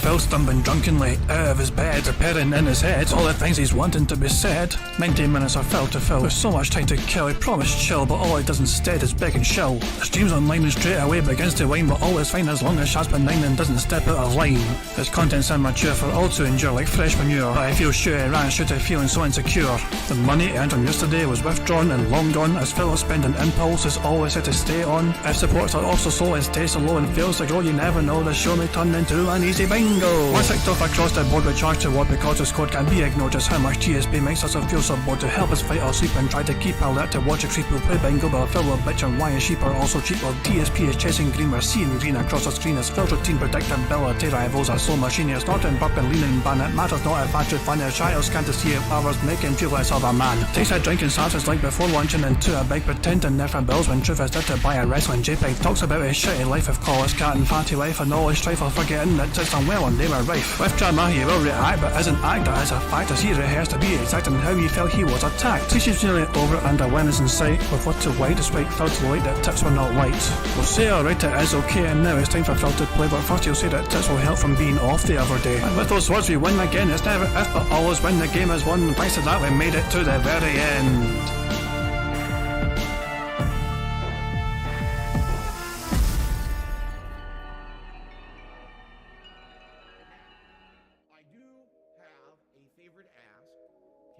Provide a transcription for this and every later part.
Phil stumbling drunkenly out of his bed, repairing in his head all the things he's wanting to be said. 90 minutes of Phil to Phil. With so much time to kill, he promised chill, but all he does instead is beg and shill. The stream's online and straight away begins to whine, but all is fine as long as Shad's benign and doesn't step out of line. His content's immature for all to endure like fresh manure. But I feel sure he ran should have feeling so insecure. The money he earned on yesterday was withdrawn and long gone, as Phil's spending impulse is always had to stay on. If supports are also slow, his taste low and fails to grow, you never know, the show may turn into an easy bingo. Once kicked off across the board with charge to what because his code can be ignored, just how much DSP makes us feel so bored to help us fight or sleep and try to keep alert to watch a creep who play bingo, but Phil will bitch on why his sheep are also cheap while DSP is chasing green. We're seeing green across the screen as Phil's routine predictability rivals are slow machine. He's snorting, burping, leaning, ban it matters not if actually funny as child can't to see if powers make him feel less of a man. Takes a drink and starts like before lunching into a big pretending there for bills when truth is there to buy a wrestling JPEG. Talks about his shitty life of college cat and fatty life and all his strife of forgetting that it's unwell and they were rife. With drama he will react but isn't act that is a fact as he rehearsed to be exact in how he felt he was attacked. Teaches nearly over and a win is in sight with what to white despite Phil to light that tips were not light. We'll say alright it is okay and now it's time for Phil to play, but first he'll say that tips will help from being off the other day. And with those words we win again, it's never if but always when the game is won. Thanks to that we made it to the very end.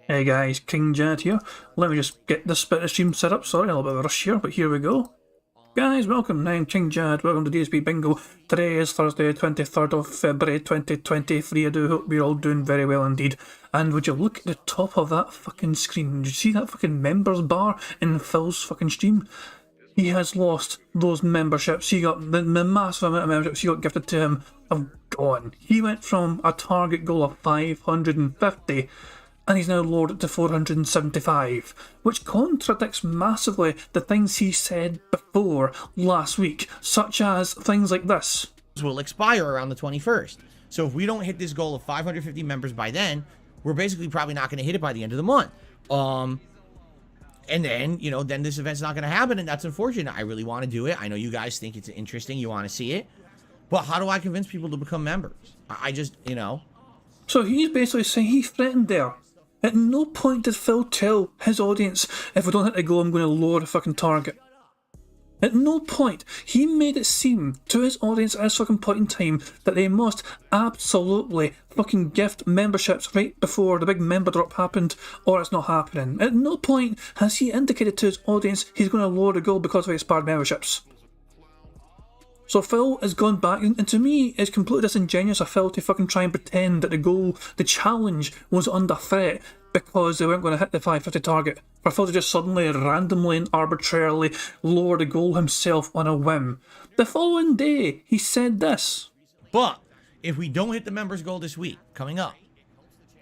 Hey guys, King Jad here. Let me just get this bit of stream set up. Sorry, a little bit of a rush here, but here we go. Guys, welcome. I'm King Jad. Welcome to DSP Bingo. Today is Thursday, 23rd of February 2023. I do hope we're all doing very well indeed. And would you look at the top of that fucking screen? Did you see that fucking members bar in Phil's fucking stream? He has lost those memberships. He got the massive amount of memberships he got gifted to him have gone. He went from a target goal of 550 and he's now lowered it to 475, which contradicts massively the things he said before last week, such as things like this. Will expire around the 21st. So if we don't hit this goal of 550 members by then, we're basically probably not going to hit it by the end of the month. And then, you know, then this event's not going to happen, and that's unfortunate. I really want to do it. I know you guys think it's interesting. You want to see it. But how do I convince people to become members? I just, you know. So he's basically saying he threatened there. At no point did Phil tell his audience, if we don't hit the goal, I'm going to lower the fucking target. At no point. He made it seem to his audience at this fucking point in time that they must absolutely fucking gift memberships right before the big member drop happened, or it's not happening. At no point has he indicated to his audience he's going to lower the goal because of expired memberships. So Phil has gone back, and to me, it's completely disingenuous of Phil to fucking try and pretend that the goal, the challenge, was under threat because they weren't going to hit the 550 target. For Phil to just suddenly, randomly and arbitrarily lower the goal himself on a whim. The following day, he said this. But if we don't hit the members goal this week, coming up,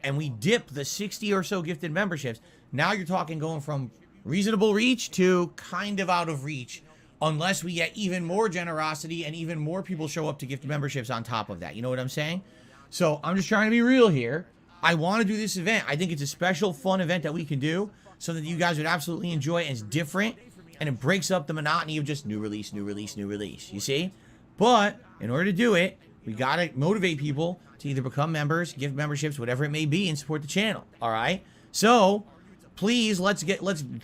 and we dip the 60 or so gifted memberships, now you're talking going from reasonable reach to kind of out of reach. Unless we get even more generosity and even more people show up to gift memberships on top of that. You know what I'm saying? So I'm just trying to be real here. I want to do this event. I think it's a special, fun event that we can do so that you guys would absolutely enjoy it. And it's different and it breaks up the monotony of just new release, new release, new release. You see? But in order to do it, we got to motivate people to either become members, gift memberships, whatever it may be, and support the channel. All right? So please, let's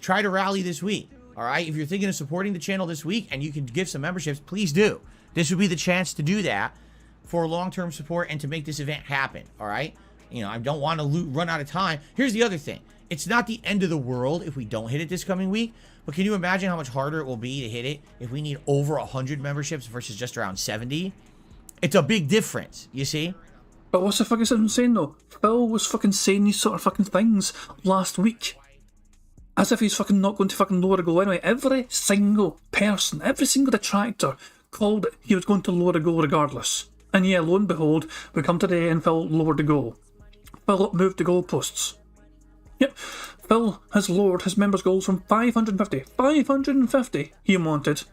try to rally this week. All right, if you're thinking of supporting the channel this week and you can give some memberships, please do. This would be the chance to do that for long-term support and to make this event happen, all right? You know, I don't want to run out of time. Here's the other thing. It's not the end of the world if we don't hit it this coming week, but can you imagine how much harder it will be to hit it if we need over 100 memberships versus just around 70? It's a big difference, you see? But what's the fucking sense in saying though? Phil was fucking saying these sort of fucking things last week. As if he's fucking not going to fucking lower the goal anyway. Every single person, every single detractor called it he was going to lower the goal regardless. And yeah, lo and behold, we come today and Phil lowered the goal. Phil moved the goalposts. Yep, Phil has lowered his members' goals from 550. 550 he wanted.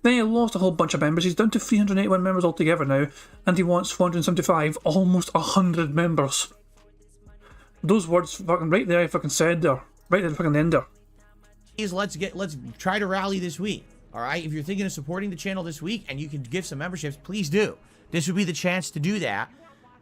Then he lost a whole bunch of members. He's down to 381 members altogether now. And he wants 475, almost 100 members. Those words fucking right there, I fucking said there. Right at the fucking end there. Let's try to rally this week. All right, if you're thinking of supporting the channel this week and you can give some memberships, please do. This would be the chance to do that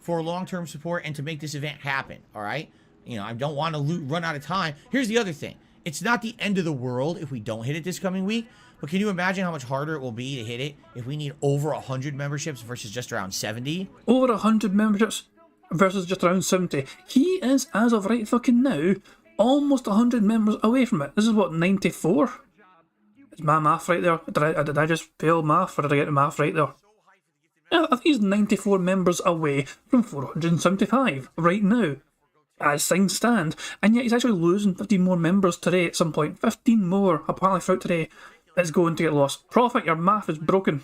for long-term support and to make this event happen, all right? You know, I don't want to run out of time. Here's the other thing. It's not the end of the world if we don't hit it this coming week, but can you imagine how much harder it will be to hit it if we need over 100 memberships versus just around 70? Over 100 memberships versus just around 70. He is, as of right fucking now, almost 100 members away from it. This is what, 94? Is my math right there? Did I just fail math, or did I get the math right there? Yeah, I think he's 94 members away from 475 right now, as things stand. And yet he's actually losing 15 more members today at some point. 15 more, apparently throughout today, is going to get lost. Profit, your math is broken.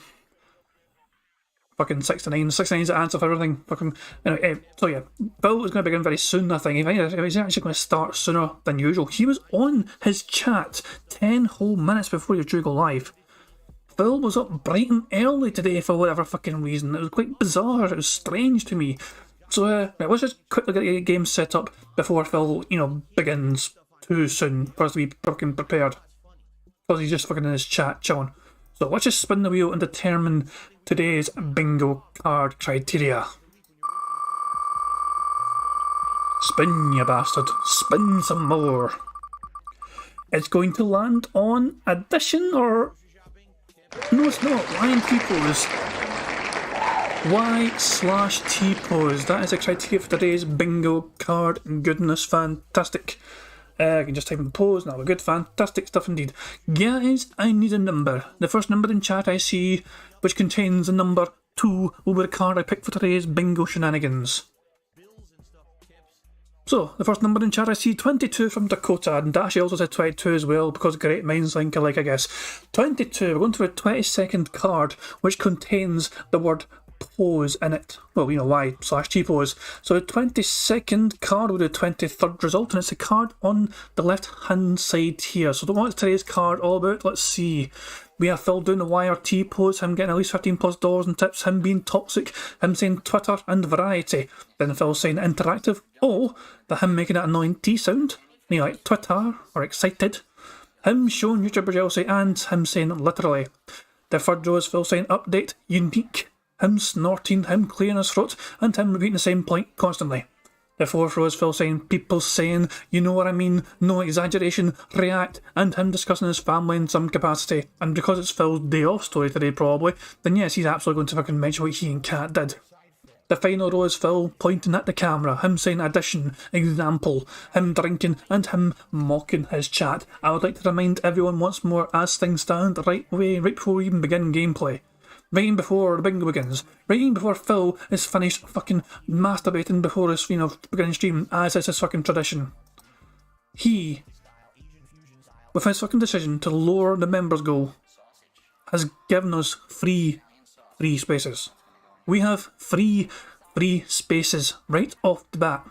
Fucking 69. 69 is the answer for everything. Fucking, anyway, so yeah, Phil is going to begin very soon, I think. He's actually going to start sooner than usual. He was on his chat 10 whole minutes before you drew go live. Phil was up bright and early today for whatever fucking reason. It was quite bizarre. It was strange to me. So, right, let's just quickly get the game set up before Phil, begins too soon for us to be fucking prepared. Because he's just fucking in his chat chilling. So let's just spin the wheel and determine today's bingo card criteria. Spin, you bastard. Spin some more. It's going to land on addition or... No, it's not. Y/T-pose. Y/T-pose. That is the criteria for today's bingo card. Goodness, fantastic. I can just type in pose, now we're good, fantastic stuff indeed. Guys, I need a number. The first number in chat I see, which contains the number 2, will be the card I picked for today's bingo shenanigans. So, the first number in chat I see, 22 from Dakota, and Dashi also said 22 as well, because great minds think alike, I guess. 22, we're going to a 22nd card, which contains the word pose in it. Well, Y/T-pose. So the 22nd card will do the 23rd result, and it's a card on the left hand side here. So what's today's card all about? Let's see. We have Phil doing the Y or T pose, him getting at least $15+ in tips, him being toxic, him saying Twitter and variety. Then Phil saying interactive. Oh, him making that annoying T sound. Like Twitter or excited. Him showing YouTuber jealousy, and him saying literally. The third row is Phil saying update, unique. Him snorting, him clearing his throat, and him repeating the same point constantly. The fourth row is Phil saying, people saying, you know what I mean, no exaggeration, react, and him discussing his family in some capacity. And because it's Phil's day off story today probably, then yes, he's absolutely going to fucking mention what he and Kat did. The final row is Phil pointing at the camera, him saying addition, example, him drinking, and him mocking his chat. I would like to remind everyone once more, as things stand, right before we even begin gameplay. Right before the bingo begins, right before Phil is finished fucking masturbating before his, beginning stream, as is his fucking tradition. He, with his fucking decision to lower the members goal, has given us free spaces. We have free spaces right off the bat.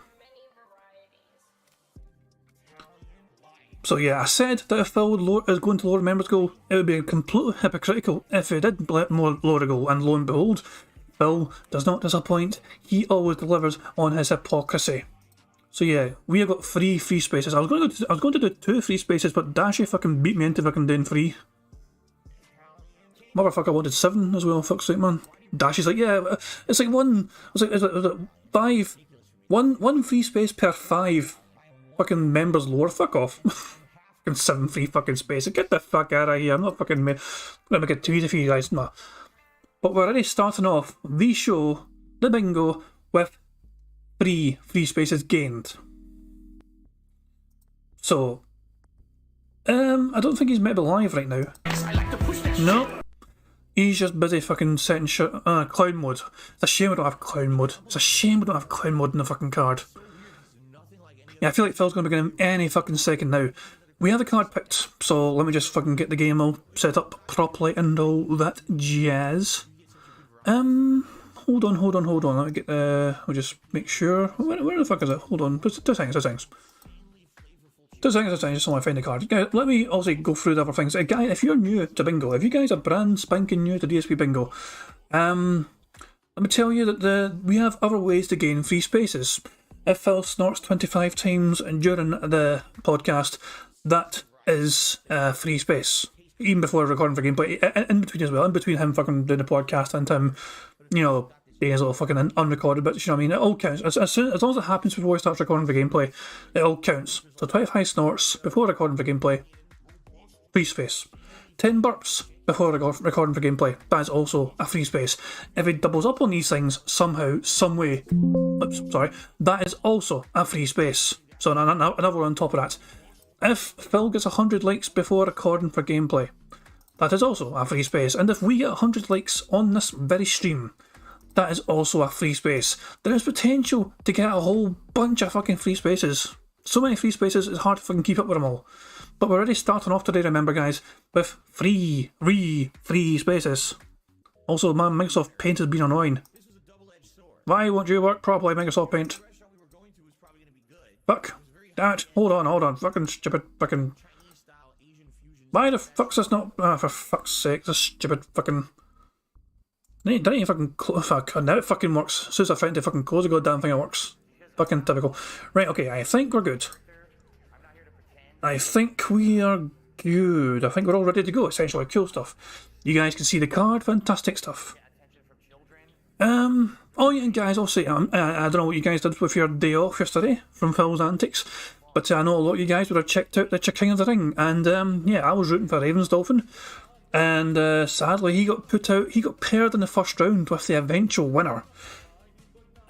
So yeah, I said that if Phil is going to lower members goal, it would be completely hypocritical if he did lower the goal, and lo and behold, Phil does not disappoint. He always delivers on his hypocrisy. So yeah, we have got free spaces. I was going to do 2 free spaces, but Dashi fucking beat me into fucking doing 3. Motherfucker wanted 7 as well, fuck's sake, man. Dashi's like, yeah, it's like one, was it 5, one free space per 5 fucking members lower, fuck off. Fucking 7 free fucking spaces, get the fuck out of here. I'm not fucking gonna make it too easy for you guys, no. But we're already starting off the show, the bingo, with 3 free spaces gained. So, I don't think he's maybe live right now. No. He's just busy fucking setting shit, clown mode. It's a shame we don't have clown mode. It's a shame we don't have clown mode in the fucking card. Yeah, I feel like Phil's going to begin any fucking second now. We have a card picked, so let me just fucking get the game all set up properly and all that jazz. Hold on. Let me get I'll just make sure. Where the fuck is it? Hold on. Two seconds. Just so I find the card. Yeah, let me also go through the other things. Guys, if you're new to Bingo, if you guys are brand spanking new to DSP Bingo, let me tell you that we have other ways to gain free spaces. If Phil snorts 25 times during the podcast, that is free space. Even before recording for gameplay, in between as well, in between him fucking doing the podcast and him, These little fucking unrecorded bits, you know what I mean? It all counts. As long as it happens before we start recording for gameplay, it all counts. So 25 snorts before recording for gameplay, free space. 10 burps before recording for gameplay, that is also a free space. If it doubles up on these things somehow, some way, that is also a free space. So another one on top of that. If Phil gets 100 likes before recording for gameplay, that is also a free space. And if we get 100 likes on this very stream, that is also a free space. There is potential to get a whole bunch of fucking free spaces. So many free spaces, it's hard to fucking keep up with them all. But we're already starting off today, remember guys, with free spaces. Also, man, Microsoft Paint has been annoying. Why won't you work properly, Microsoft Paint? Fuck. That. Hold on. Fucking stupid fucking... Why the fuck's this not... for fuck's sake, this stupid fucking... Don't even fucking close. Fuck, now it fucking works. As soon as I threaten to fucking close the goddamn thing, it works. Fucking typical. Right, okay, I think we're good. I think we are good. I think we're all ready to go, essentially. Cool stuff. You guys can see the card. Fantastic stuff. Oh yeah, guys, I'll say, I don't know what you guys did with your day off yesterday from Phil's antics, but I know a lot of you guys would have checked out the King of the Ring, and yeah, I was rooting for Ravens Dolphin. And sadly, he got put out. He got paired in the first round with the eventual winner.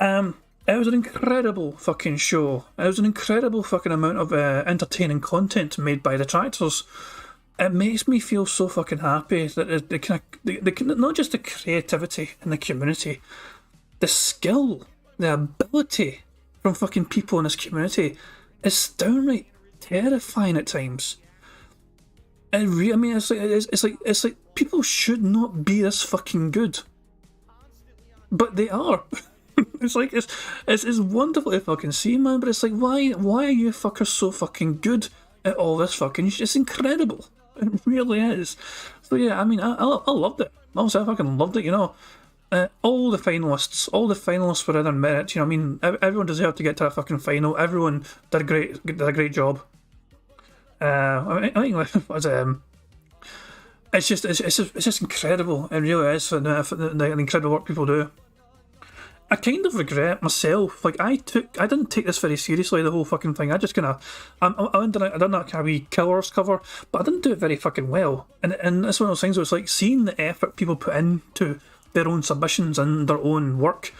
It was an incredible fucking show. It was an incredible fucking amount of entertaining content made by the tractors. It makes me feel so fucking happy that the not just the creativity in the community, the skill, the ability from fucking people in this community is downright terrifying at times. I mean, it's like people should not be this fucking good, but they are. It's like it's wonderful to fucking see, man. But it's like, why are you fuckers so fucking good at all this fucking? It's incredible. It really is. So yeah, I mean, I loved it. Honestly, I fucking loved it. You know, all the finalists were in their merit. You know, what I mean, everyone deserved to get to that fucking final. Everyone did a great job. I think it's just incredible. It really is, and the incredible work people do. I kind of regret myself. Like I didn't take this very seriously. The whole fucking thing. I just kind of, I done that kind of wee Killers cover, but I didn't do it very fucking well. And it's one of those things where it's like seeing the effort people put into their own submissions and their own work.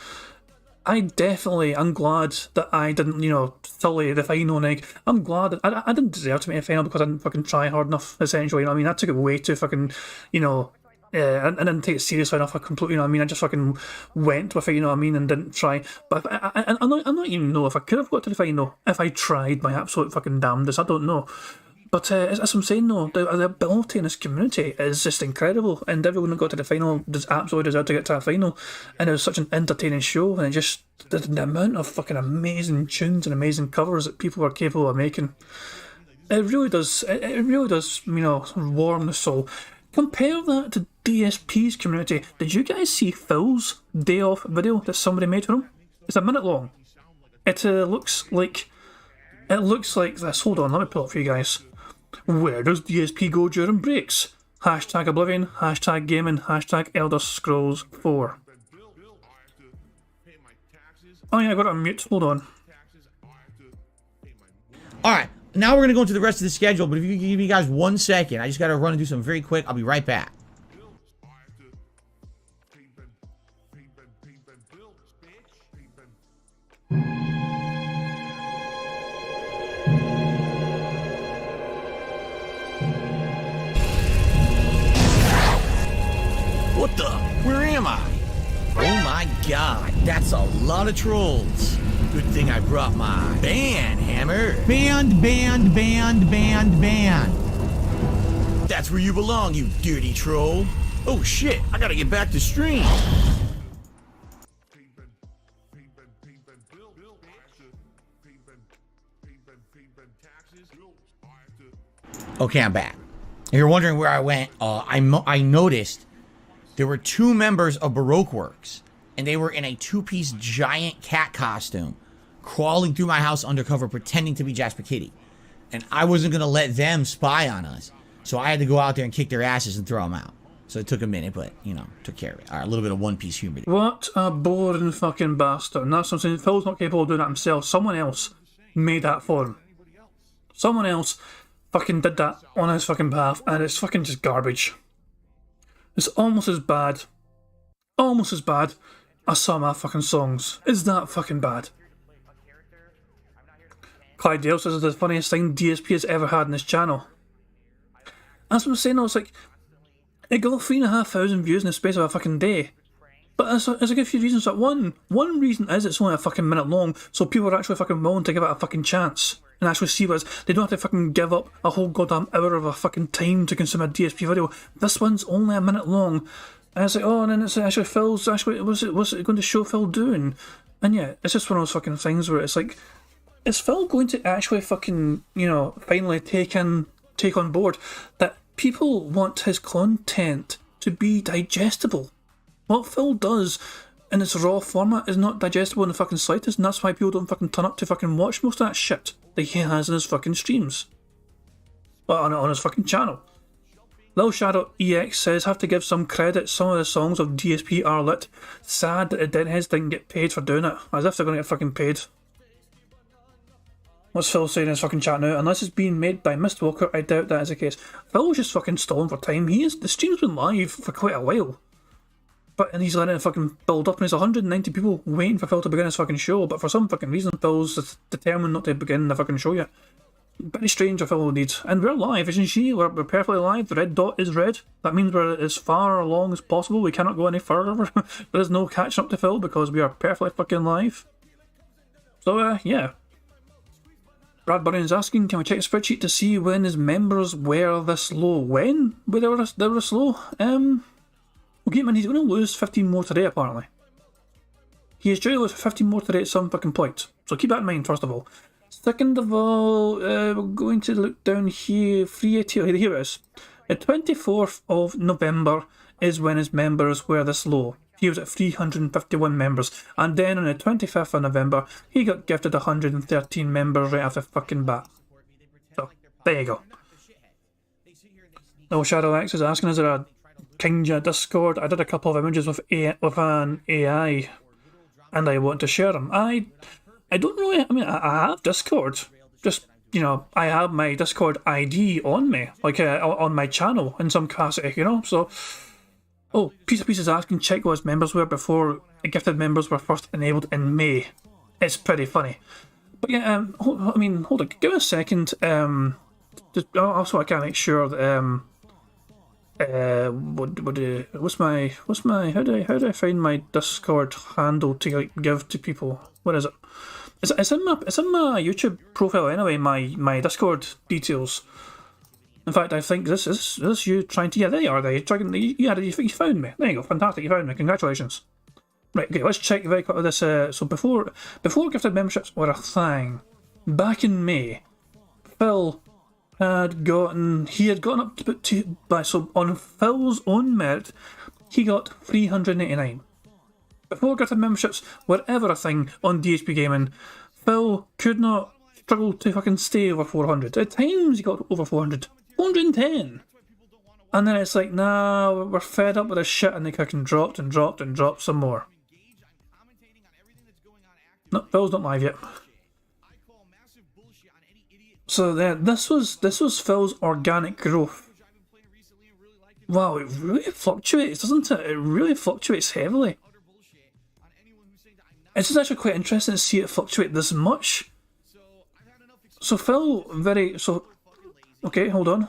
I'm glad that I didn't, sully the final egg. I'm glad that I didn't deserve to make a final because I didn't fucking try hard enough, essentially. You know what I mean? I took it way too fucking, I didn't take it seriously enough. I completely, I just fucking went with it, and didn't try. But I'm not even know if I could have got to the final if I tried my absolute fucking damnedest. I don't know. But as I'm saying, though, the ability in this community is just incredible, and everyone who got to the final absolutely deserved to get to a final. And it was such an entertaining show, and it just the amount of fucking amazing tunes and amazing covers that people are capable of making. It really does. It really does. Warm the soul. Compare that to DSP's community. Did you guys see Phil's day off video that somebody made for him? It's a minute long. It looks like this. Hold on, let me pull it up for you guys. Where does DSP go during breaks? Hashtag Oblivion, hashtag Gaming, hashtag Elder Scrolls 4. Oh yeah, I got it on mute. Hold on. Alright, now we're going to go into the rest of the schedule, but if you can give me guys 1 second, I just got to run and do something very quick. I'll be right back. What the? Where am I? Oh my god, that's a lot of trolls. Good thing I brought my band hammer. Band. That's where you belong, you dirty troll. Oh shit, I gotta get back to stream. Okay, I'm back. If you're wondering where I went, I noticed there were 2 members of Baroque Works, and they were in a 2-piece giant cat costume, crawling through my house undercover, pretending to be Jasper Kitty. And I wasn't going to let them spy on us, so I had to go out there and kick their asses and throw them out. So it took a minute, but, you know, took care of it. All right, a little bit of One Piece humor. What a boring fucking bastard. And that's what I'm saying. Phil's not capable of doing that himself. Someone else made that for him. Someone else fucking did that on his fucking behalf, and it's fucking just garbage. It's almost as bad as some of my fucking songs. Is that fucking bad? Clyde Dale says it's the funniest thing DSP has ever had on this channel. That's what I'm saying though, it's like, it got 3,500 views in the space of a fucking day. But there's a good few reasons. That one reason is it's only a fucking minute long, so people are actually fucking willing to give it a fucking chance and actually see what it is. They don't have to fucking give up a whole goddamn hour of a fucking time to consume a DSP video. This one's only a minute long. And it's like, oh, and then it's actually Phil's actually, what's it going to show Phil doing? And yeah, it's just one of those fucking things where it's like, is Phil going to actually fucking, you know, finally take on board that people want his content to be digestible? What Phil does in its raw format is not digestible in the fucking slightest, and that's why people don't fucking turn up to fucking watch most of that shit that he has in his fucking streams. On his fucking channel. Lil Shadow EX says, have to give some credit, some of the songs of DSP are lit. Sad that the Deadheads didn't get paid for doing it. As if they're going to get fucking paid. What's Phil saying in his fucking chat now? Unless it's being made by Mistwalker, I doubt that is the case. Phil's just fucking stalling for time. The stream's been live for quite a while. And he's letting it fucking build up, and there's 190 people waiting for Phil to begin his fucking show, but for some fucking reason Phil's determined not to begin the fucking show yet. Very strange what Phil needs. And we're live, isn't she? We're perfectly live. The red dot is red. That means we're as far along as possible. We cannot go any further. There is no catching up to Phil because we are perfectly fucking live. So, yeah. Brad Burns asking, can we check the spreadsheet to see when his members were this low? When they were this low? Okay, man, he's going to lose 15 more today, apparently. He is due to lose 15 more today at some fucking point. So keep that in mind, first of all. Second of all, we're going to look down here. 380, here it is. The 24th of November is when his members were this low. He was at 351 members. And then on the 25th of November, he got gifted 113 members right off the fucking bat. So, there you go. No, Shadow X is asking, is there a Kingja Discord? I did a couple of images with an AI, and I want to share them. I don't really, I mean, I have Discord. Just, you know, I have my Discord ID on me, like on my channel in some capacity, you know, so. Oh, Piece is asking, check what his members were before gifted members were first enabled in May. It's pretty funny. But yeah, hold on, give me a second. Just, also I can't make sure that, how do I find my Discord handle to like give to people? What is it? It's in my YouTube profile anyway. My Discord details. In fact, I think this is you trying to. Yeah, there you are. There, you found me. There you go. Fantastic, you found me. Congratulations. Right. Okay. Let's check very quickly this. So before gifted memberships were a thing, back in May, Phil had gotten up to about so on Phil's own merit, he got 389. Before gifted memberships were ever a thing on DSP Gaming, Phil could not struggle to fucking stay over 400. At times he got over 400. 410. And then it's like, nah, we're fed up with this shit, and they fucking dropped some more. No, Phil's not live yet. So this was Phil's organic growth. Wow, it really fluctuates, doesn't it? It really fluctuates heavily. It's just actually quite interesting to see it fluctuate this much. So Phil okay, hold on.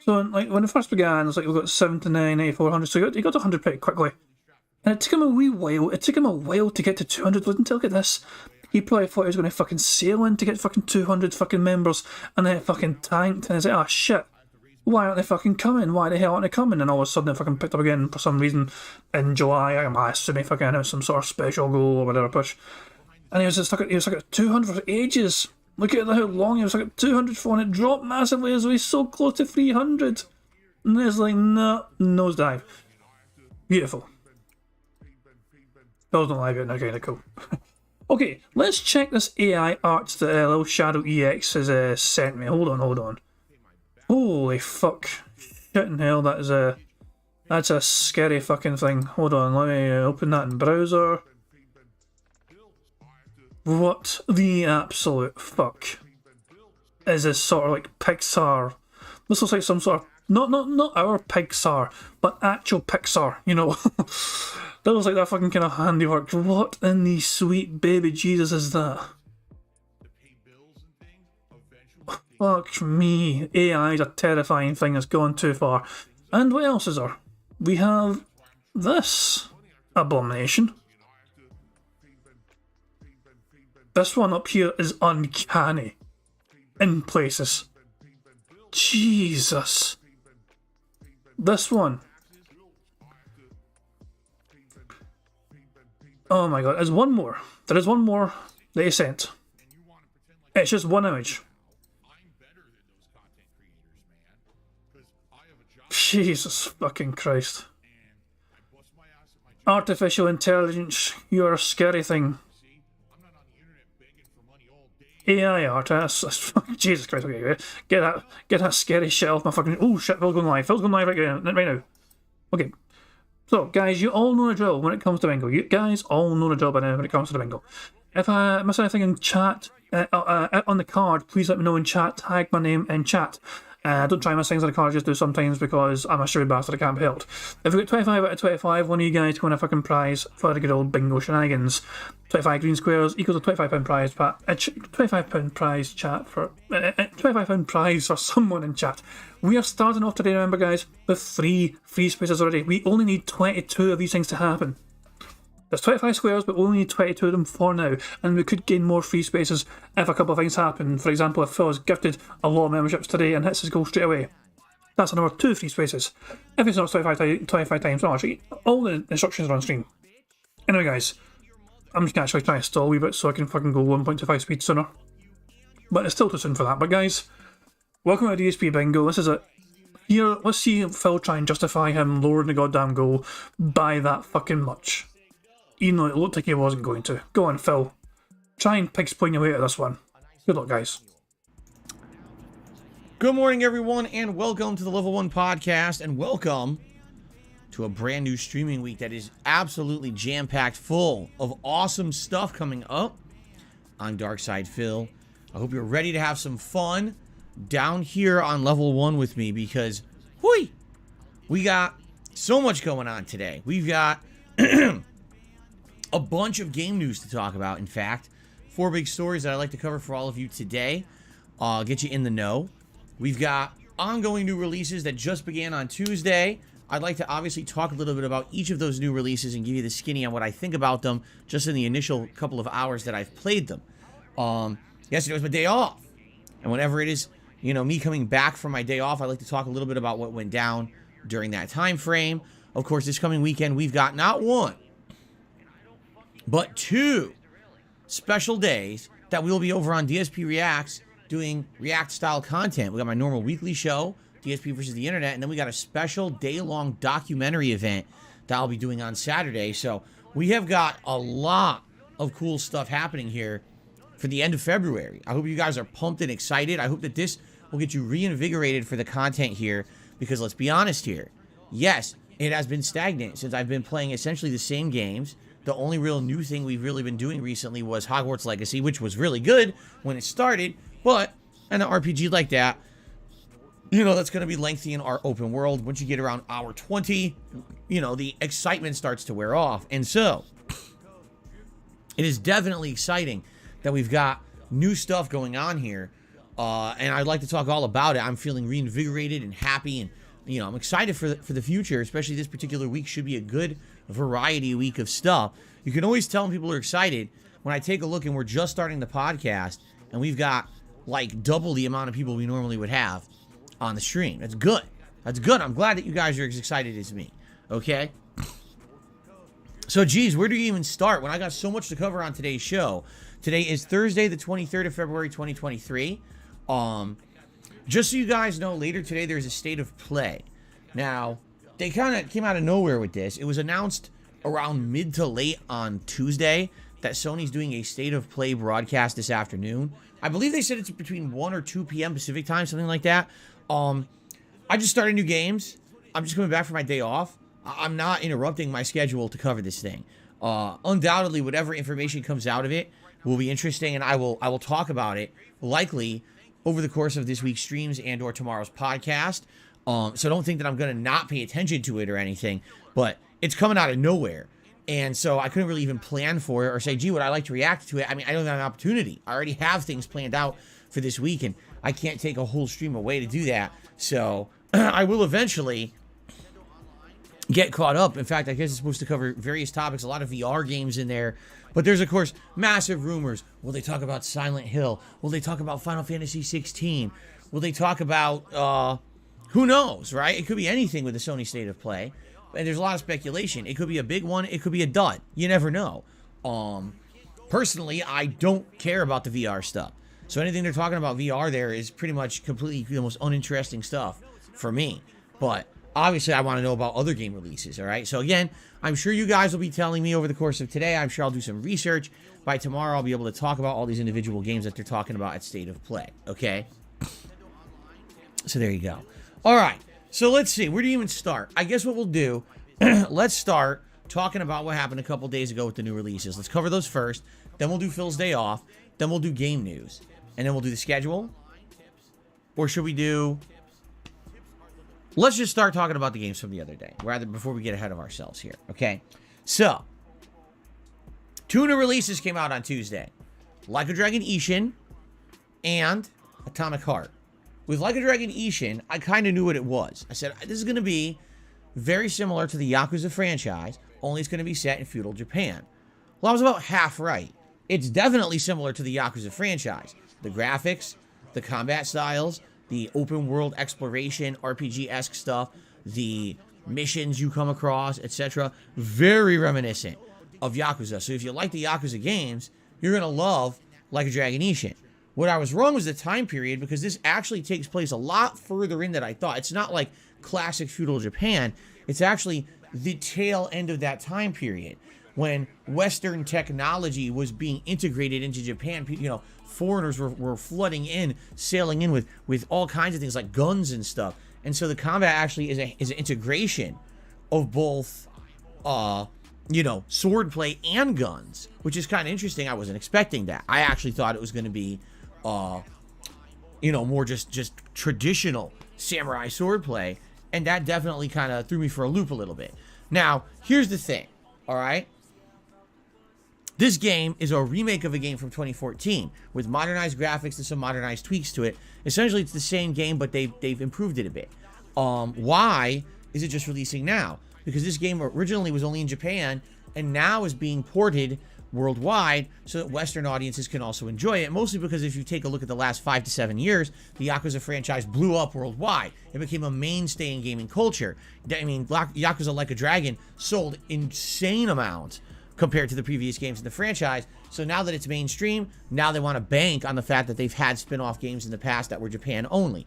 So like when it first began, it's like we got 79, 8400, so he got 100 pretty quickly. And it took him a wee while. It took him a while to get to 200. Until look at this, he probably thought he was going to fucking sail in to get fucking 200 fucking members, and then it fucking tanked. And he's like, oh shit, why aren't they fucking coming? Why the hell aren't they coming? And all of a sudden it fucking picked up again for some reason in July. I assume he fucking announced some sort of special goal or whatever push. And he was stuck at 200 for ages. Look at how long he was stuck at 200 for, and it dropped massively as he's so close to 300. And it's like, no, nosedive. Beautiful. Phil's not live yet, now, kind of cool. Okay, let's check this AI art that little Shadow EX has sent me. Hold on. Holy fuck. Shit in hell, that is That's a scary fucking thing. Hold on, let me open that in browser. What the absolute fuck is this sort of like Pixar? This looks like some sort of not our Pixar, but actual Pixar. You know, that looks like that fucking kind of handiwork. What in the sweet baby Jesus is that? Fuck me. AI is a terrifying thing that's gone too far. And what else is there? We have this abomination. This one up here is uncanny in places. Jesus. This one. Oh my god, there's one more. There is one more that he sent. It's just one image. Jesus fucking Christ. Artificial intelligence, you're a scary thing. AI artists, Jesus Christ, okay, get that scary shit off my fucking, oh shit, Phil's going live right now. Okay, so guys, you all know the drill when it comes to bingo. You guys all know the drill by now when it comes to the bingo. If I miss anything in chat, on the card, please let me know in chat, tag my name in chat. Don't try my things on the card, just do sometimes because I'm a stupid bastard, I can't be helped. If we get 25 out of 25, one of you guys can win a fucking prize for the good old bingo shenanigans. 25 green squares equals a £25 prize, £25 prize chat for £25 prize for someone in chat. We are starting off today, remember guys, with 3 free spaces already. We only need 22 of these things to happen. There's 25 squares, but we only need 22 of them for now, and we could gain more free spaces if a couple of things happen. For example, if Phil is gifted a lot of memberships today and hits his goal straight away, that's another 2 free spaces. If it's not 25 times, no, actually, all the instructions are on screen. Anyway, guys, I'm just actually trying to stall a wee bit so I can fucking go 1.25 speed sooner. But it's still too soon for that. But guys, welcome to DSP Bingo. This is it. Here, let's see Phil try and justify him lowering the goddamn goal by that fucking much. Even though it looked like he wasn't going to. Go on, Phil. Try and pig's-playing your way to this one. Good luck, guys. Good morning, everyone, and welcome to the Level 1 Podcast, and welcome to a brand new streaming week that is absolutely jam-packed full of awesome stuff coming up. I'm Darkside Phil. I hope you're ready to have some fun down here on Level 1 with me because, whoo, we got so much going on today. We've got a bunch of game news to talk about. In fact, 4 big stories that I'd like to cover for all of you today. Get you in the know. We've got ongoing new releases that just began on Tuesday. I'd like to obviously talk a little bit about each of those new releases and give you the skinny on what I think about them just in the initial couple of hours that I've played them. Yesterday was my day off. And whenever it is, you know, me coming back from my day off, I like to talk a little bit about what went down during that time frame. Of course, this coming weekend, we've got not 1, but 2 special days that we will be over on DSP Reacts doing React-style content. We got my normal weekly show, DSP versus the Internet, and then we got a special day-long documentary event that I'll be doing on Saturday. So we have got a lot of cool stuff happening here for the end of February. I hope you guys are pumped and excited. I hope that this will get you reinvigorated for the content here because let's be honest here. Yes, it has been stagnant since I've been playing essentially the same games. The only real new thing we've really been doing recently was Hogwarts Legacy, which was really good when it started, but an RPG like that, you know, that's going to be lengthy in our open world. Once you get around hour 20, you know, the excitement starts to wear off. And so, it is definitely exciting that we've got new stuff going on here, and I'd like to talk all about it. I'm feeling reinvigorated and happy, and, you know, I'm excited for the future, especially this particular week should be a good variety week of stuff. You can always tell when people are excited when I take a look and we're just starting the podcast and we've got like double the amount of people we normally would have on the stream. That's good. That's good. I'm glad that you guys are as excited as me. Okay? So, geez, where do you even start when I got so much to cover on today's show? Today is Thursday, the 23rd of February, 2023. Just so you guys know, later today there's a state of play. Now, they kind of came out of nowhere with this. It was announced around mid to late on Tuesday that Sony's doing a state of play broadcast this afternoon. I believe they said it's between 1 or 2 p.m. Pacific time, something like that. I just started new games. I'm just coming back from my day off. I'm not interrupting my schedule to cover this thing. Undoubtedly, whatever information comes out of it will be interesting, and I will talk about it likely over the course of this week's streams and or tomorrow's podcast. So don't think that I'm going to not pay attention to it or anything, but it's coming out of nowhere. And so I couldn't really even plan for it or say, gee, would I like to react to it? I mean, I don't have an opportunity. I already have things planned out for this week, and I can't take a whole stream away to do that. So I will eventually get caught up. In fact, I guess it's supposed to cover various topics, a lot of VR games in there. But there's, of course, massive rumors. Will they talk about Silent Hill? Will they talk about Final Fantasy 16? Will they talk about, who knows, right? It could be anything with the Sony State of Play. And there's a lot of speculation. It could be a big one. It could be a dud. You never know. Personally, I don't care about the VR stuff. So anything they're talking about VR there is pretty much completely the most uninteresting stuff for me. But obviously, I want to know about other game releases, all right? So again, I'm sure you guys will be telling me over the course of today. I'm sure I'll do some research. By tomorrow, I'll be able to talk about all these individual games that they're talking about at State of Play, okay? So there you go. All right, so let's see. Where do you even start? I guess what we'll do, let's start talking about what happened a couple days ago with the new releases. Let's cover those first. Then we'll do Phil's Day Off. Then we'll do game news. And then we'll do the schedule. Or should we do... Let's just start talking about the games from the other day, rather before we get ahead of ourselves here, okay? So, two new releases came out on Tuesday. Like a Dragon Ishin and Atomic Heart. With Like a Dragon Ishin, I kind of knew what it was. I said, this is going to be very similar to the Yakuza franchise, only it's going to be set in feudal Japan. Well, I was about half right. It's definitely similar to the Yakuza franchise. The graphics, the combat styles, the open world exploration, RPG-esque stuff, the missions you come across, etc. Very reminiscent of Yakuza. So if you like the Yakuza games, you're going to love Like a Dragon Ishin. What I was wrong was the time period, because this actually takes place a lot further in than I thought. It's not like classic feudal Japan. It's actually the tail end of that time period when Western technology was being integrated into Japan. You know, foreigners were flooding in, sailing in with all kinds of things like guns and stuff. And so the combat actually is an integration of both, you know, swordplay and guns, which is kind of interesting. I wasn't expecting that. I actually thought it was going to be, you know, more just traditional samurai swordplay. And that definitely kind of threw me for a loop a little bit. Now, here's the thing, all right? This game is a remake of a game from 2014 with modernized graphics and some modernized tweaks to it. Essentially, it's the same game, but they've improved it a bit. Why is it just releasing now? Because this game originally was only in Japan and now is being ported worldwide so that Western audiences can also enjoy it. Mostly because if you take a look at the last 5 to 7 years, the Yakuza franchise blew up worldwide. It became a mainstay in gaming culture. I mean, Yakuza Like a Dragon sold insane amounts compared to the previous games in the franchise. So now that it's mainstream, now they want to bank on the fact that they've had spin-off games in the past that were Japan only.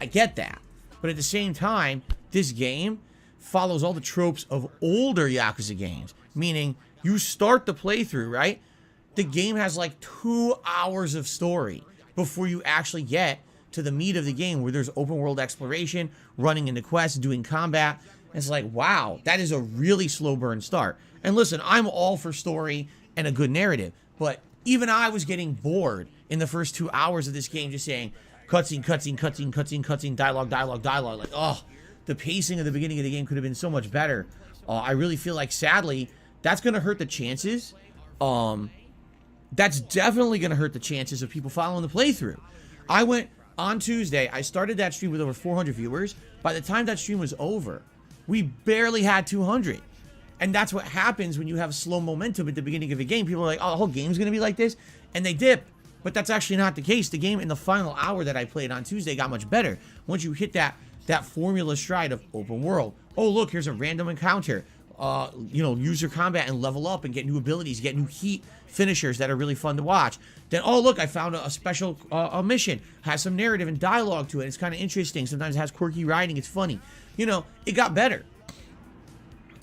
I get that. But at the same time, this game follows all the tropes of older Yakuza games. Meaning, you start the playthrough, right? The game has like 2 hours of story before you actually get to the meat of the game, where there's open world exploration, running into quests, doing combat. And it's like, wow, that is a really slow burn start. And listen, I'm all for story and a good narrative, but even I was getting bored in the first 2 hours of this game, just saying cutscene, cutscene, cutscene, cutscene, cutscene, dialogue, dialogue, dialogue. Like, oh, the pacing of the beginning of the game could have been so much better. I really feel like, sadly, that's going to hurt the chances. That's definitely going to hurt the chances of people following the playthrough. I went on Tuesday, I started that stream with over 400 viewers. By the time that stream was over, we barely had 200. And that's what happens when you have slow momentum at the beginning of a game. People are like, oh, the whole game's going to be like this? And they dip. But that's actually not the case. The game in the final hour that I played on Tuesday got much better. Once you hit that formula stride of open world. Oh, look, here's a random encounter. You know, use your combat and level up and get new abilities, get new heat finishers that are really fun to watch. Then, oh, look, I found a special a mission. Has some narrative and dialogue to it. It's kind of interesting. Sometimes it has quirky writing. It's funny. You know, it got better.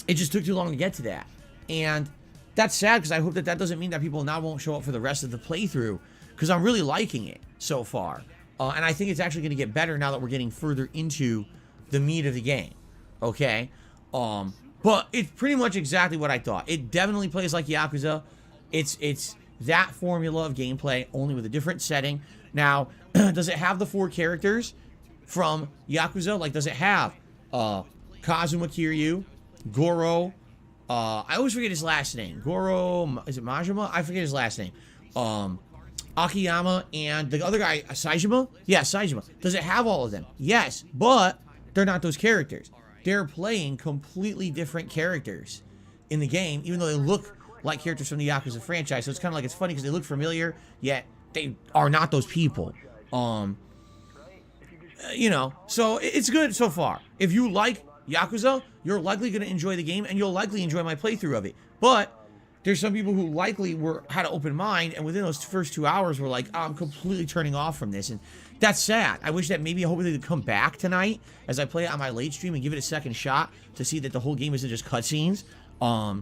It just took too long to get to that. And that's sad, because I hope that doesn't mean that people now won't show up for the rest of the playthrough, because I'm really liking it so far. And I think it's actually going to get better now that we're getting further into the meat of the game. Okay? But it's pretty much exactly what I thought. It definitely plays like Yakuza. It's that formula of gameplay, only with a different setting. Now, does it have the 4 characters from Yakuza? Like, does it have Kazuma Kiryu, Goro, I always forget his last name. Goro, is it Majima? I forget his last name. Akiyama, and the other guy, Saejima? Yeah, Saejima. Does it have all of them? Yes, but they're not those characters. They're playing completely different characters in the game, even though they look like characters from the Yakuza franchise. So it's kind of like, it's funny because they look familiar, yet they are not those people. You know, so it's good so far. If you like Yakuza, you're likely going to enjoy the game, and you'll likely enjoy my playthrough of it. But there's some people who likely had an open mind, and within those first 2 hours were like, oh, I'm completely turning off from this, and that's sad. I wish that maybe hopefully they'd come back tonight as I play it on my late stream and give it a second shot to see that the whole game isn't just cutscenes. I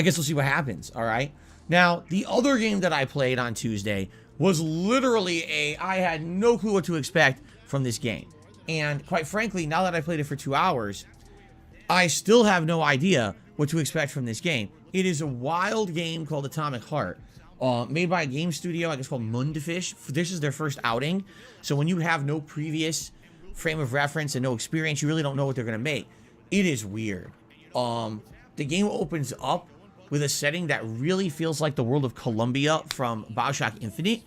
guess we'll see what happens, all right? Now, the other game that I played on Tuesday was literally I had no clue what to expect from this game. And quite frankly, now that I played it for 2 hours, I still have no idea what to expect from this game. It is a wild game called Atomic Heart, made by a game studio, I guess called Mundifish. This is their first outing. So when you have no previous frame of reference and no experience, you really don't know what they're going to make. It is weird. The game opens up with a setting that really feels like the world of Columbia from BioShock Infinite.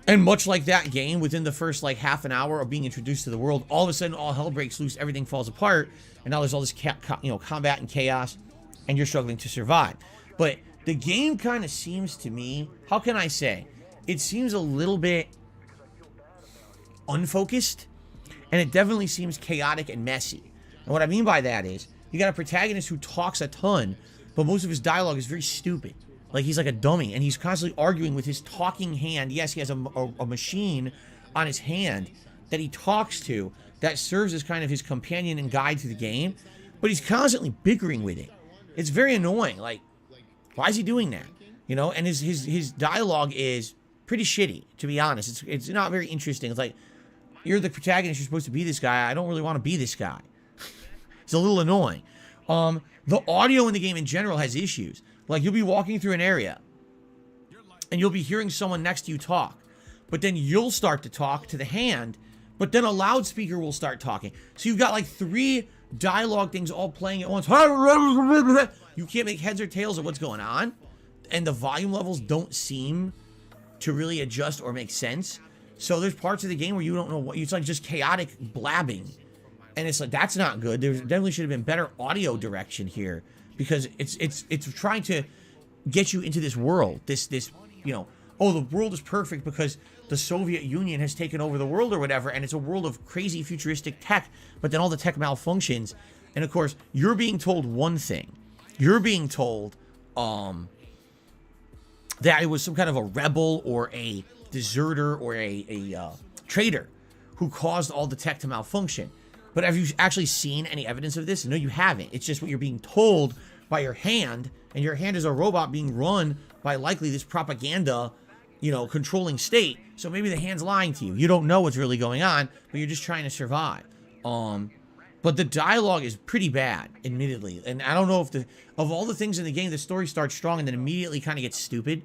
And much like that game, within the first like half an hour of being introduced to the world, all of a sudden all hell breaks loose, everything falls apart, and now there's all this combat and chaos, and you're struggling to survive. But the game kind of seems to me, how can I say, it seems a little bit unfocused, and it definitely seems chaotic and messy. And what I mean by that is, you got a protagonist who talks a ton, but most of his dialogue is very stupid. Like, he's like a dummy, and he's constantly arguing with his talking hand. Yes, he has a machine on his hand that he talks to that serves as kind of his companion and guide through the game, but he's constantly bickering with it. It's very annoying. Like, why is he doing that? You know, and his dialogue is pretty shitty, to be honest. It's not very interesting. It's like, you're the protagonist, you're supposed to be this guy. I don't really want to be this guy. It's a little annoying. The audio in the game in general has issues. Like, you'll be walking through an area, and you'll be hearing someone next to you talk, but then you'll start to talk to the hand, but then a loudspeaker will start talking. So you've got like 3 dialogue things all playing at once. You can't make heads or tails of what's going on, and the volume levels don't seem to really adjust or make sense. So there's parts of the game where you don't know what, it's like just chaotic blabbing. And it's like, that's not good. There definitely should have been better audio direction here, because it's trying to get you into this world, this you know, oh, the world is perfect because the Soviet Union has taken over the world or whatever, and it's a world of crazy futuristic tech, but then all the tech malfunctions, and of course you're being told one thing. You're being told that it was some kind of a rebel or a deserter or a traitor who caused all the tech to malfunction. But have you actually seen any evidence of this? No, you haven't. It's just what you're being told by your hand, and your hand is a robot being run by likely this propaganda, you know, controlling state. So maybe the hand's lying to you. You don't know what's really going on, but you're just trying to survive. But the dialogue is pretty bad, admittedly. And I don't know if of all the things in the game, the story starts strong and then immediately kind of gets stupid.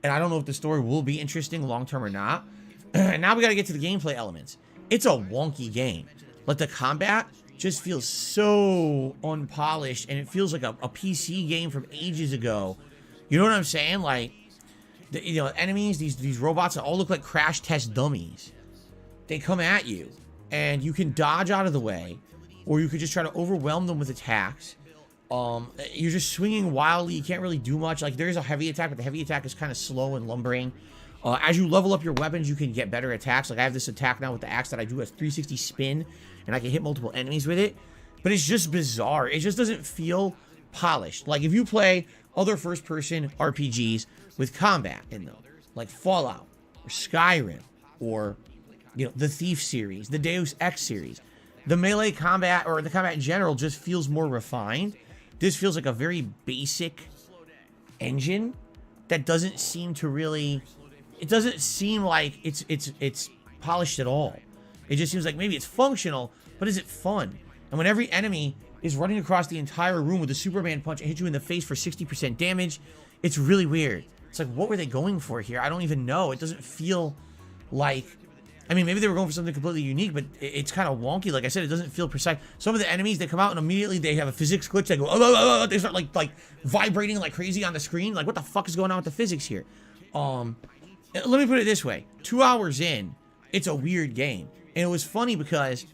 And I don't know if the story will be interesting long-term or not. And now we got to get to the gameplay elements. It's a wonky game. Like, the combat just feels so unpolished, and it feels like a PC game from ages ago. You know what I'm saying? Like, you know, enemies, these robots that all look like crash test dummies. They come at you, and you can dodge out of the way, or you could just try to overwhelm them with attacks. You're just swinging wildly. You can't really do much. Like, there is a heavy attack, but the heavy attack is kind of slow and lumbering. As you level up your weapons, you can get better attacks. Like, I have this attack now with the axe that I do a 360 spin, and I can hit multiple enemies with it. But it's just bizarre. It just doesn't feel polished. Like, if you play other first-person RPGs with combat in them, like Fallout, or Skyrim, or, you know, the Thief series, the Deus Ex series, the melee combat, or the combat in general, just feels more refined. This feels like a very basic engine that doesn't seem to really... It doesn't seem like it's polished at all. It just seems like maybe it's functional, but is it fun? And when every enemy is running across the entire room with a Superman punch and hit you in the face for 60% damage, it's really weird. It's like, what were they going for here? I don't even know. It doesn't feel like... I mean, maybe they were going for something completely unique, but it's kind of wonky. Like I said, it doesn't feel precise. Some of the enemies, they come out and immediately they have a physics glitch. They go, oh, they start like vibrating like crazy on the screen. Like, what the fuck is going on with the physics here? Let me put it this way. 2 hours in, it's a weird game. And it was funny because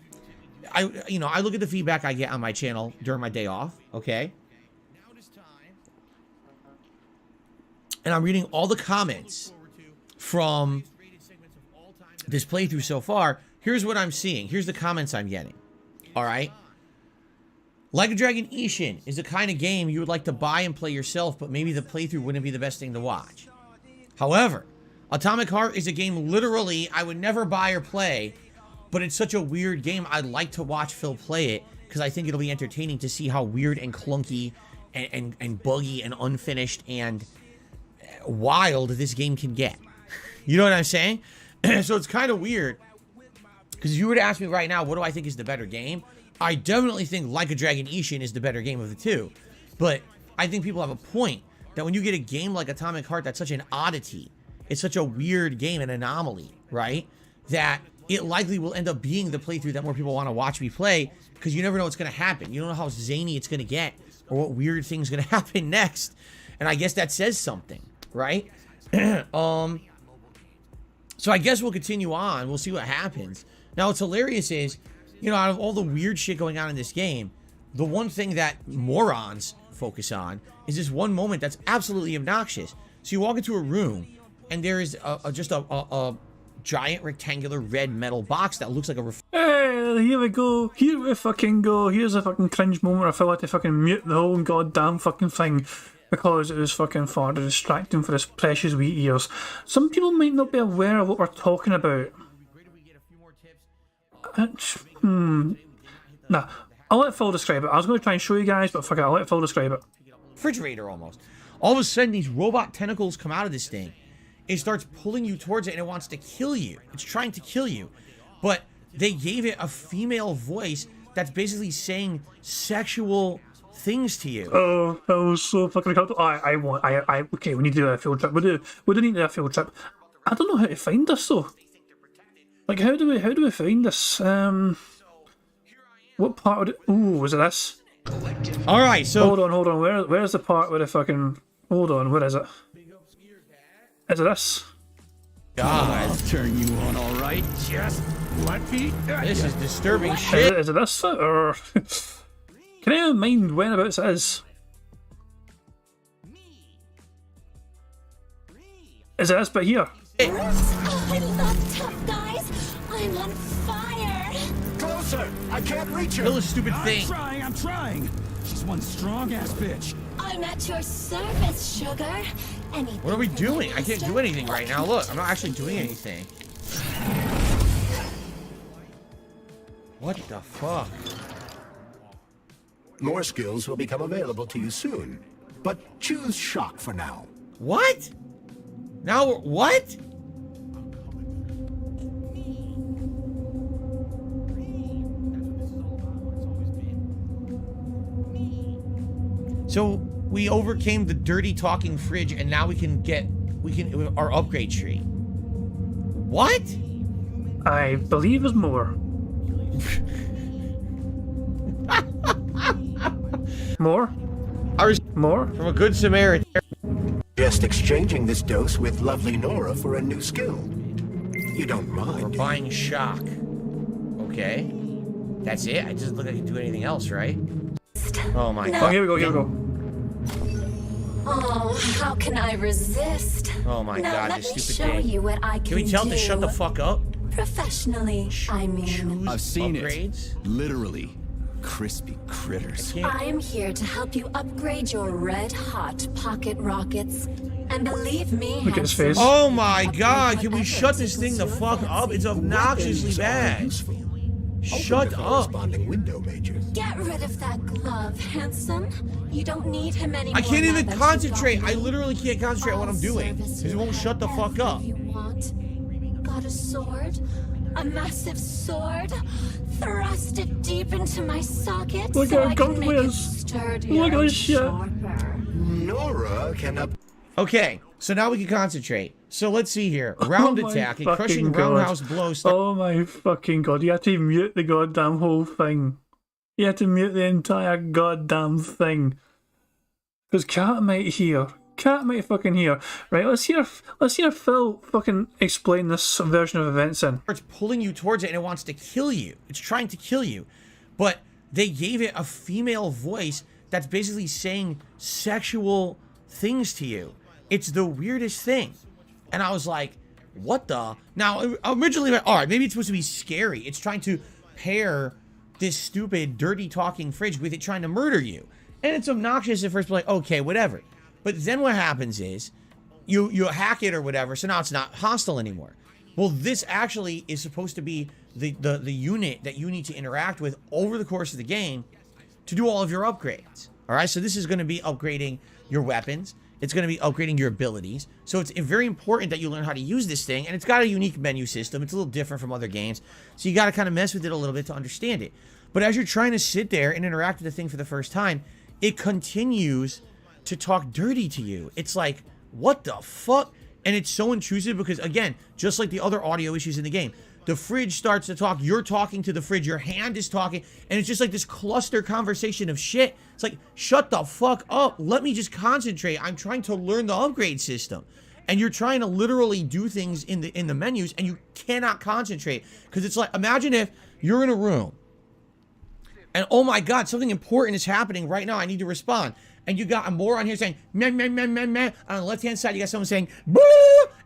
I look at the feedback I get on my channel during my day off, okay? And I'm reading all the comments from this playthrough so far. Here's what I'm seeing. Here's the comments I'm getting. All right. Like a Dragon Ishin is the kind of game you would like to buy and play yourself, but maybe the playthrough wouldn't be the best thing to watch. However, Atomic Heart is a game literally I would never buy or play, but it's such a weird game I'd like to watch Phil play it because I think it'll be entertaining to see how weird and clunky and buggy and unfinished and wild this game can get. You know what I'm saying? So it's kind of weird because if you were to ask me right now, what do I think is the better game? I definitely think Like a Dragon Ishin is the better game of the two. But I think people have a point that when you get a game like Atomic Heart that's such an oddity, it's such a weird game, an anomaly, right? That it likely will end up being the playthrough that more people want to watch me play because you never know what's going to happen. You don't know how zany it's going to get or what weird thing's going to happen next. And I guess that says something, right? So I guess we'll continue on. We'll see what happens. Now, what's hilarious is, you know, out of all the weird shit going on in this game, the one thing that morons focus on is this one moment that's absolutely obnoxious. So you walk into a room, and there is just a giant rectangular red metal box that looks like a... Hey, here we go. Here we fucking go. Here's a fucking cringe moment. I felt like to fucking mute the whole goddamn fucking thing because it was fucking far too distracting for his precious wee ears. Some people might not be aware of what we're talking about. Nah, I'll let Phil describe it. I was going to try and show you guys, but fuck it, I'll let Phil describe it. Refrigerator almost. All of a sudden, these robot tentacles come out of this thing. It starts pulling you towards it, and it wants to kill you. It's trying to kill you. But they gave it a female voice that's basically saying sexual things to you. Oh, that was so fucking cool. Okay, we need to do a field trip. We do need to do a field trip. I don't know how to find this though. Like, how do we find this? What part of it? Ooh, was it this? All right, so hold on. Where's the part where the fucking? Hold on, where is it? Is it this? God, I'll turn you on, all right. Just let me. This is disturbing shit. Is it this or? Can anyone mind whereabouts it is? Is it this bit here? Oh, I love tough guys. I'm on fire. Closer! I can't reach her. Kill a stupid thing. I'm trying. She's one strong ass bitch. I'm at your service, sugar. Anything What are we for doing? the I can't do master? anything right now. Look, I'm not actually doing anything. What the fuck? More skills will become available to you soon, but choose shock for now. What? Now, what? So we overcame the dirty talking fridge, and now we can our upgrade tree. What? I believe there's more. More? More? From a good Samaritan. Just exchanging this dose with lovely Nora for a new skill. You don't We're mind. buying shock. Okay. That's it? I just look like I can do anything else, right? Oh my Oh, god. here we go. Oh, how can I resist? Oh my now god, let this me stupid show thing. you what I can Can we tell it to do. shut the fuck up? Professionally, I mean. Choose I've seen upgrades? it. Literally. Crispy critters. I am here to help you upgrade your red-hot pocket rockets. And believe me, Look at his handsome, face. Oh my upgrade god, can we whatever shut this thing the tickles fuck your up? It's fancy. obnoxiously Weapons are bad. useful. Shut Open the up. corresponding window, Major. Get rid of that glove, handsome. You don't need him anymore. I can't now even that you've concentrate. got I me. literally can't concentrate on what I'm I'll doing. service Because it you won't shut the fuck however up. You want. Got a sword? a massive sword, thrust it deep into my socket Look so how I can make it godly. sturdier Look at and this shit. sharper. Nora can up. Okay, so now we can concentrate. So let's see here. Round Oh my attack, a fucking crushing God. roundhouse blow. Oh my fucking god, you had to mute the goddamn whole thing. You had to mute the entire goddamn thing. Because Cat might hear. Cat might fucking hear. Right, let's hear Phil fucking explain this version of events in. It's pulling you towards it and it wants to kill you. It's trying to kill you. But they gave it a female voice that's basically saying sexual things to you. It's the weirdest thing. And I was like, what the? Now, originally, alright, maybe it's supposed to be scary. It's trying to pair this stupid, dirty talking fridge with it trying to murder you. And it's obnoxious at first, but like, okay, whatever. But then what happens is, you hack it or whatever, so now it's not hostile anymore. Well, this actually is supposed to be the unit that you need to interact with over the course of the game to do all of your upgrades. Alright, so this is going to be upgrading your weapons. It's going to be upgrading your abilities. So it's very important that you learn how to use this thing. And it's got a unique menu system. It's a little different from other games. So you got to kind of mess with it a little bit to understand it. But as you're trying to sit there and interact with the thing for the first time, it continues to talk dirty to you. It's like, what the fuck? And it's so intrusive because, again, just like the other audio issues in the game, the fridge starts to talk, you're talking to the fridge, your hand is talking, and it's just like this cluster conversation of shit. It's like, shut the fuck up. Let me just concentrate. I'm trying to learn the upgrade system. And you're trying to literally do things in the menus, and you cannot concentrate. Because it's like, imagine if you're in a room, and oh my god, something important is happening right now, I need to respond. And you got a moron here saying, meh, meh, meh, meh, meh. On the left-hand side, you got someone saying, boo!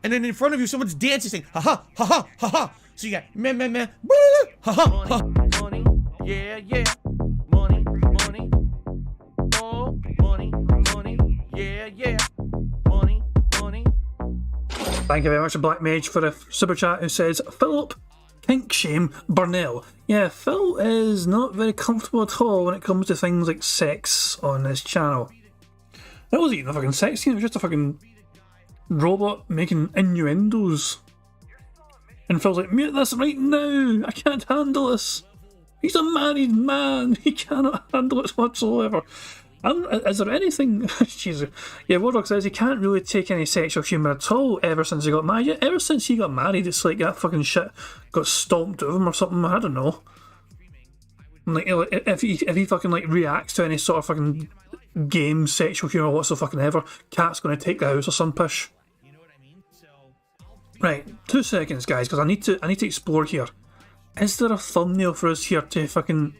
And then in front of you, someone's dancing saying, ha ha, ha ha, ha ha. So you got, meh, meh, meh, boo! Ha ha, ha. Money, yeah, yeah. Money, money. Oh, money, money. Yeah, yeah. Money, money. Thank you very much to Black Mage for a super chat who says, Philip Kink Shame Burnell. Yeah, Phil is not very comfortable at all when it comes to things like sex on his channel. That wasn't even a fucking sex scene, it was just a fucking robot making innuendos. And Phil's like, mute this right now, I can't handle this. He's a married man, he cannot handle it whatsoever. Is there anything... Jesus. Yeah, Warlock says he can't really take any sexual humour at all ever since he got married. Yeah, ever since he got married, it's like that fucking shit got stomped out of him or something, I don't know. Like, if he fucking like reacts to any sort of fucking game, sexual humour, whatsoever, Cat's gonna take the house or some push. Right, 2 seconds guys, because I need to explore here. Is there a thumbnail for us here to fucking...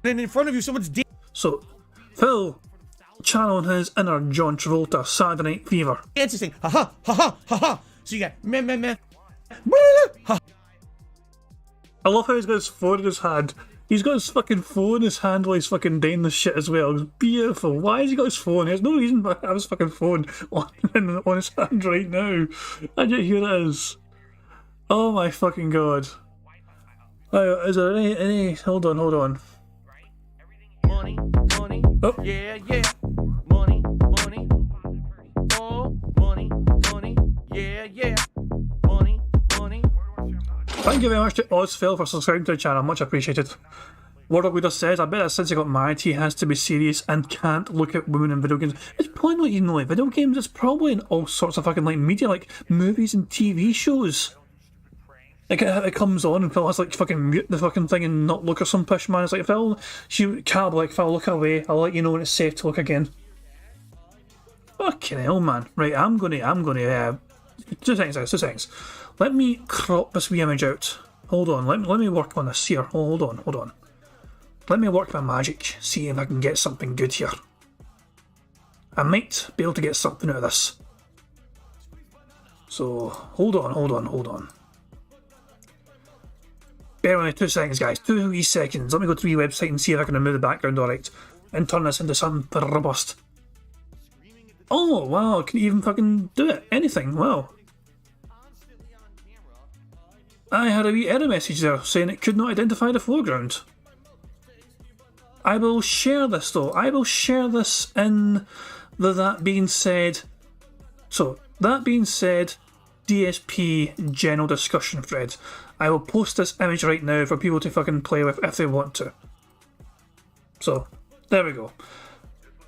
Then in front of you, someone's dancing. So, Phil channeling his inner John Travolta, Saturday Night Fever. Saying, ha ha, ha ha, ha ha. So you got, meh, meh, meh. Boo! Ha. I love how he's got his phone in his hand. He's got his fucking phone in his hand while he's fucking doing this shit as well. It's beautiful. Why has he got his phone? There's no reason to have his fucking phone on his hand right now. And yet here it is. Oh my fucking god. Is there any... Hold on. Money, money. Oh. Yeah, yeah. Money, money. Oh, money, money. Yeah, yeah. Money, money. Thank you very much to Ozphil for subscribing to the channel, much appreciated. Warlock Leader says, I bet that since he got married he has to be serious and can't look at women in video games. It's probably not even like video games, it's probably in all sorts of fucking like media, like movies and TV shows. Like it comes on and Phil has like fucking mute the fucking thing and not look at some push man. It's like, Phil, she can't be like, Phil, look away, I'll let you know when it's safe to look again. Fucking hell, man. Right, I'm gonna 2 seconds. Let me crop this wee image out. Hold on, let me work on this here. Hold on. Let me work my magic, see if I can get something good here. I might be able to get something out of this. So, hold on. Bear with me 2 seconds, guys. 2 wee seconds. Let me go to the website and see if I can remove the background alright. And turn this into something robust. Oh, wow, can you even fucking do it? Anything, wow. I had a wee error message there saying it could not identify the foreground. I will share this though. I will share this in the that being said. So, that being said, DSP general discussion thread. I will post this image right now for people to fucking play with if they want to. So, there we go.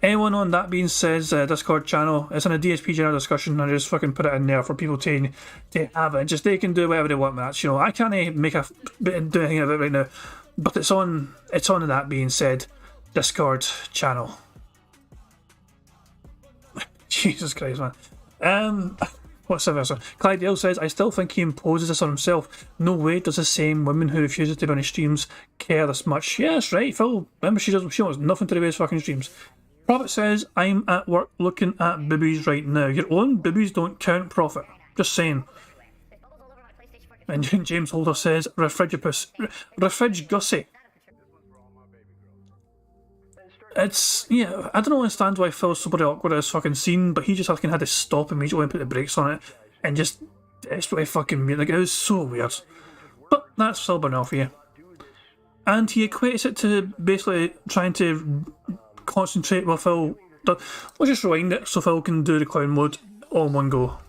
Anyone on That Being Said's Discord channel, it's in a DSP general discussion, I just fucking put it in there for people to have it. Just they can do whatever they want with that. You know, I can't do anything of it right now, but it's on the That Being Said Discord channel. Jesus Christ, man. What's the verse? Clyde Dale says, I still think he imposes this on himself. No way does the same woman who refuses to be on his streams care this much. Yeah, that's right, Phil. Remember, she wants nothing to do with his fucking streams. Prophet says, I'm at work looking at boobies right now. Your own boobies don't count, Prophet. Just saying. And James Holder says, Refrigipus. Refrig Gussie. It's, yeah, I don't understand why Phil's so bloody awkward at this fucking scene, but he just fucking had to stop immediately and put the brakes on it and just desperately fucking mute. Like, it was so weird. But that's Phil Burnell for you. And he equates it to basically trying to concentrate while Phil does. We'll just rewind it so Phil can do the clown mode all in one go.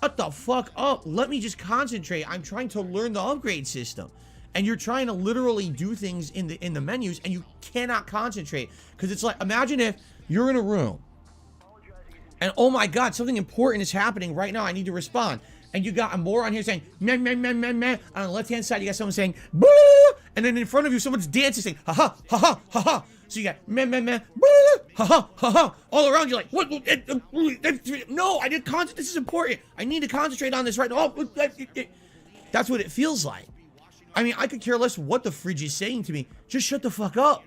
What the fuck up? Let me just concentrate. I'm trying to learn the upgrade system. And you're trying to literally do things in the menus, and you cannot concentrate. Because it's like, imagine if you're in a room, and oh my god, something important is happening right now, I need to respond. And you got a moron here saying, meh, meh, meh, meh, meh. On the left-hand side, you got someone saying, boo! And then in front of you, someone's dancing, saying, ha ha, ha ha, ha ha. So you got, meh, meh, meh, boo! Ha ha, ha ha. All around, you're like, what? No, I didn't concentrate. This is important. I need to concentrate on this right now. That's what it feels like. I mean, I could care less what the fridge is saying to me. Just shut the fuck up.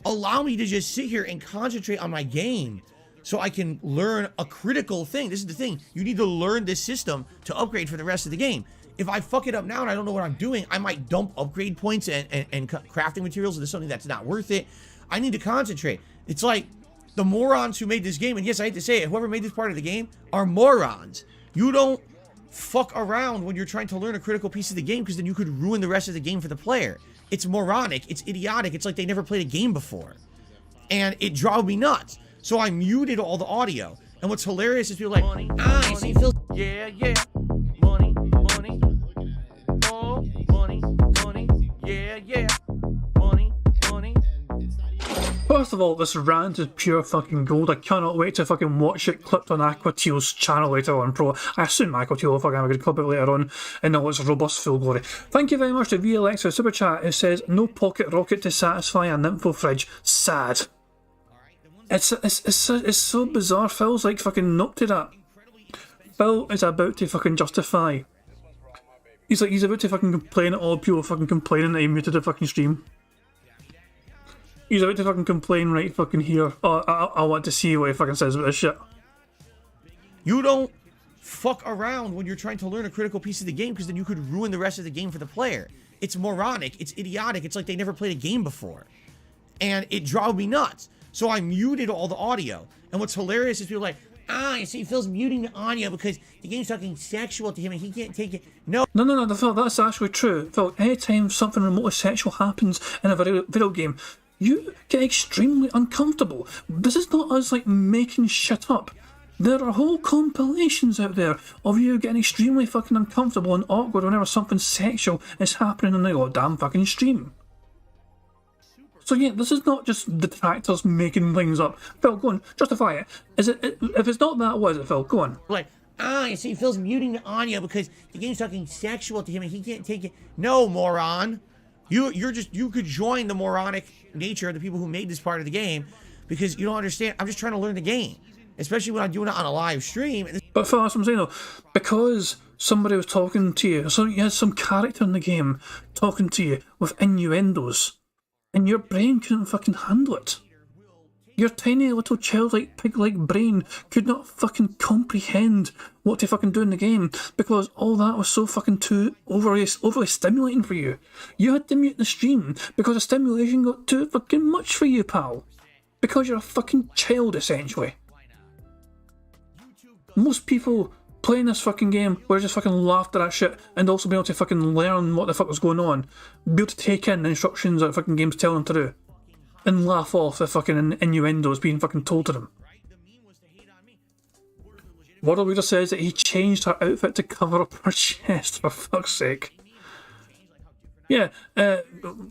Allow me to just sit here and concentrate on my game so I can learn a critical thing. This is the thing. You need to learn this system to upgrade for the rest of the game. If I fuck it up now and I don't know what I'm doing, I might dump upgrade points and crafting materials into something that's not worth it. I need to concentrate. It's like the morons who made this game, and yes, I hate to say it, whoever made this part of the game are morons. You don't fuck around when you're trying to learn a critical piece of the game, because then you could ruin the rest of the game for the player. It's moronic, it's idiotic, it's like they never played a game before. And it drove me nuts. So I muted all the audio. And what's hilarious is people are like, I see Phil. Yeah, yeah. Money, money. Oh, money, money. Yeah, yeah. Money, money. First of all, this rant is pure fucking gold. I cannot wait to fucking watch it clipped on Aquateal's channel later on, Pro. I assume Aquateal will fucking have a good clip it later on in all its robust full glory. Thank you very much to VLX Super Chat, who says, no pocket rocket to satisfy a nympho fridge. Sad. It's so bizarre. Phil's like fucking nup to that. Phil is about to fucking justify. He's about to fucking complain at all people fucking complaining that he muted the fucking stream. He's about to fucking complain right fucking here. Oh, I want to see what he fucking says about this shit. You don't fuck around when you're trying to learn a critical piece of the game, because then you could ruin the rest of the game for the player. It's moronic, it's idiotic, it's like they never played a game before. And it drove me nuts. So I muted all the audio. And what's hilarious is people are like, I see Phil's muting the audio because the game's talking sexual to him and he can't take it. No, Phil, that's actually true. Phil, anytime something remotely sexual happens in a video game, you get extremely uncomfortable. This is not us like making shit up. There are whole compilations out there of you getting extremely fucking uncomfortable and awkward whenever something sexual is happening on the goddamn fucking stream. So yeah, this is not just detractors making things up. Phil, go on, justify it. If it's not that, what is it, Phil? Go on. like, you see Phil's muting the audio because the game's talking sexual to him and he can't take it. No, moron. You could join the moronic nature of the people who made this part of the game, because you don't understand. I'm just trying to learn the game, especially when I'm doing it on a live stream. But Phil, that's what I'm saying though, because somebody was talking to you, so you had some character in the game talking to you with innuendos, and your brain couldn't fucking handle it. Your tiny little childlike pig-like brain could not fucking comprehend what to fucking do in the game, because all that was so fucking too overly stimulating for you. You had to mute the stream because the stimulation got too fucking much for you, pal. Because you're a fucking child, essentially. Most people playing this fucking game were just fucking laughed at that shit, and also be able to fucking learn what the fuck was going on. Be able to take in the instructions that the fucking game's telling them to do. And laugh off the fucking innuendos being fucking told to them. World Leader says that he changed her outfit to cover up her chest, for fuck's sake. Yeah,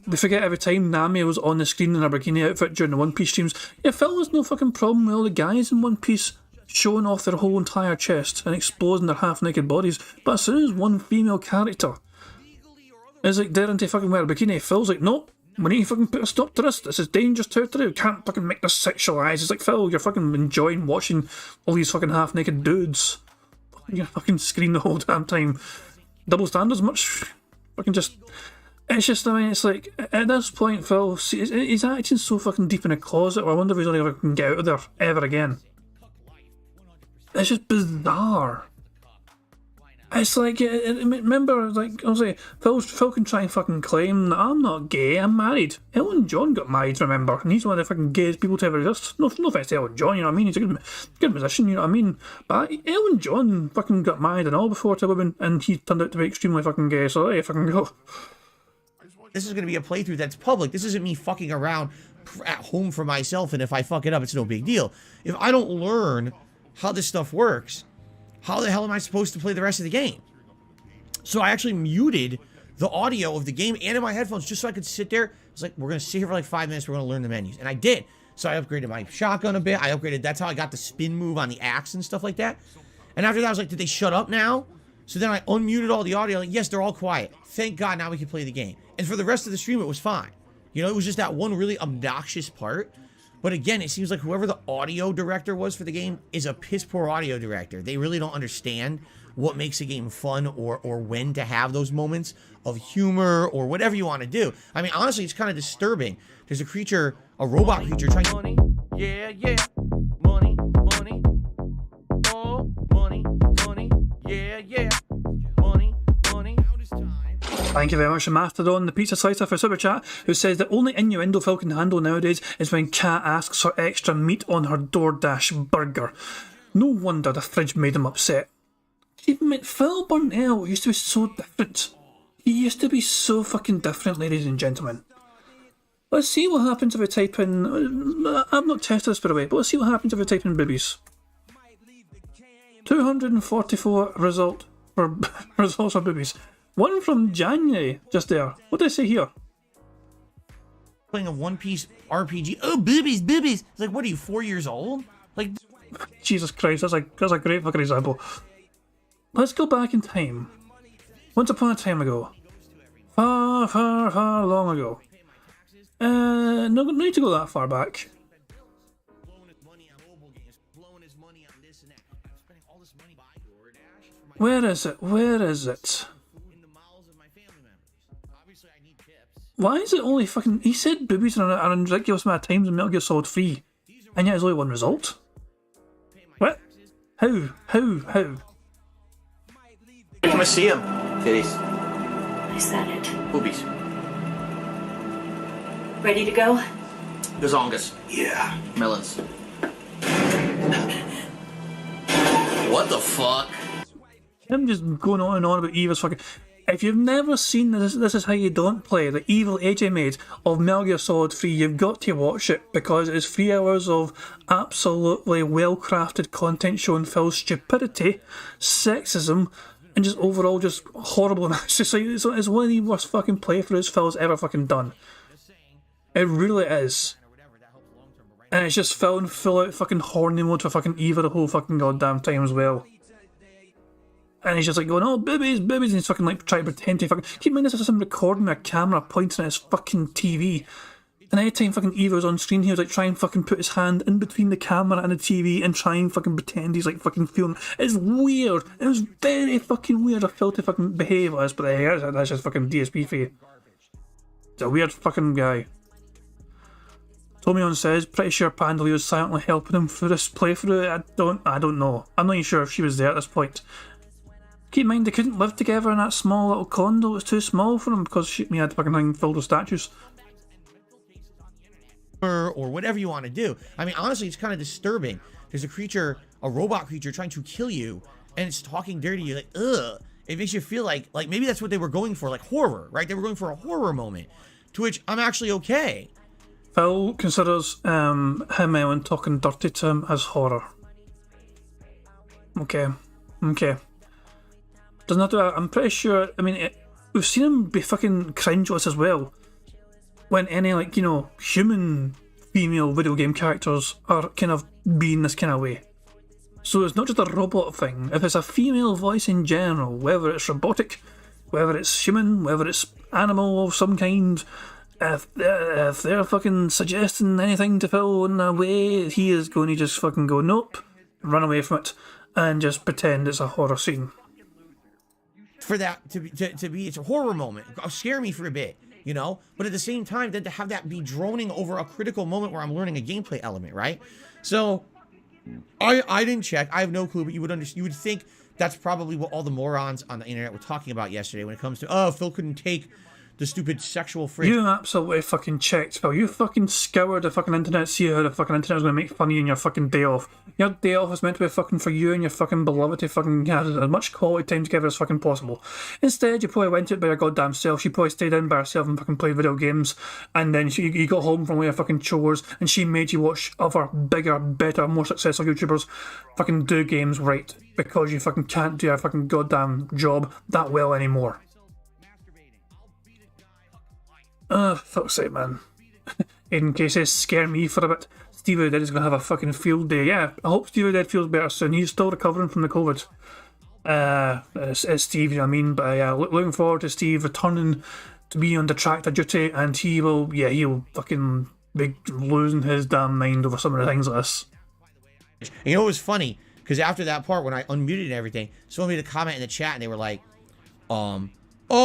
we forget every time Nami was on the screen in her bikini outfit during the One Piece streams. Yeah, Phil has no fucking problem with all the guys in One Piece showing off their whole entire chest and exposing their half-naked bodies. But as soon as one female character is like daring to fucking wear a bikini, Phil's like, nope, we need to fucking put a stop to this. This is dangerous territory. We can't fucking make this sexualized. It's like, Phil, you're fucking enjoying watching all these fucking half-naked dudes. You fucking scream the whole damn time. Double standards much? Fucking just... It's just, I mean, it's like, at this point, Phil, he's acting so fucking deep in a closet, I wonder if he's only ever can get out of there ever again. It's just bizarre. It's like, remember, like, I'll say, Phil can try and fucking claim that I'm not gay, I'm married. Elton John got married, remember, and he's one of the fucking gayest people to ever exist. No offense to Elton John, you know what I mean? He's a good musician, you know what I mean? But Elton John fucking got married and all before to women, and he turned out to be extremely fucking gay, so there you fucking go. This is going to be a playthrough that's public. This isn't me fucking around at home for myself, and if I fuck it up, it's no big deal. If I don't learn how this stuff works, how the hell am I supposed to play the rest of the game? So I actually muted the audio of the game and in my headphones just so I could sit there. It's like, we're going to sit here for like 5 minutes, we're going to learn the menus. And I did. So I upgraded my shotgun a bit. That's how I got the spin move on the axe and stuff like that. And after that, I was like, did they shut up now? So then I unmuted all the audio, like, yes, they're all quiet. Thank God, now we can play the game. And for the rest of the stream, it was fine. You know, it was just that one really obnoxious part. But again, it seems like whoever the audio director was for the game is a piss poor audio director. They really don't understand what makes a game fun or when to have those moments of humor or whatever you want to do. I mean, honestly, it's kind of disturbing. There's a robot creature trying to... Money, yeah, yeah. Money, money. Oh, money, money, yeah, yeah. Money, money. Thank you very much to Mastodon, the pizza slicer, for super chat, who says the only innuendo Phil can handle nowadays is when Kat asks for extra meat on her DoorDash burger. No wonder the fridge made him upset. Phil Burnell used to be so different. He used to be so fucking different, ladies and gentlemen. Let's see what happens if we type in... I've not tested this, by the way, but let's see what happens if we type in boobies. 244 results for boobies. One from January, just there. What did I say here? Playing a One Piece RPG. Oh, boobies, boobies. It's like, what are you, 4 years old? Like, Jesus Christ, that's a great fucking example. Let's go back in time. Once upon a time ago. Far, far, far long ago. No need to go that far back. Where is it? Where is it? Why is it only fucking... He said boobies are a ridiculous amount of times in Metal Gear Solid 3. And yet there's only one result? What? How? I want to see him. Titties. I said it. Boobies. Ready to go? Gazongas. Yeah. Melons. What the fuck? I'm just going on and on about Eva's fucking... If you've never seen this is how you don't play, the evil AJ made of Metal Gear Solid 3, you've got to watch it, because it is 3 hours of absolutely well-crafted content showing Phil's stupidity, sexism, and just overall just horrible. It's just like, it's one of the worst fucking playthroughs Phil's ever fucking done. It really is. And it's just Phil in full out fucking horny mode for fucking Eva the whole fucking goddamn time as well. And he's just like going, oh, boobies, boobies, and he's fucking like trying to pretend to fucking... Keep in mind, this is him recording with a camera pointing at his fucking TV. And any time fucking Eva was on screen, he was like trying to fucking put his hand in between the camera and the TV and try and fucking pretend he's like fucking filming. It's weird. It was very fucking weird of Phil to fucking behave like this, but hey, that's just fucking DSP for you. It's a weird fucking guy. Tomion says, pretty sure Pandaleo was silently helping him through this playthrough. I don't know. I'm not even sure if she was there at this point. Keep in mind, they couldn't live together in that small little condo. It was too small for them because we had fucking thing filled with statues. Or whatever you want to do. I mean, honestly, it's kind of disturbing. There's a robot creature trying to kill you, and it's talking dirty to you, like, ugh. It makes you feel like maybe that's what they were going for, like horror, right? They were going for a horror moment, to which I'm actually okay. Phil considers him and talking dirty to him as horror. Okay. Doesn't have to. I'm pretty sure. I mean, we've seen him be fucking cringeless as well. When any, like, you know, human female video game characters are kind of being this kind of way. So it's not just a robot thing. If it's a female voice in general, whether it's robotic, whether it's human, whether it's animal of some kind, if they're fucking suggesting anything to Phil in a way, he is going to just fucking go, nope, run away from it, and just pretend it's a horror scene. For that to be it's a horror moment, scare me for a bit, you know, but at the same time then to have that be droning over a critical moment where I'm learning a gameplay element, right? So I didn't check, I have no clue, but you would think that's probably what all the morons on the internet were talking about yesterday when it comes to, oh, Phil couldn't take the stupid sexual phrase. You absolutely fucking checked, Phil. You fucking scoured the fucking internet to see how the fucking internet was going to make fun of you on your fucking day off. Your day off is meant to be fucking for you and your fucking beloved to fucking have as much quality time together as fucking possible. Instead, you probably went out by your goddamn self. She probably stayed in by herself and fucking played video games. And then you got home from all your fucking chores and she made you watch other, bigger, better, more successful YouTubers fucking do games right. Because you fucking can't do your fucking goddamn job that well anymore. Fuck's sake, man. In case it scare me for a bit, Stevie Dead is going to have a fucking field day. Yeah, I hope Stevie Dead feels better soon. He's still recovering from the COVID. It's Steve, you know what I mean? But yeah, looking forward to Steve returning to be on detractor duty, and he'll fucking be losing his damn mind over some of the things like this. You know, it was funny, because after that part, when I unmuted and everything, someone made a comment in the chat, and they were like, oh,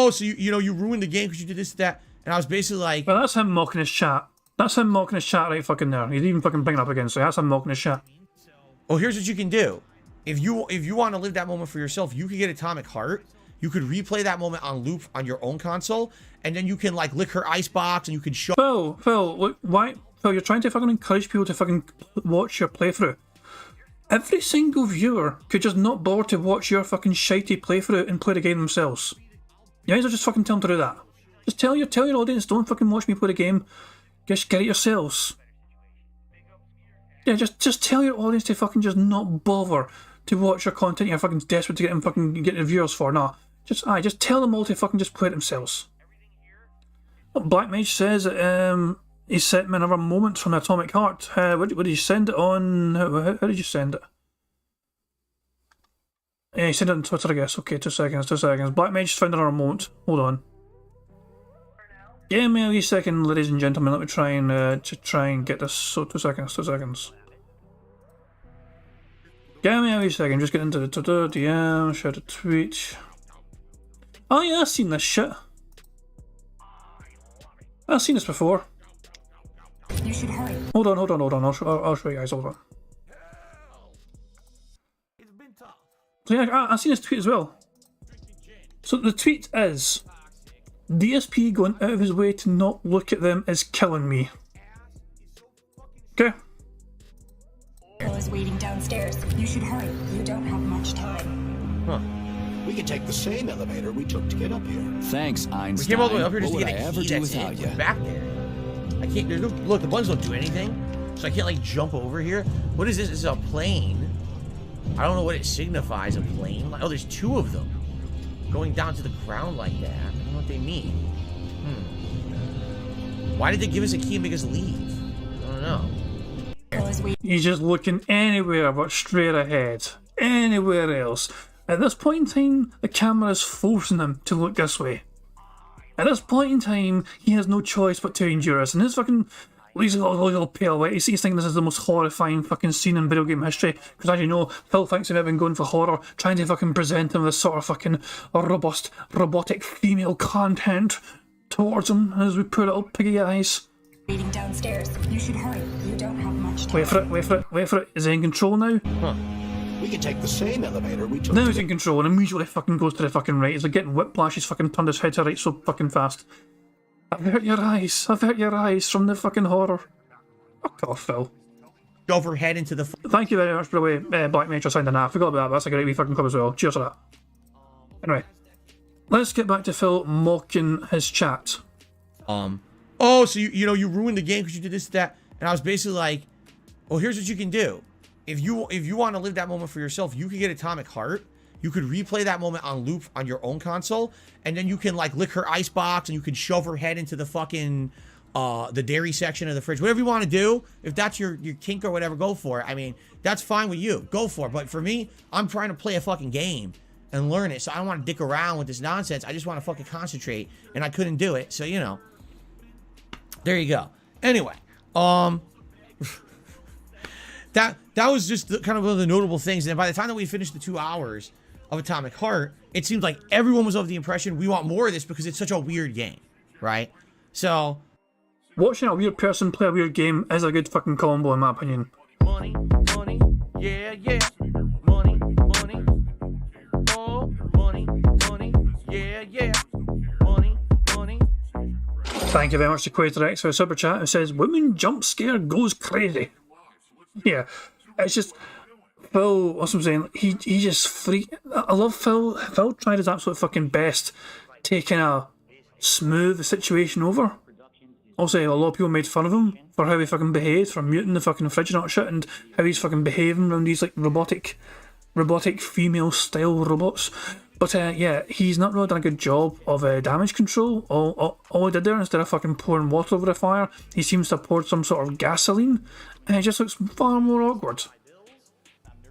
so you ruined the game because you did this, that. And I was basically like... Well, that's him mocking his chat. That's him mocking his chat right fucking there. He's even fucking bringing it up again, so that's him mocking his chat. Well, here's what you can do. If you want to live that moment for yourself, you could get Atomic Heart. You could replay that moment on loop on your own console, and then you can, like, lick her icebox, and you can show... Phil, look, why... Phil, you're trying to fucking encourage people to fucking watch your playthrough. Every single viewer could just not bother to watch your fucking shitey playthrough and play the game themselves. You might as well just fucking tell them to do that. Just tell your audience, don't fucking watch me play the game. Just get it yourselves. Yeah, just tell your audience to fucking just not bother to watch your content you're fucking desperate to get them fucking get the viewers for. No, just tell them all to fucking just play it themselves. Black Mage says that he sent me another moment from the Atomic Heart. What did you send it on? How did you send it? Yeah, he sent it on Twitter, I guess. Okay, 2 seconds. Black Mage found another moment. Hold on. Give me a wee second, ladies and gentlemen. Let me try and get this. So 2 seconds. Give me a wee second. Just get into the DM, share the tweet. Oh yeah, I've seen this shit. I've seen this before. You should hurry. Hold on. I'll show you guys. Hold on. So yeah, I've seen this tweet as well. So the tweet is, DSP going out of his way to not look at them is killing me. Okay. Is waiting downstairs. You should hurry. You don't have much time. Huh. We can take the same elevator we took to get up here. Thanks, Einstein. We came all the way up here just What to would get I a ever key do that's without you? back there. I can't, there's no, look, the buttons don't do anything, so I can't, like, jump over here. What is this? This is a plane. I don't know what it signifies, a plane. Oh, there's 2 of them going down to the ground like that. I don't know what they mean. Why did they give us a key and make us leave? I don't know. He's just looking anywhere but straight ahead. Anywhere else. At this point in time, the camera is forcing him to look this way. At this point in time, he has no choice but to endure us. And his fucking... He's a little pale white. He's thinking this is the most horrifying fucking scene in video game history. Because as you know, Phil thinks they've been going for horror, trying to fucking present him with this sort of fucking robust, robotic female content towards him as we put little piggy eyes. Waiting downstairs. You should hurry. You don't have much time. Wait for it. Is he in control now? Huh. We can take the same elevator we took Now to he's in control and immediately fucking goes to the fucking right. He's like getting whiplash. He's fucking turned his head to right so fucking fast. Avert your eyes from the fucking horror. Fuck off, Phil. Overhead into the... Thank you very much, by the way, Black Mage, for signing that. I forgot about that, but that's a great wee fucking club as well. Cheers for that. Anyway, let's get back to Phil mocking his chat. Oh, so you ruined the game because you did this, that. And I was basically like, well, here's what you can do. if you want to live that moment for yourself, you could get Atomic Heart. You could replay that moment on loop on your own console, and then you can like lick her icebox, and you can shove her head into the fucking the dairy section of the fridge. Whatever you want to do, if that's your kink or whatever, go for it. I mean, that's fine with you. Go for it. But for me, I'm trying to play a fucking game and learn it, so I don't want to dick around with this nonsense. I just want to fucking concentrate, and I couldn't do it. So you know, there you go. Anyway, that was just kind of one of the notable things. And by the time that we finished the 2 hours of Atomic Heart, it seemed like everyone was of the impression we want more of this because it's such a weird game, right? So Watching a weird person play a weird game is a good fucking combo, in my opinion. Money, money, yeah, yeah. Money, money, oh, money, money, yeah, yeah. Money, money. Thank you very much to Quater X for a super chat who says, "Women jump scare goes crazy." Yeah, it's just Phil. What's I'm saying? He just freak. I love Phil. Phil tried his absolute fucking best, taking a smooth the situation over. Also, a lot of people made fun of him for how he fucking behaved, for muting the fucking fridge and all that shit, and how he's fucking behaving around these like robotic female style robots. But yeah, he's not really done a good job of damage control. All he did there, instead of fucking pouring water over the fire, he seems to have poured some sort of gasoline, and it just looks far more awkward.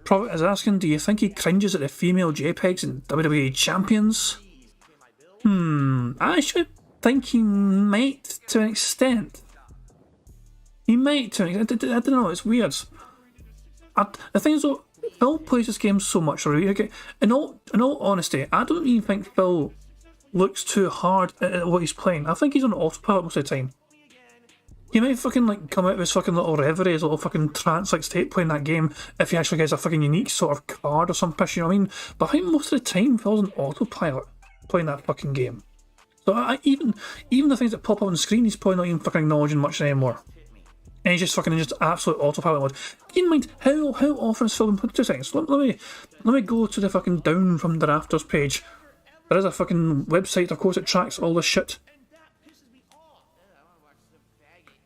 Prophet is asking, do you think he cringes at the female JPEGs in WWE Champions? I actually think he might, to an extent. He might, to an extent. I don't know, it's weird. The thing is though, Phil plays this game so much already. Okay, in all honesty, I don't even think Phil looks too hard at what he's playing. I think he's on autopilot most of the time. He might fucking like come out of his fucking little reverie, his little fucking trance-like state playing that game if he actually gets a fucking unique sort of card or some piss, you know what I mean? But I think most of the time Phil's on autopilot playing that fucking game. So even the things that pop up on the screen, he's probably not even fucking acknowledging much anymore. And he's just fucking in just absolute autopilot mode. Keep in mind, how often is Phil been put 2 seconds? Let me go to the fucking Down from the Rafters page. There is a fucking website, of course, it tracks all this shit.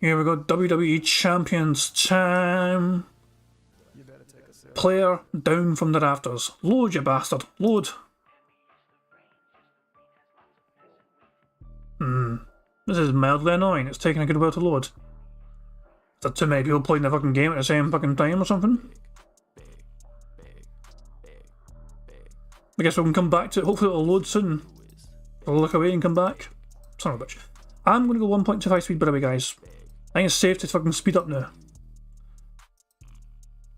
Here we go, WWE Champions time. Player Down from the Rafters. Load, you bastard. Load. This is mildly annoying. It's taking a good while to load. Is there too many people playing the fucking game at the same fucking time or something? I guess we can come back to it. Hopefully it'll load soon. I'll look away and come back. Son of a bitch. I'm going to go 1.25 speed by the way, guys. I think it's safe to fucking speed up now.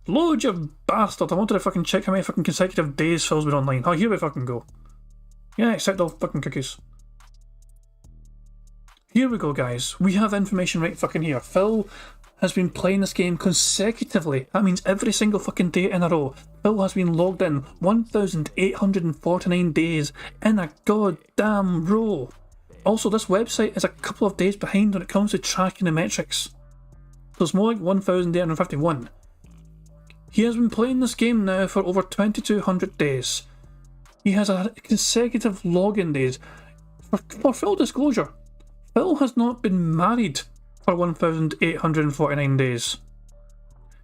Load, you bastard. I wanted to fucking check how many fucking consecutive days Phil's been online. Oh, here we fucking go. Yeah, accept all fucking cookies. Here we go, guys. We have information right fucking here. Phil has been playing this game consecutively. That means every single fucking day in a row. Phil has been logged in 1,849 days in a goddamn row. Also, this website is a couple of days behind when it comes to tracking the metrics. So it's more like 1,851. He has been playing this game now for over 2,200 days. He has a consecutive login days. For full disclosure, Phil has not been married for 1,849 days.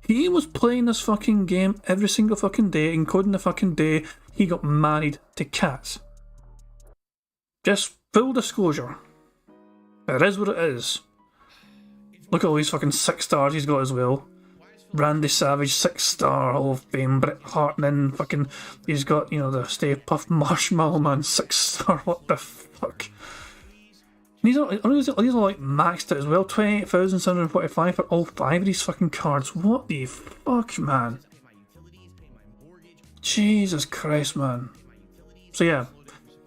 He was playing this fucking game every single fucking day, including the fucking day he got married to Kat. Just full disclosure. It is what it is. Look at all these fucking 6 stars he's got as well. Randy Savage, 6-star Hall of Fame. Bret Hart, and then fucking he's got, you know, the Stay Puft Marshmallow Man, 6-star. What the fuck? These are like maxed out as well. 28,745 for all 5 of these fucking cards. What the fuck, man? Jesus Christ, man. So yeah,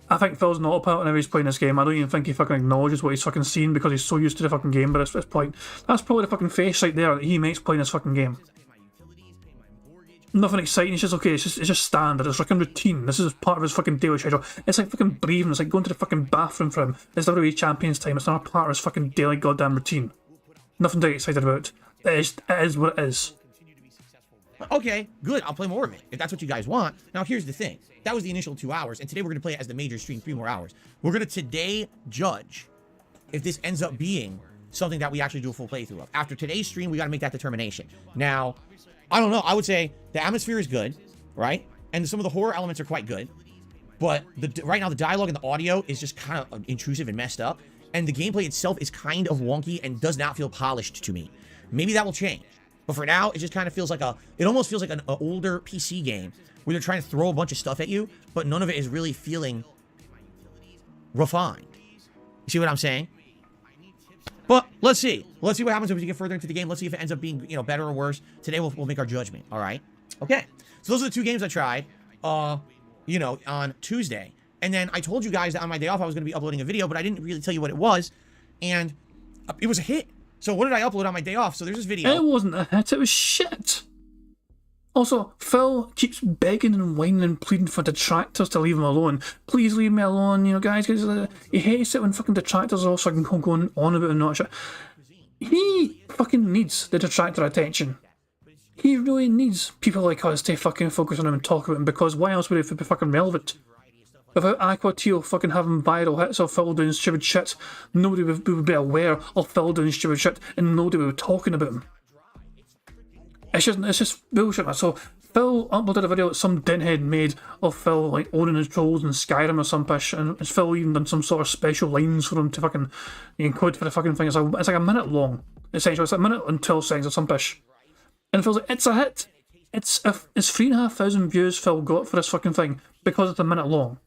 I think Phil's an autopilot whenever he's playing this game. I don't even think he fucking acknowledges what he's fucking seen because he's so used to the fucking game. But at this point, that's probably the fucking face right there that he makes playing this fucking game. Nothing exciting, it's just okay, it's just standard, it's fucking routine. This is part of his fucking daily schedule. It's like fucking breathing, it's like going to the fucking bathroom for him. It's WWE Champions time, it's not a part of his fucking daily goddamn routine. Nothing to get excited about. It is what it is. Okay, good, I'll play more of it, if that's what you guys want. Now here's the thing, that was the initial 2 hours, and today we're going to play it as the major stream 3 more hours. We're going to today judge if this ends up being something that we actually do a full playthrough of. After today's stream, we got to make that determination. Now, I don't know. I would say the atmosphere is good, right? And some of the horror elements are quite good. But right now, the dialogue and the audio is just kind of intrusive and messed up. And the gameplay itself is kind of wonky and does not feel polished to me. Maybe that will change. But for now, it just kind of feels like it almost feels like an older PC game where they're trying to throw a bunch of stuff at you, but none of it is really feeling refined. You see what I'm saying? But let's see. Let's see what happens as we get further into the game. Let's see if it ends up being, better or worse. Today, we'll make our judgment. All right? Okay. So those are the 2 games I tried, on Tuesday. And then I told you guys that on my day off, I was going to be uploading a video, but I didn't really tell you what it was. And it was a hit. So what did I upload on my day off? So there's this video. It wasn't a hit, it was shit. Also, Phil keeps begging and whining and pleading for detractors to leave him alone. Please leave me alone, guys. He hates it when fucking detractors are all fucking going on about him not shit. He fucking needs the detractor attention. He really needs people like us to fucking focus on him and talk about him, because why else would it be fucking relevant? Without Aqua Teal fucking having viral hits of Phil doing stupid shit, nobody would be aware of Phil doing stupid shit, and nobody would be talking about him. It's just bullshit. So Phil uploaded a video that some dinthead made of Phil like owning his trolls in Skyrim or some pish, and Phil even done some sort of special lines for him to fucking encode for the fucking thing. It's like a minute long, essentially. It's like a minute and 12 seconds or some pish. And Phil's like, it's a hit. It's 3,500 views Phil got for this fucking thing because it's a minute long.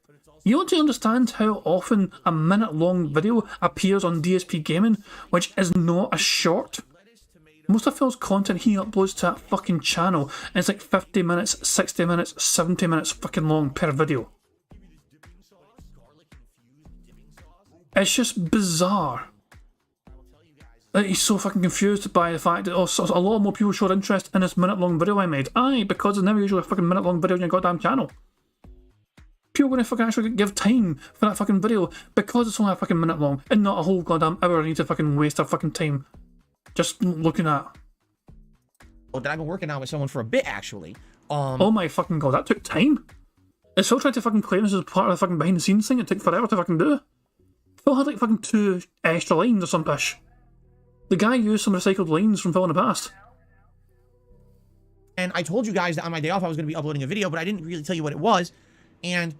You want to understand how often a minute-long video appears on DSP Gaming, which is not a short? Most of Phil's content he uploads to that fucking channel, and it's like 50 minutes, 60 minutes, 70 minutes fucking long per video. It's just bizarre. Like, he's so fucking confused by the fact that a lot more people showed interest in this minute-long video I made. Aye, because there's never usually a fucking minute-long video on your goddamn channel. People are going to fucking actually give time for that fucking video because it's only a fucking minute long and not a whole goddamn hour I need to fucking waste their fucking time just looking at. Well, that I've been working on with someone for a bit, actually. Oh my fucking god, that took time. It's still trying to fucking claim this as part of the fucking behind the scenes thing. It took forever to fucking do. Phil had like fucking 2 extra lines or some pish. The guy used some recycled lines from Phil in the past. And I told you guys that on my day off I was going to be uploading a video, but I didn't really tell you what it was. And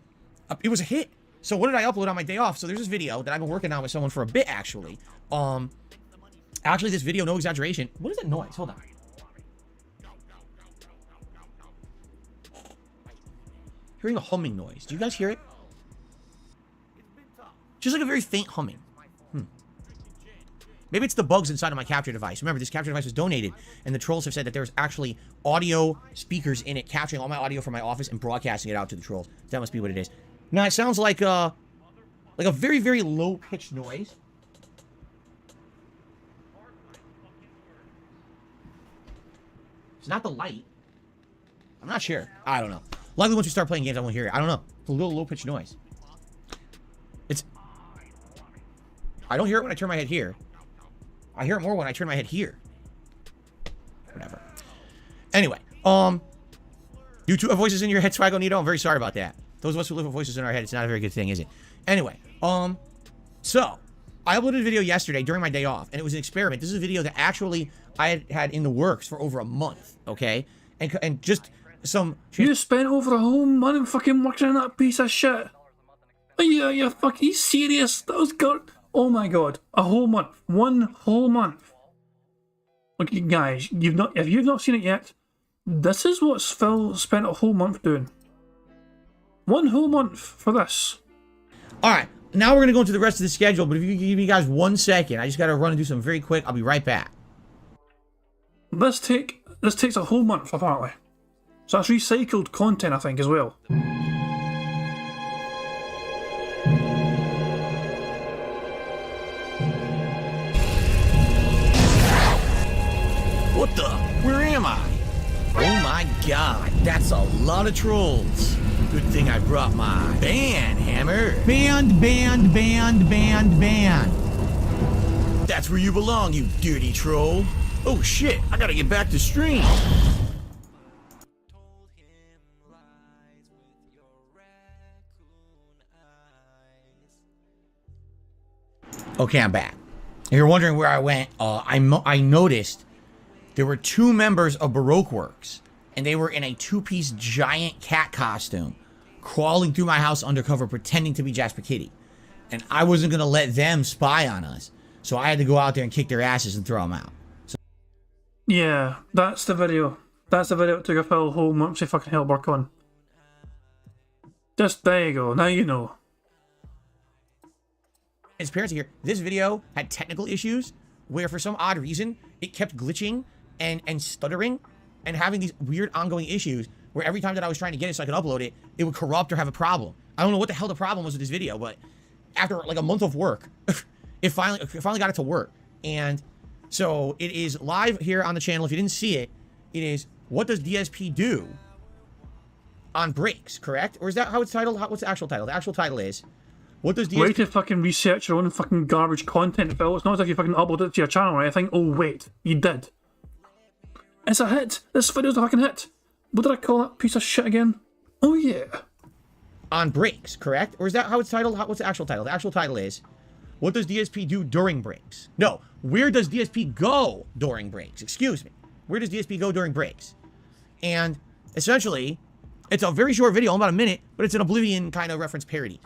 it was a hit. So what did I upload on my day off? So there's this video that I've been working on with someone for a bit, actually. Actually, this video, no exaggeration. What is that noise? Hold on. Hearing a humming noise. Do you guys hear it? Just like a very faint humming. Maybe it's the bugs inside of my capture device. Remember, this capture device was donated, and the trolls have said that there's actually audio speakers in it capturing all my audio from my office and broadcasting it out to the trolls. That must be what it is. Now, it sounds like a very, very low-pitched noise. It's not the light. I'm not sure. I don't know. Luckily, once we start playing games, I won't hear it. I don't know. It's a little low-pitched noise. I don't hear it when I turn my head here. I hear it more when I turn my head here. Whatever. Anyway, you two have voices in your head, Swagonito. I'm very sorry about that. Those of us who live with voices in our head, it's not a very good thing, is it? Anyway, so I uploaded a video yesterday during my day off, and it was an experiment. This is a video that actually I had in the works for over a month, okay? And just some... You spent over a whole month fucking working on that piece of shit. Are you fucking serious? That was good. Oh my god, a whole month. 1 whole month. Look, guys, if you've not seen it yet, this is what Phil spent a whole month doing. 1 whole month for this. Alright, now we're going to go into the rest of the schedule, but if you give me guys 1 second, I just got to run and do something very quick. I'll be right back. This takes a whole month, apparently. So that's recycled content, I think, as well. What the? Where am I? Oh my god, that's a lot of trolls. Good thing I brought my band hammer. Band. That's where you belong, you dirty troll. Oh shit, I gotta get back to stream. Okay, I'm back. If you're wondering where I went, I noticed there were 2 members of Baroque Works, and they were in a 2-piece giant cat costume, crawling through my house undercover, pretending to be Jasper Kitty. And I wasn't going to let them spy on us, so I had to go out there and kick their asses and throw them out. Yeah, that's the video. That's the video that took a Phil home once he fucking held work on. Just there you go, now you know. Transparency here, this video had technical issues where for some odd reason it kept glitching and stuttering and having these weird ongoing issues where every time that I was trying to get it so I could upload it, it would corrupt or have a problem. I don't know what the hell the problem was with this video, but after like a month of work, it finally got it to work. And so it is live here on the channel. If you didn't see it, it is what does DSP do on breaks, correct? Or is that how it's titled? What's the actual title? The actual title is what does DSP... Way to fucking research your own fucking garbage content, Phil. It's not as if you fucking uploaded it to your channel or anything. Oh, wait. You did. It's a hit. This video's a fucking hit. What did I call that piece of shit again? Oh, yeah. On breaks, correct? Or is that how it's titled? What's the actual title? The actual title is what does DSP do during breaks? No. Where does DSP go during breaks? Excuse me. Where does DSP go during breaks? And essentially, it's a very short video, about a minute, but it's an Oblivion kind of reference parody.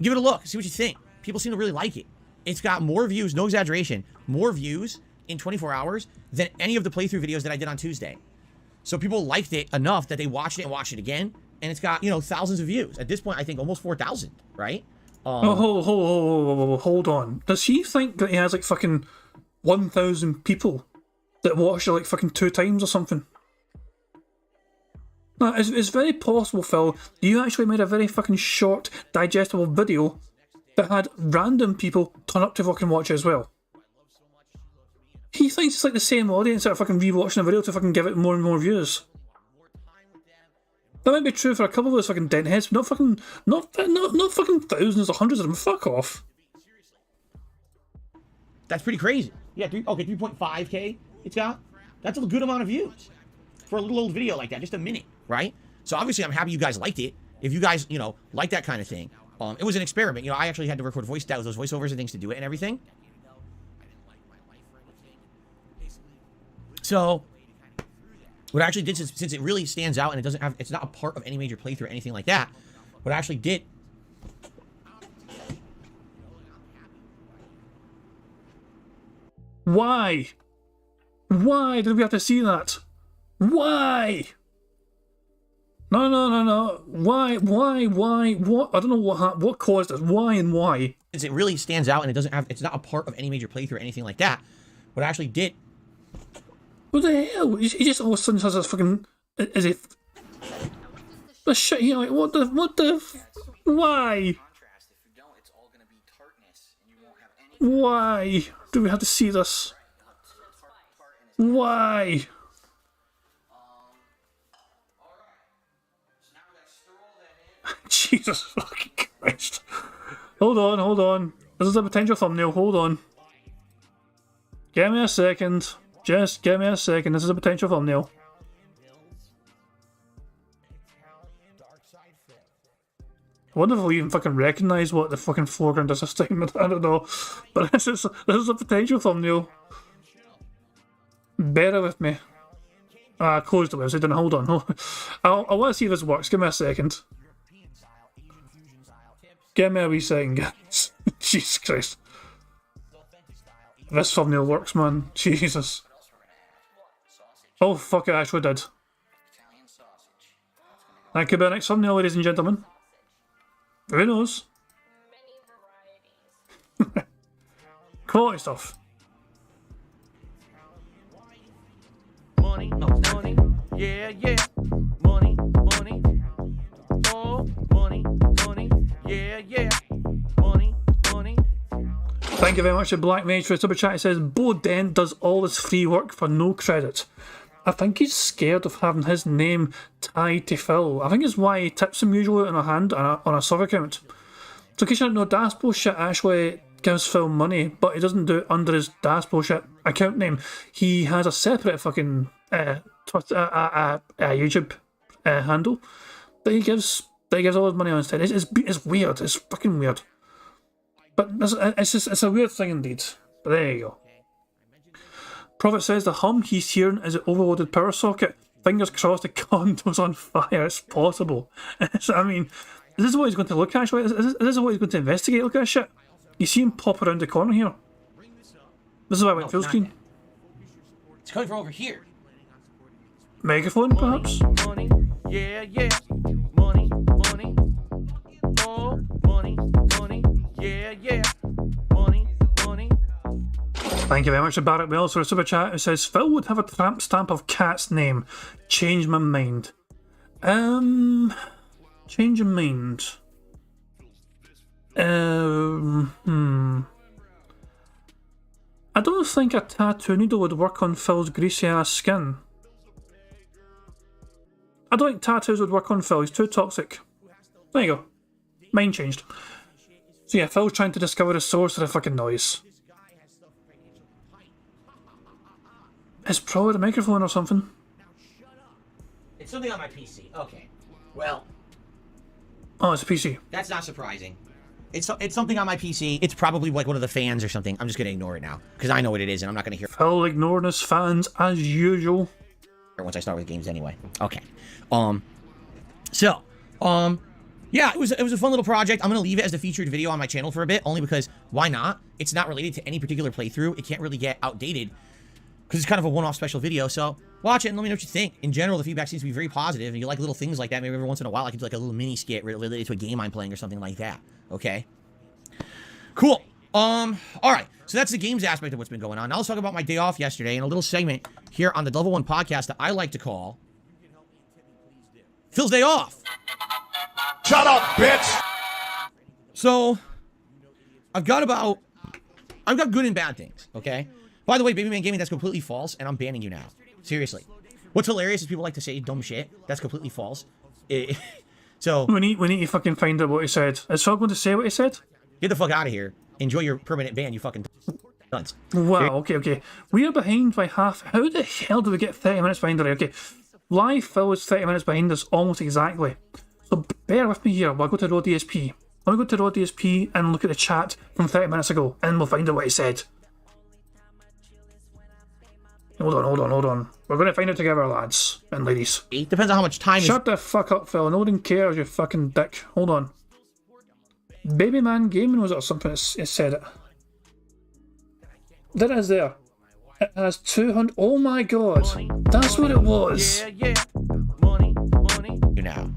Give it a look. See what you think. People seem to really like it. It's got more views, no exaggeration, more views in 24 hours than any of the playthrough videos that I did on Tuesday. So people liked it enough that they watched it and watched it again. And it's got, you know, thousands of views. At this point, I think almost 4,000, right? Hold on. Does he think that he has like fucking 1,000 people that watched it like fucking 2 times or something? No, it's very possible, Phil. You actually made a very fucking short, digestible video that had random people turn up to fucking watch it as well. He thinks it's like the same audience that are fucking rewatching a video to fucking give it more and more views. That might be true for a couple of those fucking dent heads, but not fucking thousands or hundreds of them. Fuck off. That's pretty crazy. Yeah, 3.5K it's got. That's a good amount of views for a little old video like that, just a minute, right? So obviously I'm happy you guys liked it. If you guys, you know, like that kind of thing. It was an experiment. You know, I actually had to record those voiceovers and things to do it and everything. So what I actually did, since it really stands out and it's not a part of any major playthrough or anything like that, what I actually did... Why? Why did we have to see that? Why? No. Why? What? I don't know what caused it. Why and why? Since it really stands out and it's not a part of any major playthrough or anything like that, what I actually did... What the hell? He just all of a sudden has this fucking... Is it... The shit, you know, like, what the... Why? Why do we have to see this? Why? Jesus fucking Christ. Hold on. This is a potential thumbnail, hold on. Give me a second. Just give me a second, this is a potential thumbnail. I wonder if we'll even fucking recognise what the fucking foreground is this time, I don't know. But this is a potential thumbnail. Bear with me. I closed the website, hold on. I want to see if this works, give me a second. Give me a wee second, guys. Jesus Christ. This thumbnail works, man. Jesus. Oh, fuck, it actually did. That could be our next thumbnail, ladies and gentlemen. Who knows? Quality stuff. Money, yeah, money, oh, money, yeah, money. Thank you very much to Black Mage for the super chat. It says, Bo Dent does all this free work for no credit. I think he's scared of having his name tied to Phil. I think it's why he tips him usually on a sub account. So in case you don't know, Daspo shit actually gives Phil money, but he doesn't do it under his Daspo shit account name. He has a separate fucking YouTube handle that he gives all his money on instead. It's weird. It's fucking weird. But it's a weird thing indeed. But there you go. Prophet says the hum he's hearing is an overloaded power socket. Fingers crossed the condo's on fire. It's possible. I mean, is this what he's going to look at actually? Is this what he's going to investigate? Look at this shit. You see him pop around the corner here. This is why I went full screen. It's coming from over here. Megaphone, perhaps? Money, yeah, yeah. Money, money. Oh, money, money, yeah, yeah. Money, money. Thank you very much to Barrett Wells for a super chat. It says Phil would have a tramp stamp of cat's name. Change my mind. Change your mind. I don't think a tattoo needle would work on Phil's greasy ass skin. I don't think tattoos would work on Phil, he's too toxic. There you go. Mind changed. So yeah, Phil's trying to discover the source of the fucking noise. It's probably the microphone or something. It's something on my PC. Okay. Well, Oh, it's a PC. that's not surprising. It's something on my PC. It's probably like one of the fans or something. I'm just gonna ignore it now because I know what it is, and I'm not gonna hear Phil ignoring his fans as usual. once I start with games anyway. Okay. Yeah, it was a fun little project. I'm gonna leave it as the featured video on my channel for a bit, only because why not? It's not related to any particular playthrough. It can't really get outdated because it's kind of a one-off special video. So watch it and let me know what you think. In general, the feedback seems to be very positive, and you like little things like that. Maybe every once in a while I can do like a little mini skit related to a game I'm playing or something like that. Okay. Cool. All right. So that's the games aspect of what's been going on. Now let's talk about my day off yesterday in a little segment here on the Level 1 podcast that I like to call Phil's Day Off. Shut up, bitch! So, I've got good and bad things, okay? By the way, Baby Man Gaming, that's completely false, and I'm banning you now. Seriously. What's hilarious is people like to say dumb shit. That's completely false. So, We need to fucking find out what he said. Is Phil going to say what he said? get the fuck out of here. Enjoy your permanent ban, you fucking dunce. Wow, okay. We are behind by half. How the hell do we get 30 minutes behind already? Okay. Live Phil is 30 minutes behind us almost exactly. So bear with me here while I go to Raw DSP. Let me go to Raw DSP and look at the chat from 30 minutes ago and we'll find out what he said. Hold on. We're going to find out together, lads and ladies. It depends on how much time Shut the fuck up, Phil. Nobody cares, you fucking dick. Hold on. Baby Man Gaming was it or something? It said it. There it is there. It has 200. Oh my god. That's what it was. Yeah, yeah. Money, money. you now.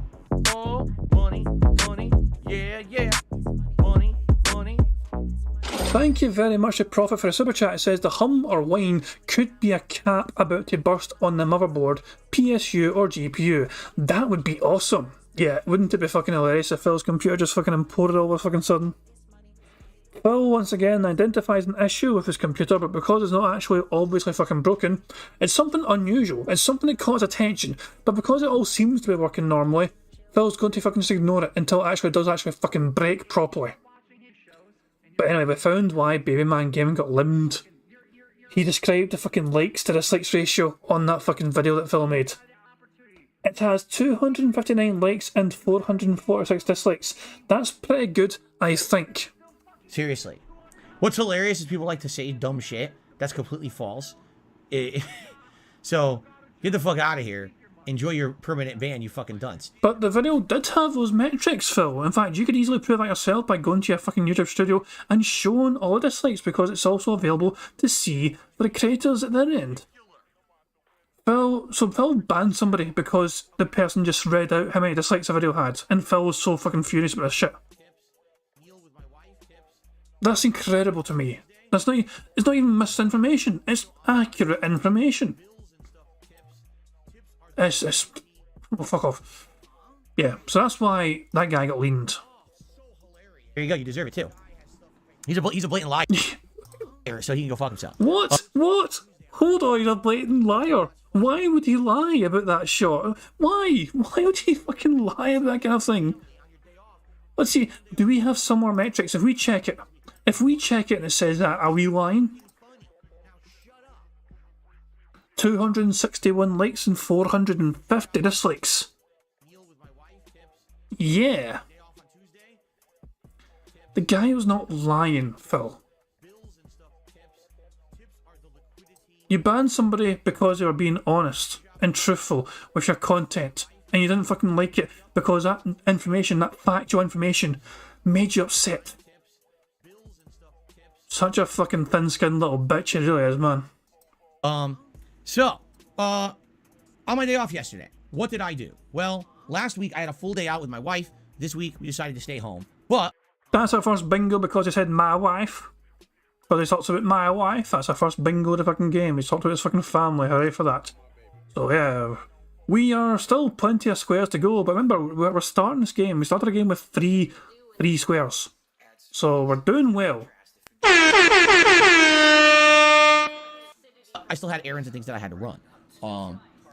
Oh, money, money. Yeah, yeah. Money, money. Thank you very much to Prophet for a super chat. It says the hum or whine could be a cap about to burst on the motherboard, PSU or GPU. That would be awesome. Yeah, wouldn't it be fucking hilarious if Phil's computer just fucking imploded all of a fucking sudden? Phil once again identifies an issue with his computer, but because it's not actually obviously fucking broken, it's something unusual. It's something that caught attention, but because it all seems to be working normally, Phil's going to fucking just ignore it until it actually does fucking break properly. But anyway, we found why Baby Man Gaming got limbed. He described the fucking likes to dislikes ratio on that fucking video that Phil made. It has 259 likes and 446 dislikes. That's pretty good, I think. Seriously. What's hilarious is people like to say dumb shit. That's completely false. So, get the fuck out of here. Enjoy your permanent ban, you fucking dunce. But the video did have those metrics, Phil. In fact, you could easily prove that yourself by going to your fucking YouTube studio and showing all the dislikes, because it's also available to see for the creators at their end. Phil banned somebody because the person just read out how many dislikes the video had, and Phil was so fucking furious about this shit. That's incredible to me. It's not even misinformation. It's accurate information. It's well, fuck off. Yeah, so that's why that guy got leaned. There you go, you deserve it too. He's a blatant liar, so he can go fuck himself. What? What? Hold on, he's a blatant liar. Why would he lie about that shot? Why? Why would he fucking lie about that kind of thing? Let's see, do we have some more metrics? If we check it and it says that, are we lying? 261 likes and 450 dislikes. Yeah. The guy was not lying, Phil. You banned somebody because they were being honest and truthful with your content, and you didn't fucking like it because that information, that factual information, made you upset. Such a fucking thin-skinned little bitch he really is, man. So, on my day off yesterday, what did I do? Well, last week I had a full day out with my wife. This week we decided to stay home. But that's our first bingo because he said my wife. Because he talks about my wife. That's our first bingo of the fucking game. He's talked about his fucking family. Hooray for that. So yeah, we are still plenty of squares to go. But remember, we're starting this game. We started a game with three squares. So we're doing well. I still had errands and things that I had to run.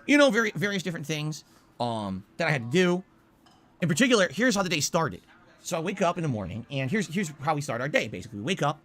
Various different things that I had to do. In particular, here's how the day started. So I wake up in the morning, and here's how we start our day, basically. We wake up,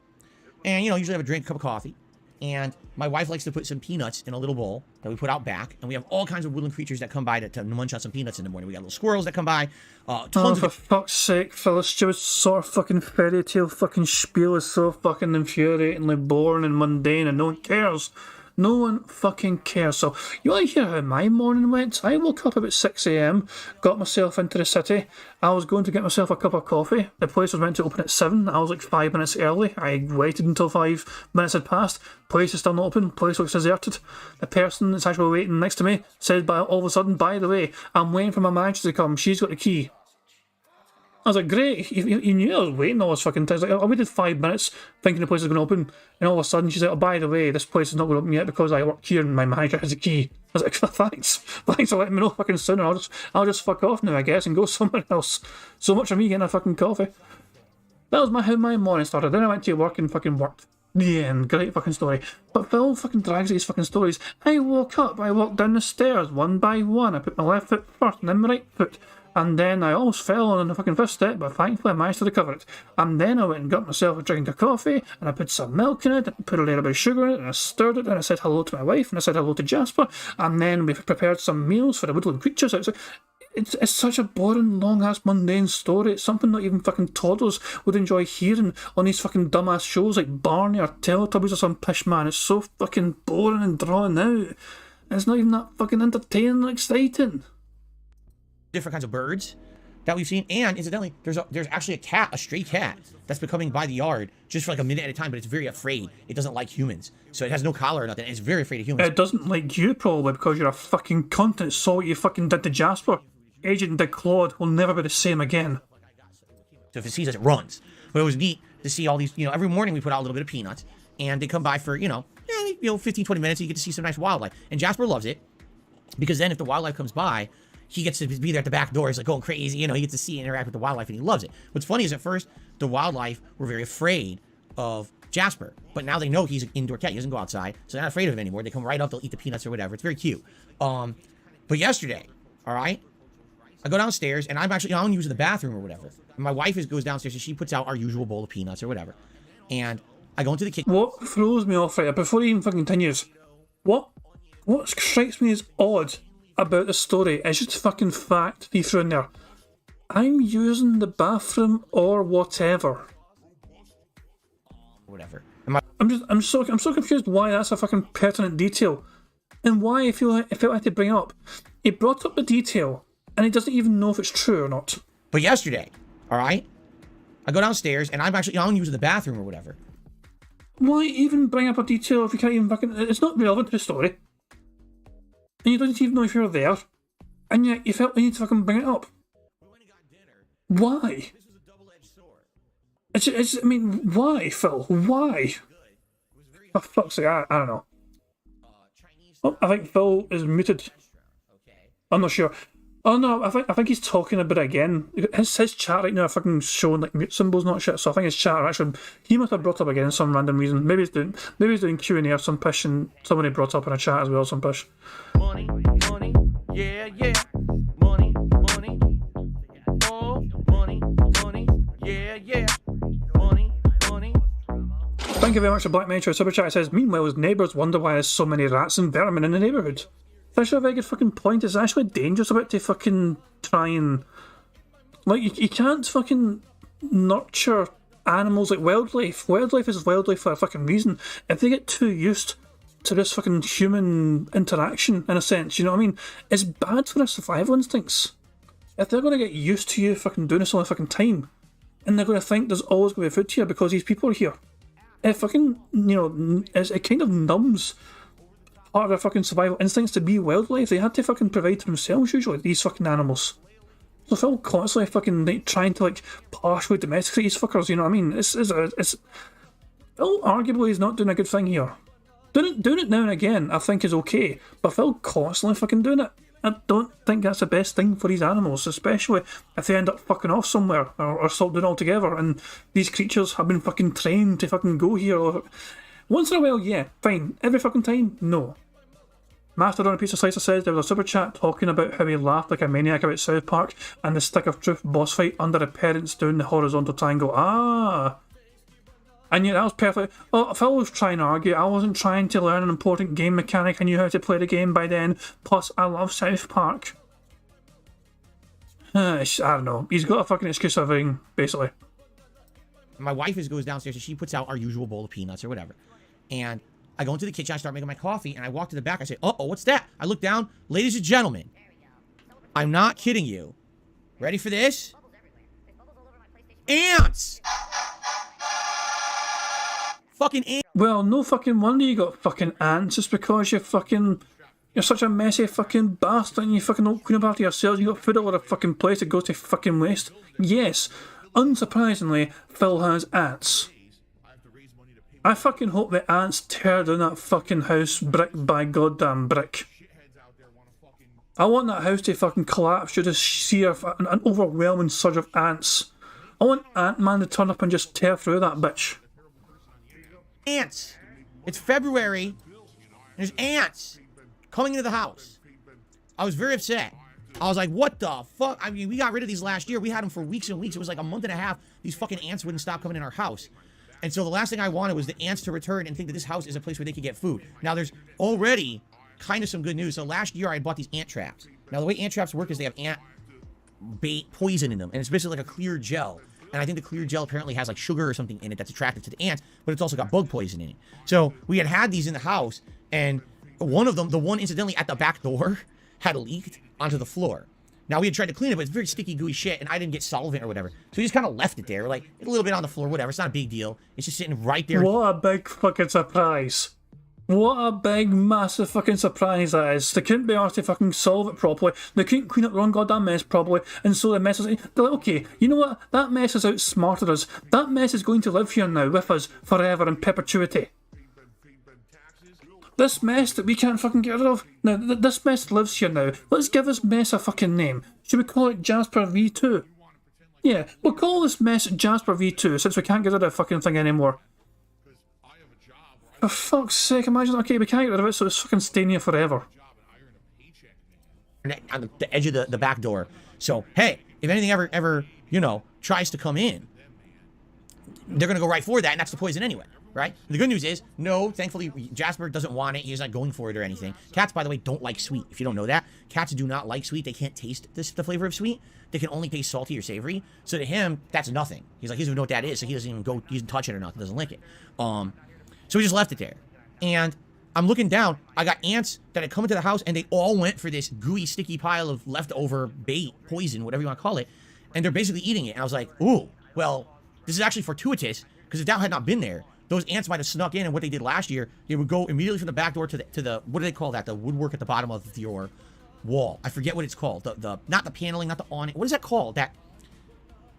and, usually have a drink, a cup of coffee, and my wife likes to put some peanuts in a little bowl that we put out back, and we have all kinds of woodland creatures that come by to munch on some peanuts in the morning. We got little squirrels that come by, for fuck's sake, Phyllis Stewart's sort of fucking fairy tale fucking spiel is so fucking infuriatingly boring and mundane, and no one cares. No one fucking cares. So, you want to hear how my morning went? I woke up about 6 a.m, got myself into the city. I was going to get myself a cup of coffee. The place was meant to open at 7. I was like 5 minutes early. I waited until 5 minutes had passed. Place is still not open. Place looks deserted. The person that's actually waiting next to me said all of a sudden, by the way, I'm waiting for my manager to come. She's got the key. I was like, great, you knew I was waiting all this fucking time. I waited 5 minutes thinking the place was going to open, and all of a sudden she's like, oh, by the way, this place is not going to open yet because I work here and my manager has a key. I was like, thanks for letting me know fucking sooner. I'll just fuck off now, I guess, and go somewhere else. So much for me getting a fucking coffee. That was how my morning started. Then I went to work and fucking worked. The end. Great fucking story. But Phil fucking drags these fucking stories. I woke up, I walked down the stairs one by one. I put my left foot first and then my right foot. And then I almost fell on the fucking first step, but thankfully I managed to recover it. And then I went and got myself a drink of coffee, and I put some milk in it, and put a little bit of sugar in it, and I stirred it, and I said hello to my wife, and I said hello to Jasper, and then we prepared some meals for the woodland creatures. It's such a boring, long-ass, mundane story. It's something not even fucking toddlers would enjoy hearing on these fucking dumbass shows like Barney or Teletubbies or some pish, man. It's so fucking boring and drawn out. And it's not even that fucking entertaining and exciting. Different kinds of birds that we've seen, and incidentally, there's actually a stray cat that's been coming by the yard just for like a minute at a time, but it's very afraid. It doesn't like humans, so it has no collar or nothing. It's very afraid of humans. It doesn't like you probably because you're a fucking cunt. It saw what you fucking did to Jasper. Agent Dick Claude will never be the same again. So if it sees us, it runs. But it was neat to see all these. Every morning we put out a little bit of peanuts, and they come by for 15, 20 minutes, and you get to see some nice wildlife. And Jasper loves it because then if the wildlife comes by, he gets to be there at the back door. He's like going crazy. He gets to see and interact with the wildlife, and he loves it. What's funny is at first, the wildlife were very afraid of Jasper. But now they know he's an indoor cat. He doesn't go outside, so they're not afraid of him anymore. They come right up. They'll eat the peanuts or whatever. It's very cute. But yesterday, all right, I go downstairs, and I'm using the bathroom or whatever. And my wife goes downstairs, and she puts out our usual bowl of peanuts or whatever. And I go into the kitchen. What throws me off right before he even fucking continues, what strikes me as odd about the story is just fucking fact he threw in there. I'm using the bathroom or whatever. Whatever. I'm so confused why that's a fucking pertinent detail, and why I felt like I had to bring it up. He brought up the detail, and he doesn't even know if it's true or not. But yesterday, all right, I go downstairs, and I'm using the bathroom or whatever. Why even bring up a detail if you can't even fucking? It's not relevant to the story. And you don't even know if you're there, and yet you felt the need to fucking bring it up. Why? Why, Phil? Why? For fuck's sake, I don't know. Oh, I think Phil is muted. I'm not sure. Oh no, I think he's talking about it again. His chat right now are fucking showing like mute symbols, not shit. So I think his chat actually he must have brought up again for some random reason. Maybe he's doing Q&A or some pish, and somebody brought up in a chat as well, some pish. Money, money, yeah, yeah. Money, money, oh, money, money, yeah, yeah. Money, money. Thank you very much for Black Metro Super Chat. It says, meanwhile, his neighbours wonder why there's so many rats and vermin in the neighbourhood. That's actually a very good fucking point. It's actually dangerous about to fucking try and... Like, you can't fucking nurture animals like wildlife. Wildlife is wildlife for a fucking reason. If they get too used to this fucking human interaction, in a sense, you know what I mean? It's bad for their survival instincts. If they're going to get used to you fucking doing this all the fucking time, and they're going to think there's always going to be food here because these people are here, it fucking, you know, it kind of numbs part of their fucking survival instincts to be wildlife. They had to fucking provide for themselves usually, these fucking animals. So Phil constantly fucking like, trying to like partially domesticate these fuckers, you know what I mean? It's Phil arguably is not doing a good thing here. Doing it now and again I think is okay, but Phil constantly fucking doing it, I don't think that's the best thing for these animals, especially if they end up fucking off somewhere or stopped doing it altogether and these creatures have been fucking trained to fucking go here. Or once in a while, yeah, fine. Every fucking time, no. Master on a piece of slicer says there was a super chat talking about how he laughed like a maniac about South Park and the Stick of Truth boss fight under the parents doing the horizontal triangle. Ah! And yeah, that was perfect. Oh, Phil was trying to argue. I wasn't trying to learn an important game mechanic. I knew how to play the game by then. Plus, I love South Park. I don't know. He's got a fucking excuse for everything, basically. My wife goes downstairs and she puts out our usual bowl of peanuts or whatever. And I go into the kitchen, I start making my coffee, and I walk to the back. I say, uh-oh, what's that? I look down. Ladies and gentlemen, I'm not kidding you. Ready for this? Ants! Fucking ants. Well, no fucking wonder you got fucking ants. It's because you're such a messy fucking bastard and you fucking don't clean up after yourselves. You got food all over the fucking place that goes to fucking waste. Yes, unsurprisingly, Phil has ants. I fucking hope the ants tear down that fucking house brick by goddamn brick. I want that house to fucking collapse. You just see an overwhelming surge of ants. I want Ant-Man to turn up and just tear through that bitch. Ants. It's February. There's ants coming into the house. I was very upset. I was like, what the fuck? I mean, we got rid of these last year. We had them for weeks and weeks. It was like a month and a half. These fucking ants wouldn't stop coming in our house. And so the last thing I wanted was the ants to return and think that this house is a place where they could get food. Now, there's already kind of some good news. So last year, I bought these ant traps. Now, the way ant traps work is they have ant bait poison in them. And it's basically like a clear gel. And I think the clear gel apparently has like sugar or something in it that's attractive to the ants, but it's also got bug poison in it. So we had these in the house, and one of them, the one incidentally at the back door, had leaked onto the floor. Now we had tried to clean it, but it's very sticky, gooey shit, and I didn't get solvent or whatever. So we just kind of left it there, like a little bit on the floor, whatever. It's not a big deal. It's just sitting right there. What a big fucking surprise. What a big, massive fucking surprise that is. They couldn't be asked to fucking solve it properly. They couldn't clean up their own goddamn mess properly. And so the mess is... They're like, okay, you know what? That mess has outsmarted us. That mess is going to live here now with us forever in perpetuity. This mess that we can't fucking get rid of. Now, this mess lives here now. Let's give this mess a fucking name. Should we call it Jasper V2? Yeah, we'll call this mess Jasper V2 since we can't get rid of the fucking thing anymore. For fuck's sake, imagine, okay, we can't get rid of it, so it's fucking staying here forever. On the edge of the back door. So, hey, if anything ever, you know, tries to come in, they're going to go right for that, and that's the poison anyway, right? The good news is, no, thankfully, Jasper doesn't want it. He's not going for it or anything. Cats, by the way, don't like sweet. If you don't know that, cats do not like sweet. They can't taste the flavor of sweet. They can only taste salty or savory. So to him, that's nothing. He's like, he doesn't even know what that is, so he doesn't even touch it or nothing. Doesn't lick it. So we just left it there. And I'm looking down. I got ants that had come into the house, and they all went for this gooey, sticky pile of leftover bait, poison, whatever you want to call it. And they're basically eating it. And I was like, ooh, well, this is actually fortuitous, because if that had not been there, those ants might have snuck in, and what they did last year, they would go immediately from the back door to the what do they call that? The woodwork at the bottom of your wall. I forget what it's called. The not the paneling, not the awning. What is that called?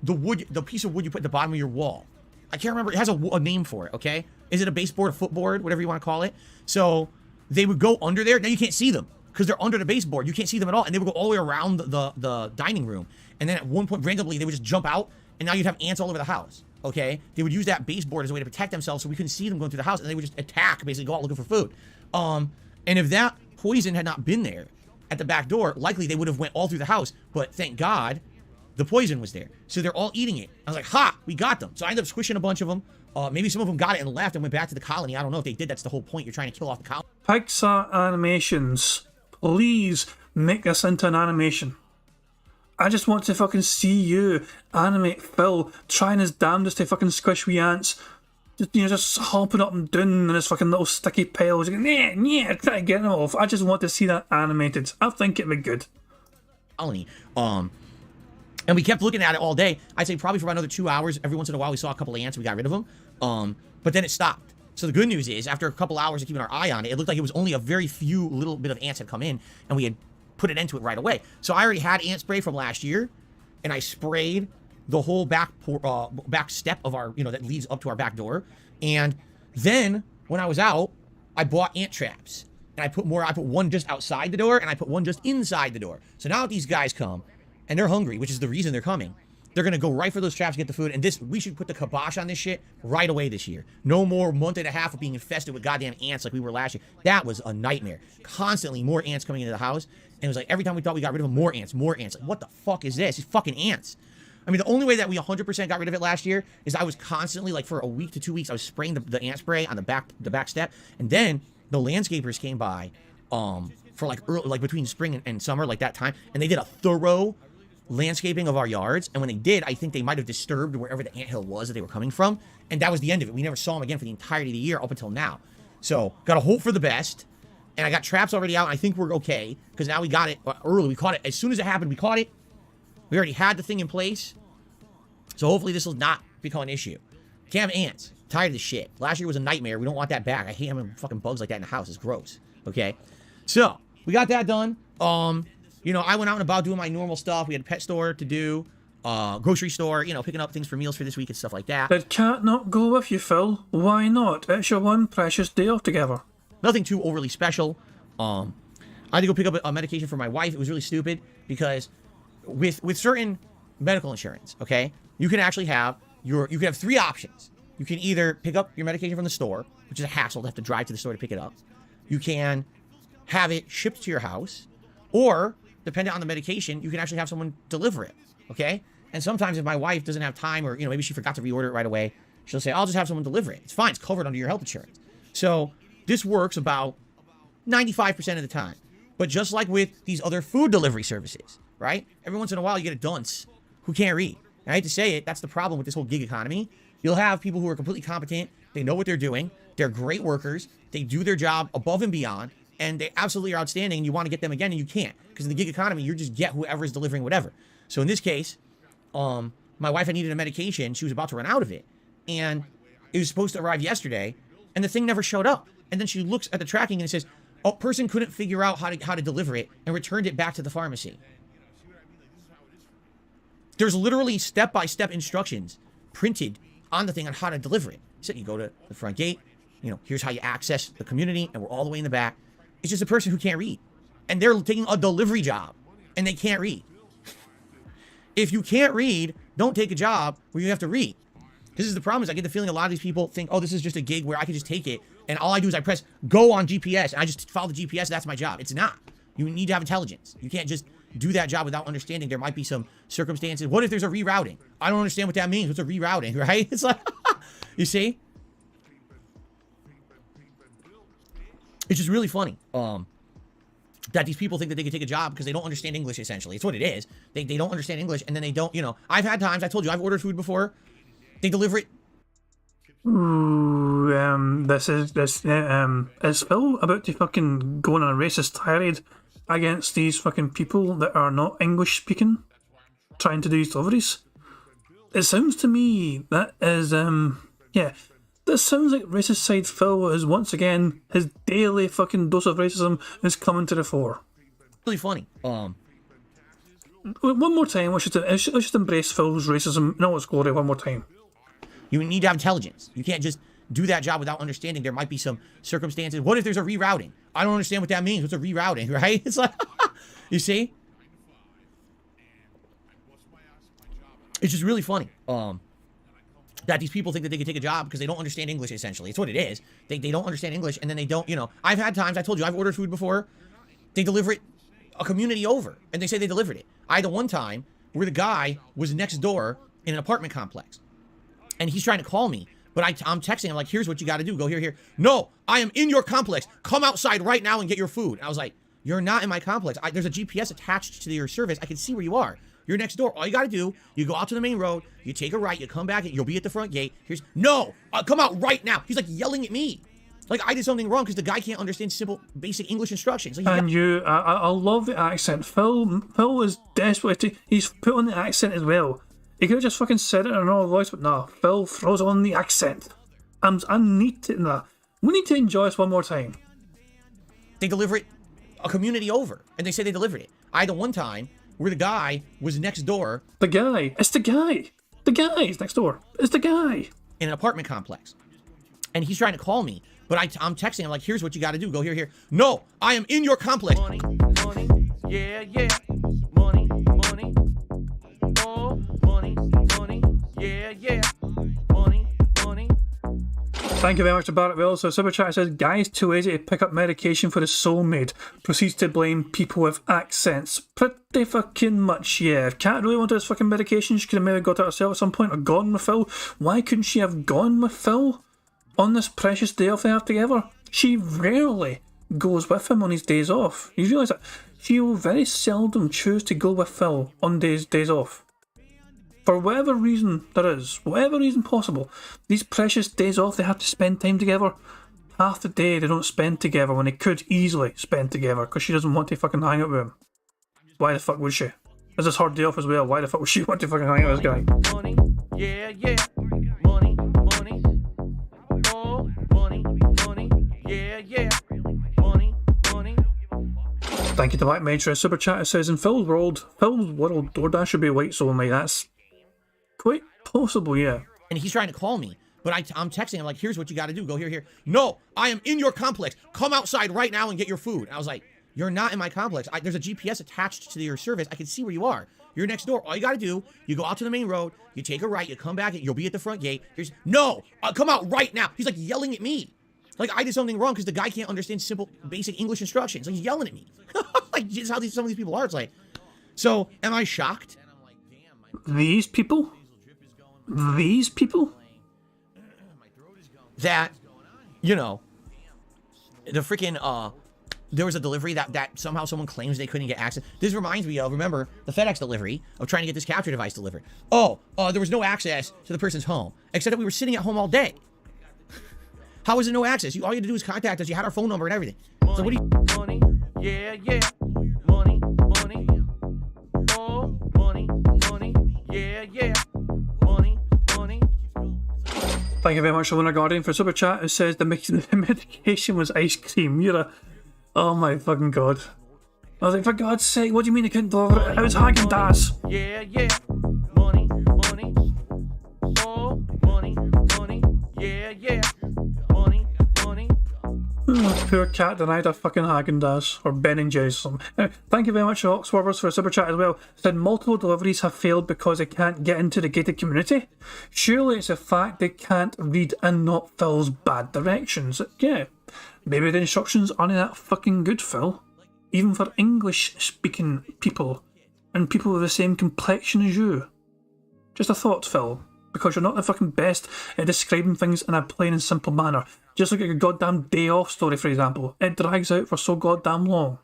The piece of wood you put at the bottom of your wall. I can't remember. It has a name for it, okay? Is it a baseboard, a footboard, whatever you want to call it? So they would go under there. Now you can't see them because they're under the baseboard. You can't see them at all. And they would go all the way around the dining room. And then at one point, randomly, they would just jump out. And now you'd have ants all over the house, okay? They would use that baseboard as a way to protect themselves so we couldn't see them going through the house. And they would just attack, basically go out looking for food. And if that poison had not been there at the back door, likely they would have went all through the house. But thank God, the poison was there. So they're all eating it. I was like, ha, we got them. So I ended up squishing a bunch of them. Maybe some of them got it and left and went back to the colony. I don't know if they did. That's the whole point. You're trying to kill off the colony. Pixar Animations, please make this into an animation. I just want to fucking see you animate Phil trying his damnedest to fucking squish wee ants just hopping up and down in this fucking little sticky piles. Yeah, try to get them off. I just want to see that animated. I think it'd be good. And we kept looking at it all day. I'd say probably for about another 2 hours. Every once in a while, we saw a couple of ants. We got rid of them. But then it stopped. So the good news is, after a couple hours of keeping our eye on it, it looked like it was only a very few little bit of ants had come in, and we had put an end to it right away. So I already had ant spray from last year, and I sprayed the whole back step of our, that leads up to our back door. And then when I was out, I bought ant traps. And I put one just outside the door, and I put one just inside the door. So now if these guys come, and they're hungry, which is the reason they're coming, they're going to go right for those traps, get the food. And we should put the kibosh on this shit right away this year. No more month and a half of being infested with goddamn ants like we were last year. That was a nightmare. Constantly more ants coming into the house. And it was like every time we thought we got rid of them, more ants. Like, what the fuck is this? These fucking ants. I mean, the only way that we 100% got rid of it last year is I was constantly, like, for a week to 2 weeks, I was spraying the ant spray on the back step. And then the landscapers came by for like between spring and summer, like that time, and they did a thorough landscaping of our yards. And when they did, I think they might have disturbed wherever the anthill was that they were coming from, and that was the end of it. We never saw them again for the entirety of the year up until now. So gotta hope for the best. And I got traps already out, and I think we're okay because now we got it early. We caught it as soon as it happened. We caught it. We already had the thing in place, so hopefully this will not become an issue. Can't have ants. Tired of this shit. Last year was a nightmare. We don't want that back. I hate having fucking bugs like that in the house. It's gross. Okay, so we got that done. I went out and about doing my normal stuff. We had a pet store to do, grocery store, picking up things for meals for this week and stuff like that. Did Cat not go with you, Phil? Why not? It's your one precious day off together. Nothing too overly special. I had to go pick up a medication for my wife. It was really stupid because with certain medical insurance, okay, you can actually have you can have three options. You can either pick up your medication from the store, which is a hassle to have to drive to the store to pick it up. You can have it shipped to your house, or depending on the medication, you can actually have someone deliver it, okay? And sometimes if my wife doesn't have time, or maybe she forgot to reorder it right away, she'll say, I'll just have someone deliver it. It's fine. It's covered under your health insurance. So this works about 95% of the time. But just like with these other food delivery services, right? Every once in a while, you get a dunce who can't read. And I hate to say it, that's the problem with this whole gig economy. You'll have people who are completely competent. They know what they're doing. They're great workers. They do their job above and beyond. And they absolutely are outstanding. And you want to get them again, and you can't. Because in the gig economy, you just get whoever is delivering whatever. So in this case, my wife had needed a medication. She was about to run out of it. And it was supposed to arrive yesterday. And the thing never showed up. And then she looks at the tracking and it says, a person couldn't figure out how to deliver it and returned it back to the pharmacy. There's literally step-by-step instructions printed on the thing on how to deliver it. So you go to the front gate, here's how you access the community, and we're all the way in the back. It's just a person who can't read. And they're taking a delivery job, and they can't read. If you can't read, don't take a job where you have to read. This is the problem, is I get the feeling a lot of these people think, oh, this is just a gig where I can just take it, and all I do is I press go on GPS, and I just follow the GPS, that's my job. It's not. You need to have intelligence. You can't just do that job without understanding there might be some circumstances. What if there's a rerouting? I don't understand what that means. What's a rerouting, right? It's like, you see? It's just really funny that these people think that they can take a job because they don't understand English, essentially. It's what it is. They don't understand English, and then they don't, I've had times, I told you, I've ordered food before. They deliver it. Ooh, is Phil about to fucking go on a racist tirade against these fucking people that are not English speaking, trying to do these deliveries? It sounds to me that is, this sounds like racist side Phil is once again, his daily fucking dose of racism is coming to the fore. Really funny. One more time, let's just embrace Phil's racism in all its glory one more time. You need to have intelligence. You can't just do that job without understanding there might be some circumstances. What if there's a rerouting? I don't understand what that means. What's a rerouting, right? It's like, you see? It's just really funny that these people think that they can take a job because they don't understand English, essentially. It's what it is. They don't understand English, and then they don't, I've had times, I told you, I've ordered food before. They deliver it a community over, and they say they delivered it. I had the one time where the guy was next door in an apartment complex. And he's trying to call me, but I'm texting him like, here's what you got to do. Go here. No, I am in your complex. Come outside right now and get your food. And I was like, you're not in my complex. There's a GPS attached to your service. I can see where you are. You're next door. All you got to do, you go out to the main road, you take a right, you come back, you'll be at the front gate. Here's, no, come out right now. He's like yelling at me. Like I did something wrong because the guy can't understand simple, basic English instructions. Like, And I love the accent. Phil is desperate. He's put on the accent as well. He could have just fucking said it in a normal voice, but no, Phil throws on the accent. I need to, we need to enjoy this one more time. They deliver it a community over, and they say they delivered it. I had the one time where the guy was next door. The guy. It's the guy. The guy's next door. It's the guy. In an apartment complex. And he's trying to call me, but I'm texting him like, here's what you got to do. Go here. No, I am in your complex. Money, yeah, yeah. Money, oh, money, yeah, yeah. Money. Thank you very much to Barrett Wells. So Super Chat says, guy's too lazy to pick up medication for his soulmate. Proceeds to blame people with accents. Pretty fucking much, yeah. If Kat really wanted his fucking medication, she could have maybe got it herself at some point or gone with Phil. Why couldn't she have gone with Phil on this precious day off they have together? She rarely goes with him on his days off. You realise that? She will very seldom choose to go with Phil on days off. For whatever reason there is, whatever reason possible, these precious days off they have to spend time together, half the day they don't spend together when they could easily spend together because she doesn't want to fucking hang out with him. Why the fuck would she? This is her day off as well. Why the fuck would she want to fucking hang out with this guy? Money, yeah, yeah. Money, oh, money, yeah, yeah. Money. Thank you to Black Mage for a super chat. It says, in Phil's world, DoorDash should be whites only. That's quite possible, yeah. And he's trying to call me, but I'm texting him like, here's what you got to do. Go here. No, I am in your complex. Come outside right now and get your food. And I was like, you're not in my complex. There's a GPS attached to your service. I can see where you are. You're next door. All you got to do, you go out to the main road, you take a right, you come back, you'll be at the front gate. Here's, no, come out right now. He's like yelling at me. Like I did something wrong because the guy can't understand simple, basic English instructions. Like he's yelling at me. Like just how some of these people are. It's like, so am I shocked? These people? That, you know, the freaking, there was a delivery that somehow someone claims they couldn't get access. This reminds me of, remember, the FedEx delivery of trying to get this capture device delivered. There was no access to the person's home, except that we were sitting at home all day. How was it no access? All you had to do was contact us. You had our phone number and everything. So what do you... Money, yeah, yeah. Money, oh, money, yeah, yeah. Money. Thank you very much to Lunar Guardian for a super chat. It says the medication was ice cream. Oh my fucking god. I was like, for God's sake, what do you mean they couldn't deliver it? It was Haagen-Dazs. Yeah, yeah. Money, oh, money, yeah, yeah. Money. Oh, poor cat denied a fucking Haagen-Dazs or Ben and Jerry's or something. Thank you very much to Oxwarvers for a super chat as well. It said multiple deliveries have failed because they can't get into the gated community. Surely it's a fact they can't read and not Phil's bad directions. Yeah, maybe the instructions aren't that fucking good, Phil. Even for English speaking people and people with the same complexion as you. Just a thought, Phil. Because you're not the fucking best at describing things in a plain and simple manner. Just look at your goddamn day off story, for example. It drags out for so goddamn long.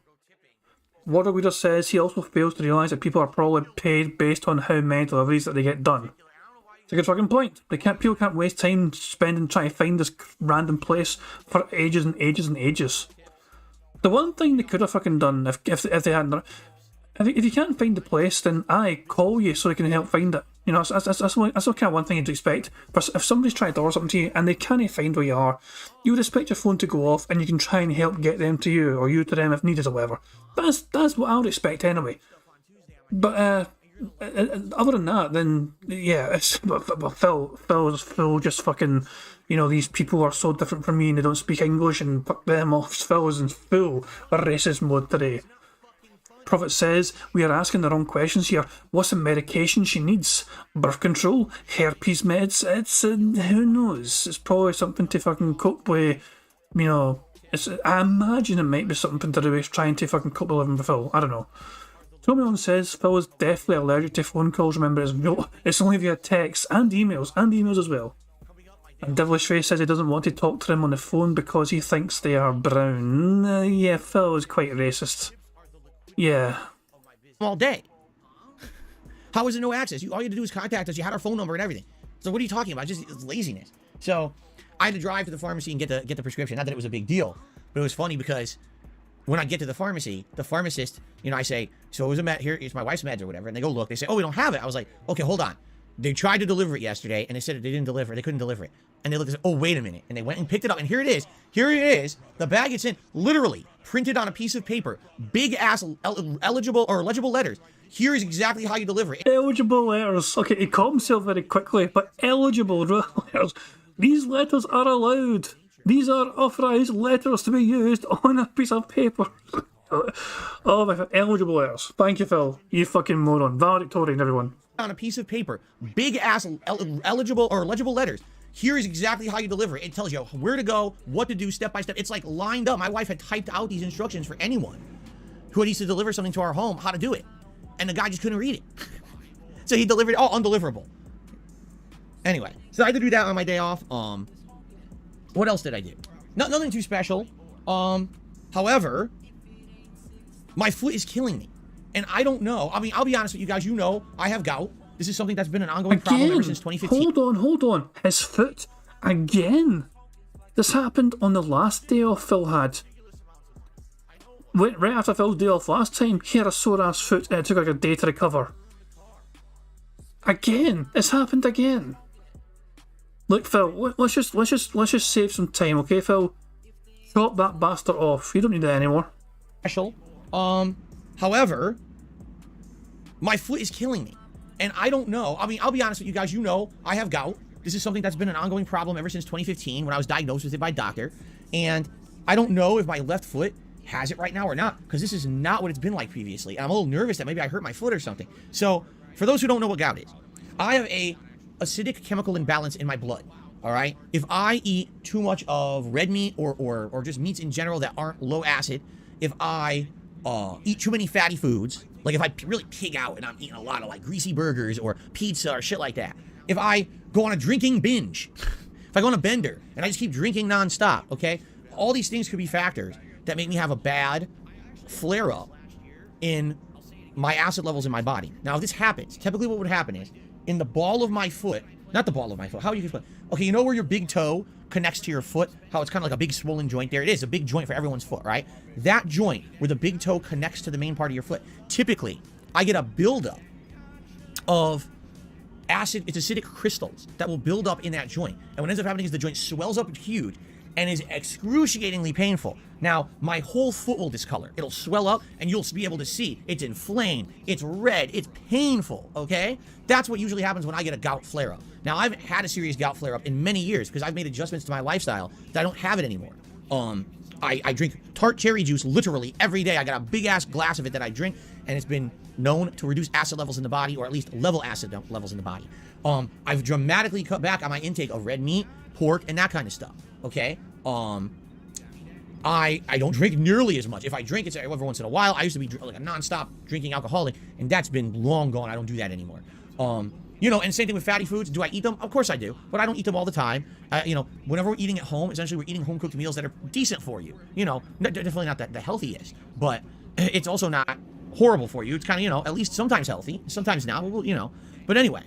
Warder Weeder says he also fails to realise that people are probably paid based on how many deliveries that they get done. It's a good fucking point. People can't waste time spending trying to find this random place for ages and ages and ages. The one thing they could have fucking done if they hadn't... If you can't find the place, then I call you so they can help find it. You know, that's kind of one thing you'd expect. If somebody's trying to order something to you and they can't find where you are, you would expect your phone to go off and you can try and help get them to you or you to them if needed or whatever. That's what I would expect anyway. But other than that, then yeah, it's Phil just fucking, you know, these people are so different from me and they don't speak English and fuck them off. Phil is in full racist mode today. Prophet says, we are asking the wrong questions here. What's the medication she needs? Birth control? Herpes meds? It's, who knows? It's probably something to fucking cope with, you know, I imagine it might be something to do with trying to fucking cope with living with Phil. I don't know. Tomion says, Phil is definitely allergic to phone calls, remember, it's only via text and emails as well. And Devilish Face says he doesn't want to talk to them on the phone because he thinks they are brown. Yeah, Phil is quite racist. Yeah. All day. How is there no access? All you had to do was contact us. You had our phone number and everything. So what are you talking about? It's laziness. So I had to drive to the pharmacy and get the prescription. Not that it was a big deal, but it was funny because when I get to the pharmacy, the pharmacist, you know, I say, so it was a med, here, it's my wife's meds or whatever. And they go look, they say, oh, we don't have it. I was like, okay, hold on. They tried to deliver it yesterday and they said they didn't deliver it. They couldn't deliver it. And they looked and said, oh, wait a minute. And they went and picked it up. And here it is. Here it is. The bag it's in, literally printed on a piece of paper, big ass eligible or legible letters. Here is exactly how you deliver it. Eligible letters. Okay, he caught himself very quickly, but eligible letters. These letters are allowed. These are authorized letters to be used on a piece of paper. Oh, my God. Eligible letters. Thank you, Phil. You fucking moron. Valedictorian, everyone. On a piece of paper, big ass eligible or legible letters. Here is exactly how you deliver it. It tells you where to go, what to do, step by step. It's like lined up. My wife had typed out these instructions for anyone who needs to deliver something to our home, how to do it. And the guy just couldn't read it. So he delivered it, undeliverable. Anyway, so I had to do that on my day off. What else did I do? Nothing too special. However, my foot is killing me. And I don't know. I mean, I'll be honest with you guys. You know, I have gout. This is something that's been an ongoing problem ever since 2015. Hold on. His foot. Again. This happened on the last day off Phil had. Right after Phil's day off last time, he had a sore ass foot and it took like a day to recover. Again. It's happened again. Look, Phil, let's just save some time, okay, Phil? Chop that bastard off. You don't need that anymore. Special. However, my foot is killing me. And I don't know. I mean, I'll be honest with you guys. You know, I have gout. This is something that's been an ongoing problem ever since 2015 when I was diagnosed with it by a doctor. And I don't know if my left foot has it right now or not, because this is not what it's been like previously. And I'm a little nervous that maybe I hurt my foot or something. So, for those who don't know what gout is, I have a acidic chemical imbalance in my blood. All right? If I eat too much of red meat or just meats in general that aren't low acid, if I eat too many fatty foods, like if I really pig out and I'm eating a lot of like greasy burgers or pizza or shit like that, if I go on a drinking binge, if I go on a bender and I just keep drinking nonstop, okay, all these things could be factors that make me have a bad flare-up in my acid levels in my body. Now, if this happens, typically what would happen is in the ball of my foot, not the ball of my foot, how would you explain? Okay, you know where your big toe connects to your foot, how it's kind of like a big swollen joint there? It is a big joint for everyone's foot, right? That joint where the big toe connects to the main part of your foot, typically, I get a buildup of acid, it's acidic crystals that will build up in that joint. And what ends up happening is the joint swells up huge and is excruciatingly painful. Now, my whole foot will discolor. It'll swell up and you'll be able to see it's inflamed, it's red, it's painful, okay? That's what usually happens when I get a gout flare-up. Now, I've had a serious gout flare-up in many years because I've made adjustments to my lifestyle that I don't have it anymore. I drink tart cherry juice literally every day. I got a big-ass glass of it that I drink, and it's been known to reduce acid levels in the body, or at least level acid levels in the body. I've dramatically cut back on my intake of red meat, pork, and that kind of stuff, okay? I don't drink nearly as much. If I drink, it's every once in a while. I used to be like a non-stop drinking alcoholic, and that's been long gone. I don't do that anymore. You know, and same thing with fatty foods. Do I eat them? Of course I do, but I don't eat them all the time. You know, whenever we're eating at home, essentially we're eating home-cooked meals that are decent for you. You know, definitely not the healthiest, but it's also not horrible for you. It's kind of, you know, at least sometimes healthy, sometimes not, you know. But anyway,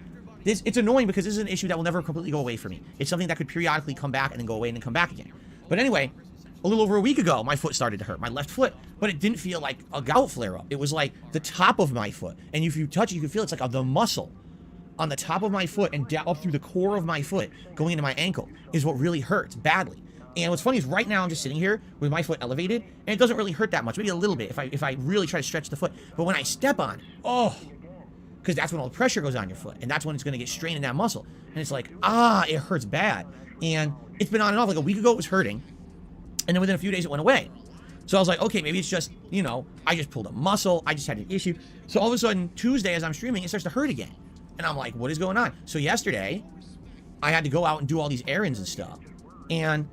it's annoying because this is an issue that will never completely go away for me. It's something that could periodically come back and then go away and then come back again. But anyway, a little over a week ago, my foot started to hurt, my left foot, but it didn't feel like a gout flare-up. It was like the top of my foot, and if you touch it, you can feel it's like the muscle on the top of my foot and down up through the core of my foot going into my ankle is what really hurts badly. And what's funny is right now I'm just sitting here with my foot elevated and it doesn't really hurt that much, maybe a little bit if I really try to stretch the foot. But when I step on it, oh, because that's when all the pressure goes on your foot and that's when it's going to get strained in that muscle. And it's like, it hurts bad. And it's been on and off. Like a week ago it was hurting and then within a few days it went away. So I was like, okay, maybe it's just, you know, I just pulled a muscle, I just had an issue. So all of a sudden Tuesday as I'm streaming, it starts to hurt again. And I'm like, what is going on? So yesterday, I had to go out and do all these errands and stuff. And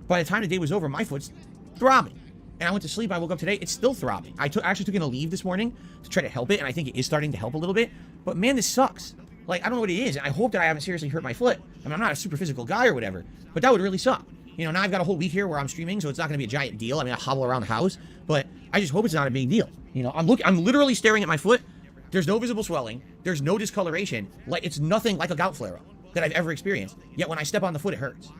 by the time the day was over, my foot's throbbing. And I went to sleep. I woke up today. It's still throbbing. I actually took in a leave this morning to try to help it. And I think it is starting to help a little bit. But man, this sucks. Like, I don't know what it is. And I hope that I haven't seriously hurt my foot. I mean, I'm not a super physical guy or whatever. But that would really suck. You know, now I've got a whole week here where I'm streaming. So it's not going to be a giant deal. I mean, I hobble around the house. But I just hope it's not a big deal. You know, I'm literally staring at my foot There's no visible swelling. There's no discoloration. Like, it's nothing like a gout flare-up that I've ever experienced. Yet when I step on the foot, it hurts.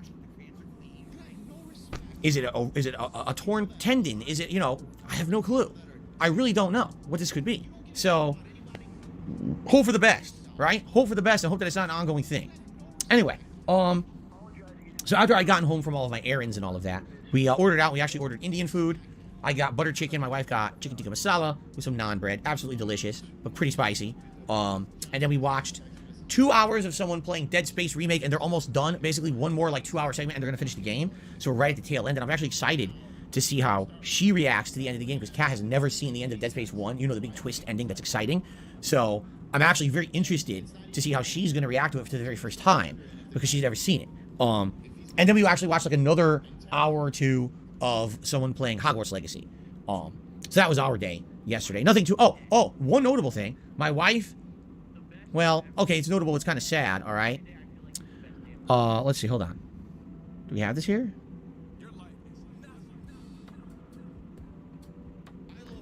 Is it a torn tendon? Is it, I have no clue. I really don't know what this could be. So, hope for the best, right? Hope for the best and hope that it's not an ongoing thing. Anyway, so after I'd gotten home from all of my errands and all of that, we ordered out. We actually ordered Indian food. I got butter chicken. My wife got chicken tikka masala with some naan bread. Absolutely delicious, but pretty spicy. And then we watched 2 hours of someone playing Dead Space Remake, and they're almost done. Basically, one more 2-hour segment, and they're going to finish the game. So we're right at the tail end, and I'm actually excited to see how she reacts to the end of the game, because Kat has never seen the end of Dead Space 1. The big twist ending that's exciting. So I'm actually very interested to see how she's going to react to it for the very first time, because she's never seen it. And then we actually watched another hour or two of someone playing Hogwarts Legacy. So that was our day yesterday. Nothing too... Oh, one notable thing. My wife... Well, okay, it's notable. It's kind of sad, all right? Let's see. Hold on. Do we have this here?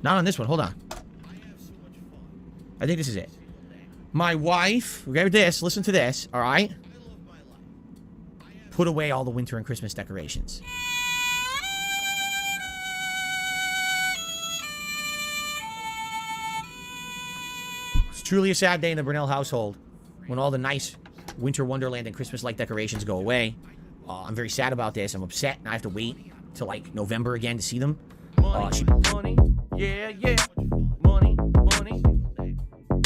Not on this one. Hold on. I think this is it. My wife... Grab this. Listen to this, all right? Put away all the winter and Christmas decorations. Truly a sad day in the Brunel household when all the nice winter wonderland and Christmas-like decorations go away. I'm very sad about this. I'm upset, and I have to wait till November again to see them. Money, yeah, money,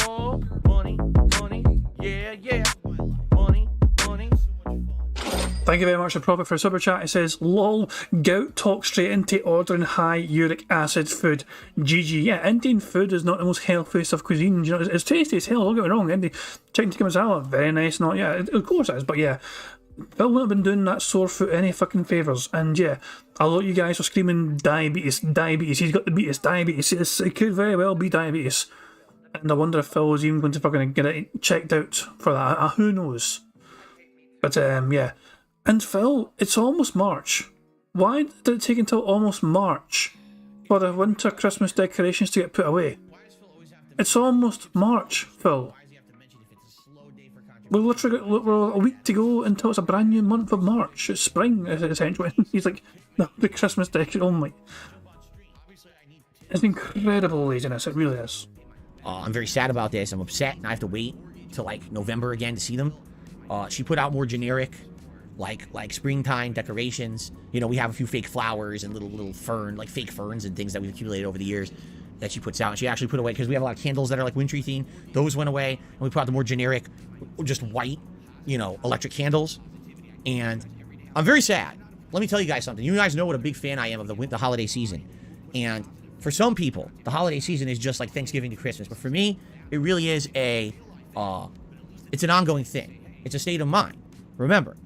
oh, money, yeah, money. Thank you very much to Prophet for super chat. It says, lol, gout talks straight into ordering high uric acid food. GG. Yeah, Indian food is not the most healthiest of cuisines. It's tasty as hell, don't get me wrong. Indian chicken tikka masala, very nice. Not, yeah, of course it is, but yeah. Phil wouldn't have been doing that sore foot any fucking favours. And yeah, a lot of you guys are screaming diabetes. He's got diabetes. It could very well be diabetes. And I wonder if Phil was even going to fucking get it checked out for that. Who knows? But yeah. And Phil, it's almost March. Why did it take until almost March for the winter Christmas decorations to get put away? It's almost March, Phil. We're a week to go until it's a brand new month of March. It's spring, essentially. He's like, no, the Christmas decoration only. It's incredible laziness, it really is. I'm very sad about this. I'm upset, and I have to wait till November again to see them. She put out more generic, like springtime decorations. We have a few fake flowers and little fern, fake ferns and things that we've accumulated over the years that she puts out. And she actually put away, because we have a lot of candles that are wintry themed. Those went away, and we put out the more generic, just white, electric candles. And I'm very sad. Let me tell you guys something. You guys know what a big fan I am of the holiday season. And for some people, the holiday season is just like Thanksgiving to Christmas. But for me, it really is it's an ongoing thing. It's a state of mind. Remember,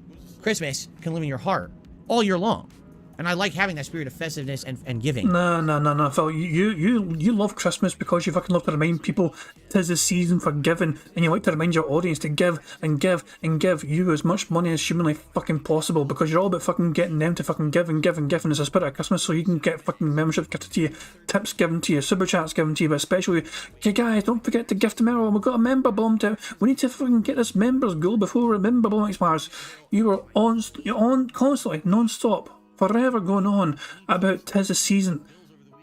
Christmas can live in your heart all year long. And I like having that spirit of festiveness and giving. No, Phil. You love Christmas because you fucking love to remind people 'tis the season for giving, and you like to remind your audience to give and give and give you as much money as humanly fucking possible, because you're all about fucking getting them to fucking give and give and give, and it's a spirit of Christmas, so you can get fucking memberships gifted to you, tips given to you, super chats given to you, but especially, okay guys, don't forget to gift tomorrow. We've got a member bomb we need to fucking get this members goal before member bomb expires. You're on constantly, non-stop, forever going on about 'tis the season.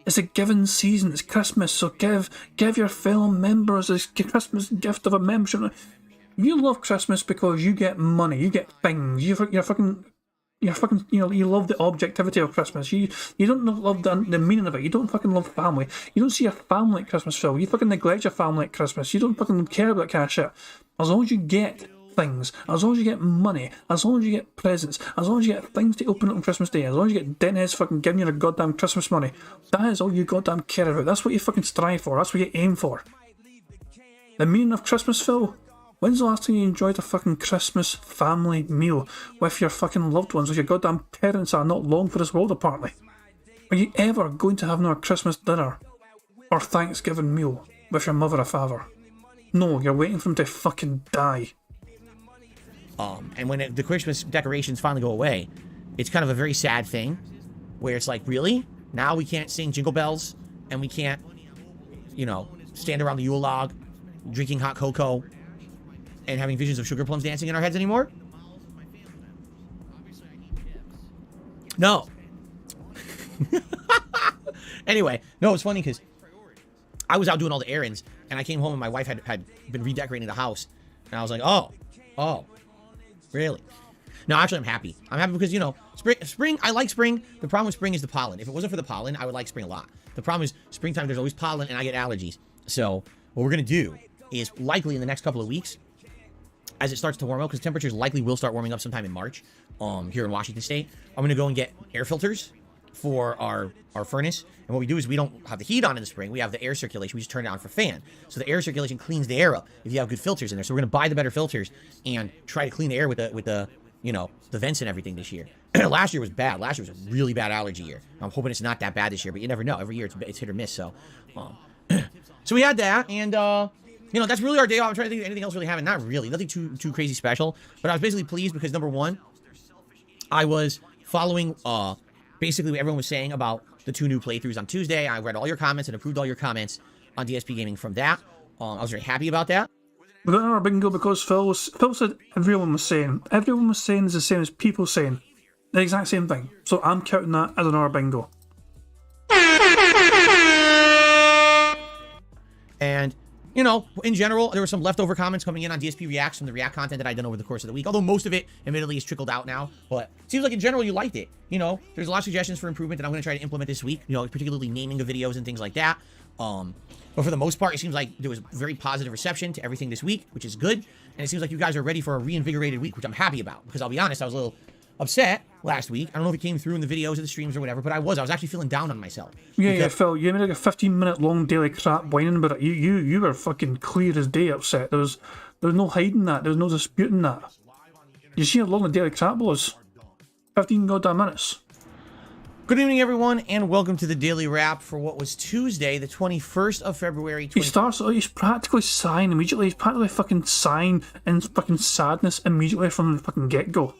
It's a giving season. It's Christmas, so give your fellow members a Christmas gift of a membership. You love Christmas because you get money, you get things. You love the objectivity of Christmas. You don't love the meaning of it. You don't fucking love family. You don't see your family at Christmas, Phil. You fucking neglect your family at Christmas. You don't fucking care about that kind of shit. As long as you get things, as long as you get money, as long as you get presents, as long as you get things to open up on Christmas Day, as long as you get Dennis fucking giving you your goddamn Christmas money, that is all you goddamn care about. That's what you fucking strive for. That's what you aim for. The meaning of Christmas, Phil? When's the last time you enjoyed a fucking Christmas family meal with your fucking loved ones, with your goddamn parents that are not long for this world apparently? Are you ever going to have another Christmas dinner or Thanksgiving meal with your mother or father? No, you're waiting for them to fucking die. And when the Christmas decorations finally go away, it's kind of a very sad thing, where it's like, really? Now we can't sing Jingle Bells, and we can't, stand around the Yule log, drinking hot cocoa and having visions of sugar plums dancing in our heads anymore? No. Anyway, no, it's funny because I was out doing all the errands, and I came home and my wife had been redecorating the house, and I was like, oh, really? No, actually, I'm happy. I'm happy because, you know, spring, I like spring. The problem with spring is the pollen. If it wasn't for the pollen, I would like spring a lot. The problem is springtime, there's always pollen, and I get allergies. So what we're going to do is likely in the next couple of weeks, as it starts to warm up, because temperatures likely will start warming up sometime in March here in Washington State, I'm going to go and get air filters for our furnace. And what we do is we don't have the heat on in the spring. We have the air circulation. We just turn it on for fan. So the air circulation cleans the air up if you have good filters in there. So we're going to buy the better filters and try to clean the air with the you know, the vents and everything this year. Last year was bad. Last year was a really bad allergy year. I'm hoping it's not that bad this year, but you never know. Every year it's hit or miss. So, so we had that, and you know, that's really our day off. I'm trying to think of anything else really happened. Not really. Nothing too crazy special. But I was basically pleased because number one, I was following basically what everyone was saying about the 2 new playthroughs on Tuesday. I read all your comments and approved all your comments on DSP Gaming from that. I was very happy about that. We got another bingo because Phil said everyone was saying is the same as people saying. The exact same thing. So I'm counting that as another bingo. And, you know, in general, there were some leftover comments coming in on DSP Reacts from the React content that I'd done over the course of the week. Although most of it, admittedly, is trickled out now. But it seems like in general you liked it. You know, there's a lot of suggestions for improvement that I'm going to try to implement this week. You know, particularly naming of videos and things like that. But for the most part, it seems like there was very positive reception to everything this week, which is good. And it seems like you guys are ready for a reinvigorated week, which I'm happy about. Because I'll be honest, I was a little upset last week. I don't know if it came through in the videos or the streams or whatever, but I was actually feeling down on myself. Yeah, Phil, you made like a 15-minute long daily crap whining about it. You were fucking clear as day upset. There was no hiding that. There was no disputing that. You see how long the daily crap was? 15 goddamn minutes. Good evening, everyone, and welcome to the Daily Wrap for what was Tuesday, the 21st of February. He's practically sighing immediately. He's practically fucking sighing in fucking sadness immediately from the fucking get-go.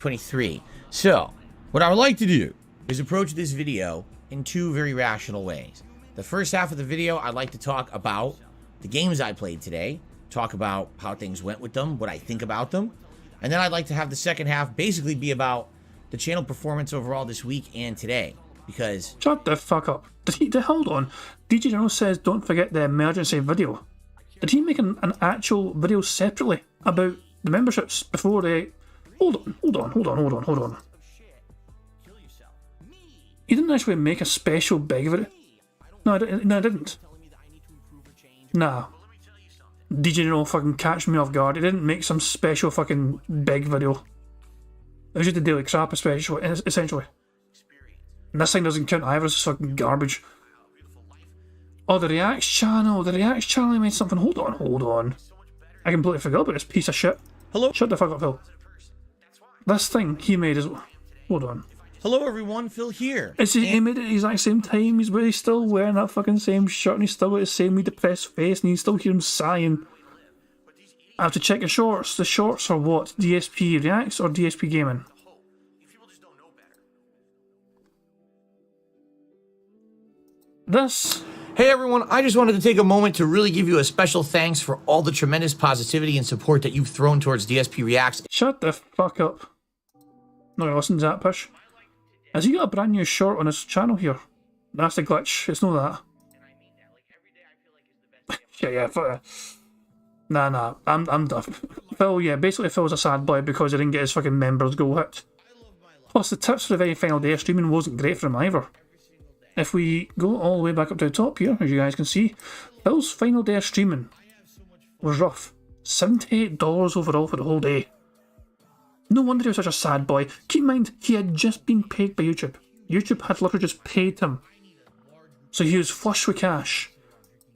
23. So, what I would like to do is approach this video in 2 very rational ways. The first half of the video, I'd like to talk about the games I played today, talk about how things went with them, what I think about them, and then I'd like to have the second half basically be about the channel performance overall this week and today, because... Shut the fuck up. Hold on. DJ General says don't forget the emergency video. Did he make an actual video separately about the memberships before they... Hold on. He didn't actually make a special big video. No, I didn't. Nah. DJ General fucking catch me off guard. He didn't make some special fucking big video. It was just a daily crap, essentially. And this thing doesn't count either, it's fucking garbage. Oh, the Reacts channel. He made something. Hold on. I completely forgot about this piece of shit. Hello? Shut the fuck up, Phil. This thing he made is... Hold on. Hello, everyone. Phil here. He made it at the exact same time. He's still wearing that fucking same shirt, and he's still got the same depressed face, and you still hear him sighing. I have to check the shorts. The shorts are what? DSP Reacts or DSP Gaming? This. Hey everyone, I just wanted to take a moment to really give you a special thanks for all the tremendous positivity and support that you've thrown towards DSP Reacts. Shut the fuck up. Not gonna listen to that push. Has he got a brand new short on his channel here? That's the glitch. It's not that. yeah, fuck. Nah, I'm done. Phil, yeah, basically Phil's a sad boy because he didn't get his fucking members goal hit. Plus, the tips for the very final day of streaming wasn't great for him either. If we go all the way back up to the top here, as you guys can see, Phil's final day of streaming was rough. $78 overall for the whole day. No wonder he was such a sad boy. Keep in mind, he had just been paid by YouTube. YouTube had literally just paid him. So he was flush with cash.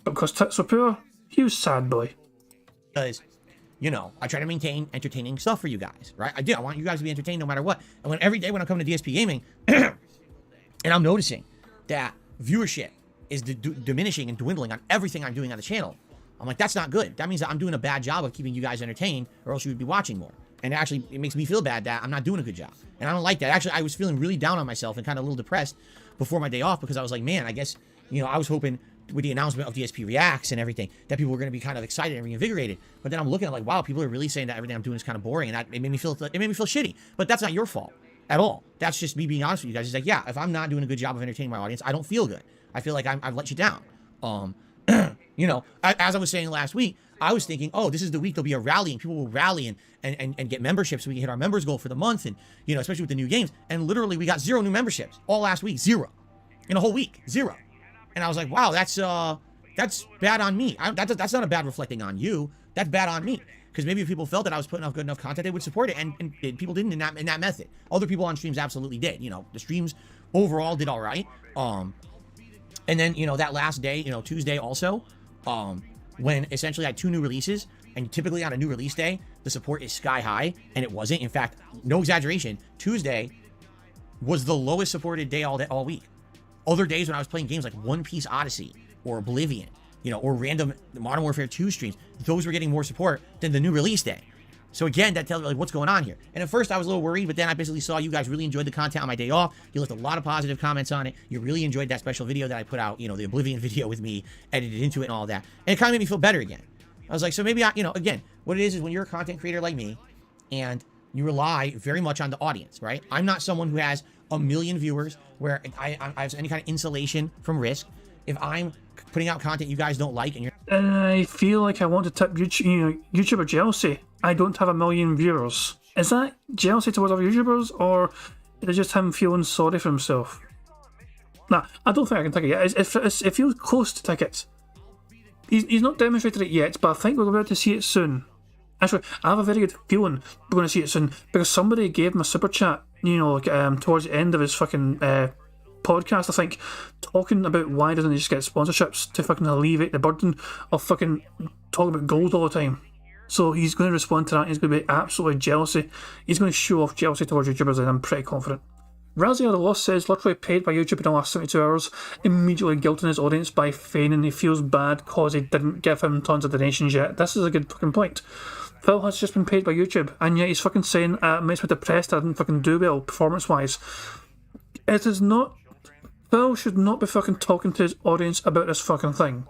But because tips were poor, he was sad boy. Because, you know, I try to maintain entertaining stuff for you guys, right? I do. I want you guys to be entertained no matter what. And every day when I'm coming to DSP Gaming, and I'm noticing that viewership is diminishing and dwindling on everything I'm doing on the channel, I'm like, that's not good. That means that I'm doing a bad job of keeping you guys entertained, or else you would be watching more. And actually, it makes me feel bad that I'm not doing a good job. And I don't like that. Actually, I was feeling really down on myself and kind of a little depressed before my day off because I was like, man, I guess, you know, I was hoping with the announcement of DSP Reacts and everything, that people were going to be kind of excited and reinvigorated. But then I'm looking at like, wow, people are really saying that everything I'm doing is kind of boring, and it made me feel shitty. But that's not your fault at all. That's just me being honest with you guys. It's like, yeah, if I'm not doing a good job of entertaining my audience, I don't feel good. I feel like I've let you down. You know, as I was saying last week, I was thinking, oh, this is the week there'll be a rally and people will rally and get memberships so we can hit our members goal for the month, and, you know, especially with the new games. And literally we got 0 new memberships all last week. 0. In a whole week. 0. And I was like, wow, that's bad on me. That's not a bad reflecting on you. That's bad on me. Because maybe if people felt that I was putting out good enough content, they would support it. And people didn't in that method. Other people on streams absolutely did. You know, the streams overall did all right. And then, you know, that last day, you know, Tuesday also, when essentially I had 2 new releases, and typically on a new release day, the support is sky high, and it wasn't. In fact, no exaggeration, Tuesday was the lowest supported day all week. Other days when I was playing games like One Piece Odyssey or Oblivion, you know, or random Modern Warfare 2 streams, those were getting more support than the new release day. So again, that tells me like what's going on here. And at first I was a little worried, but then I basically saw you guys really enjoyed the content on my day off. You left a lot of positive comments on it. You really enjoyed that special video that I put out, you know, the Oblivion video with me edited into it and all that. And it kind of made me feel better again. I was like, so maybe you know, again, what it is when you're a content creator like me and you rely very much on the audience, right? I'm not someone who has 1 million viewers where I have any kind of insulation from risk. If I'm putting out content you guys don't like and you're... I feel like I want to tip YouTuber jealousy. I don't have 1 million viewers. Is that jealousy towards other YouTubers, or is it just him feeling sorry for himself? Nah, I don't think I can take it yet. It feels close to take it. He's not demonstrated it yet, but I think we're about to see it soon. Actually, I have a very good feeling we're going to see it soon, because somebody gave him a super chat, you know, like, towards the end of his fucking podcast, I think, talking about why doesn't he just get sponsorships to fucking alleviate the burden of fucking talking about gold all the time. So he's going to respond to that. He's going to be absolutely jealousy. He's going to show off jealousy towards YouTubers, and I'm pretty confident. Razzie the Lost says, literally paid by YouTube in the last 72 hours, immediately guilting his audience by feigning he feels bad cause he didn't give him tons of donations yet. This is a good fucking point. Phil has just been paid by YouTube, and yet he's fucking saying, makes me depressed I didn't fucking do well performance-wise. It is not... Phil should not be fucking talking to his audience about this fucking thing.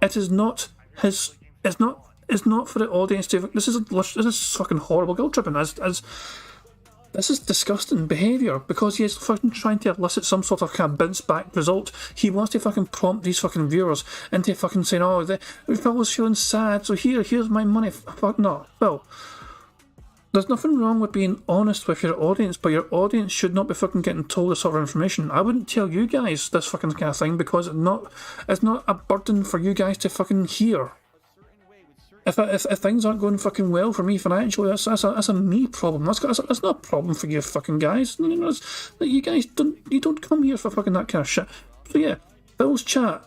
It is not his... It's not for the audience to... This is fucking horrible guilt tripping. This is disgusting behaviour, because he is fucking trying to elicit some sort of kind of bounce-back result. He wants to fucking prompt these fucking viewers into fucking saying, oh, Phil was feeling sad, so here's my money. Fuck no, Phil. There's nothing wrong with being honest with your audience, but your audience should not be fucking getting told this sort of information. I wouldn't tell you guys this fucking kind of thing, because it's not a burden for you guys to fucking hear. If things aren't going fucking well for me financially, that's a me problem. That's not a problem for you fucking guys. You know, you guys don't come here for fucking that kind of shit. So yeah, Phil's chat.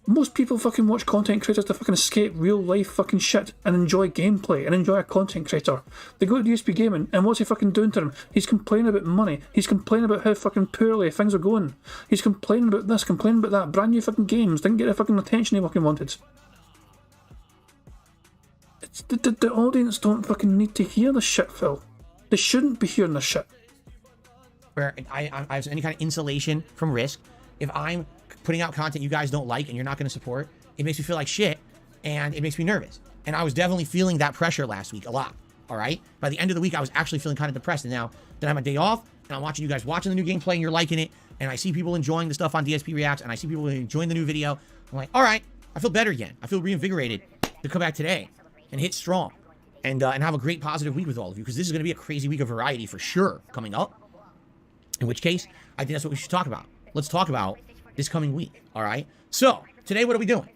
Most people fucking watch content creators to fucking escape real life fucking shit and enjoy gameplay and enjoy a content creator. They go to DSP Gaming, and what's he fucking doing to them? He's complaining about money. He's complaining about how fucking poorly things are going. He's complaining about this, complaining about that. Brand new fucking games, didn't get the fucking attention he fucking wanted. The audience don't fucking need to hear this shit, Phil. They shouldn't be hearing this shit. Where I have any kind of insulation from risk. If I'm putting out content you guys don't like and you're not going to support, it makes me feel like shit, and it makes me nervous. And I was definitely feeling that pressure last week a lot, all right? By the end of the week, I was actually feeling kind of depressed, and now that I'm a day off, and I'm watching you guys watching the new gameplay, and you're liking it, and I see people enjoying the stuff on DSP Reacts, and I see people enjoying the new video, I'm like, all right, I feel better again. I feel reinvigorated to come back today and hit strong and have a great positive week with all of you, because this is going to be a crazy week of variety for sure coming up. In which case, I think that's what we should talk about. Let's talk about this coming week, all right? So, today what are we doing?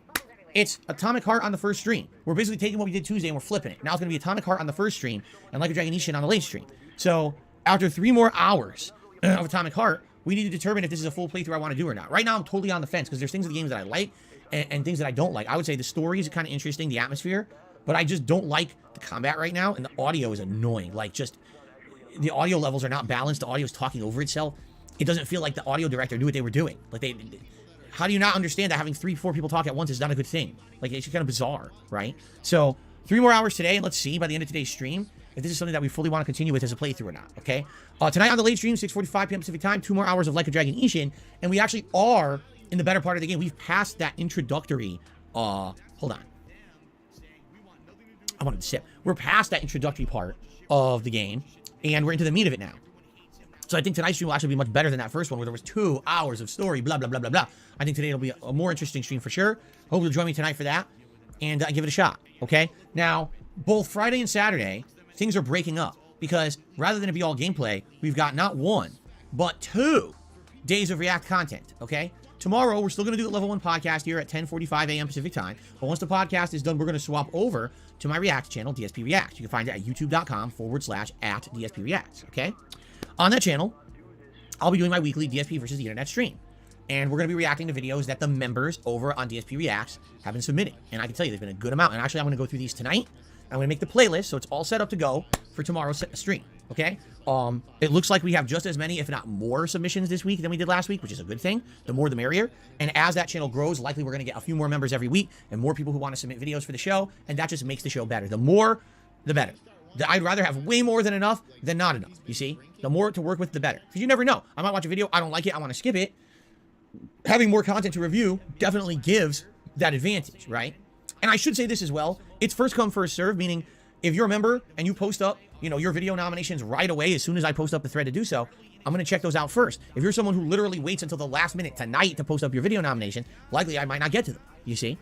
It's Atomic Heart on the first stream. We're basically taking what we did Tuesday and we're flipping it. Now it's going to be Atomic Heart on the first stream and Like a Dragon Ishin on the late stream. So, after 3 more hours of Atomic Heart, we need to determine if this is a full playthrough I want to do or not. Right now, I'm totally on the fence, because there's things in the games that I like and things that I don't like. I would say the story is kind of interesting, the atmosphere, but I just don't like the combat right now, and the audio is annoying. Like, just, the audio levels are not balanced. The audio is talking over itself. It doesn't feel like the audio director knew what they were doing. Like, how do you not understand that having 3-4 people talk at once is not a good thing? Like, it's just kind of bizarre, right? So, 3 more hours today, and let's see by the end of today's stream if this is something that we fully want to continue with as a playthrough or not, okay? Tonight on the late stream, 6:45 p.m. Pacific time, 2 more hours of Like a Dragon Ishin, and we actually are in the better part of the game. We've passed that introductory, hold on. I wanted to sip. We're past that introductory part of the game, and we're into the meat of it now. So I think tonight's stream will actually be much better than that first one, where there was 2 hours of story, blah, blah, blah, blah, blah. I think today will be a more interesting stream for sure. Hope you'll join me tonight for that, and give it a shot, okay? Now, both Friday and Saturday, things are breaking up, because rather than it be all gameplay, we've got not 1, but 2 days of React content, okay? Tomorrow, we're still going to do the Level 1 podcast here at 10:45 a.m. Pacific time. But once the podcast is done, we're going to swap over to my React channel, DSP Reacts. You can find it at youtube.com/@DSP Reacts, okay? On that channel, I'll be doing my weekly DSP versus the internet stream. And we're going to be reacting to videos that the members over on DSP Reacts have been submitting. And I can tell you, there's been a good amount. And actually, I'm going to go through these tonight. I'm going to make the playlist, so it's all set up to go for tomorrow's stream, okay? It looks like we have just as many, if not more, submissions this week than we did last week, which is a good thing. The more, the merrier. And as that channel grows, likely we're going to get a few more members every week and more people who want to submit videos for the show, and that just makes the show better. The more, the better. I'd rather have way more than enough than not enough, you see? The more to work with, the better. Because you never know. I might watch a video, I don't like it, I want to skip it. Having more content to review definitely gives that advantage, right? And I should say this as well. It's first come, first serve, meaning if you're a member and you post up, you know, your video nominations right away as soon as I post up the thread to do so, I'm going to check those out first. If you're someone who literally waits until the last minute tonight to post up your video nomination, likely I might not get to them, you see?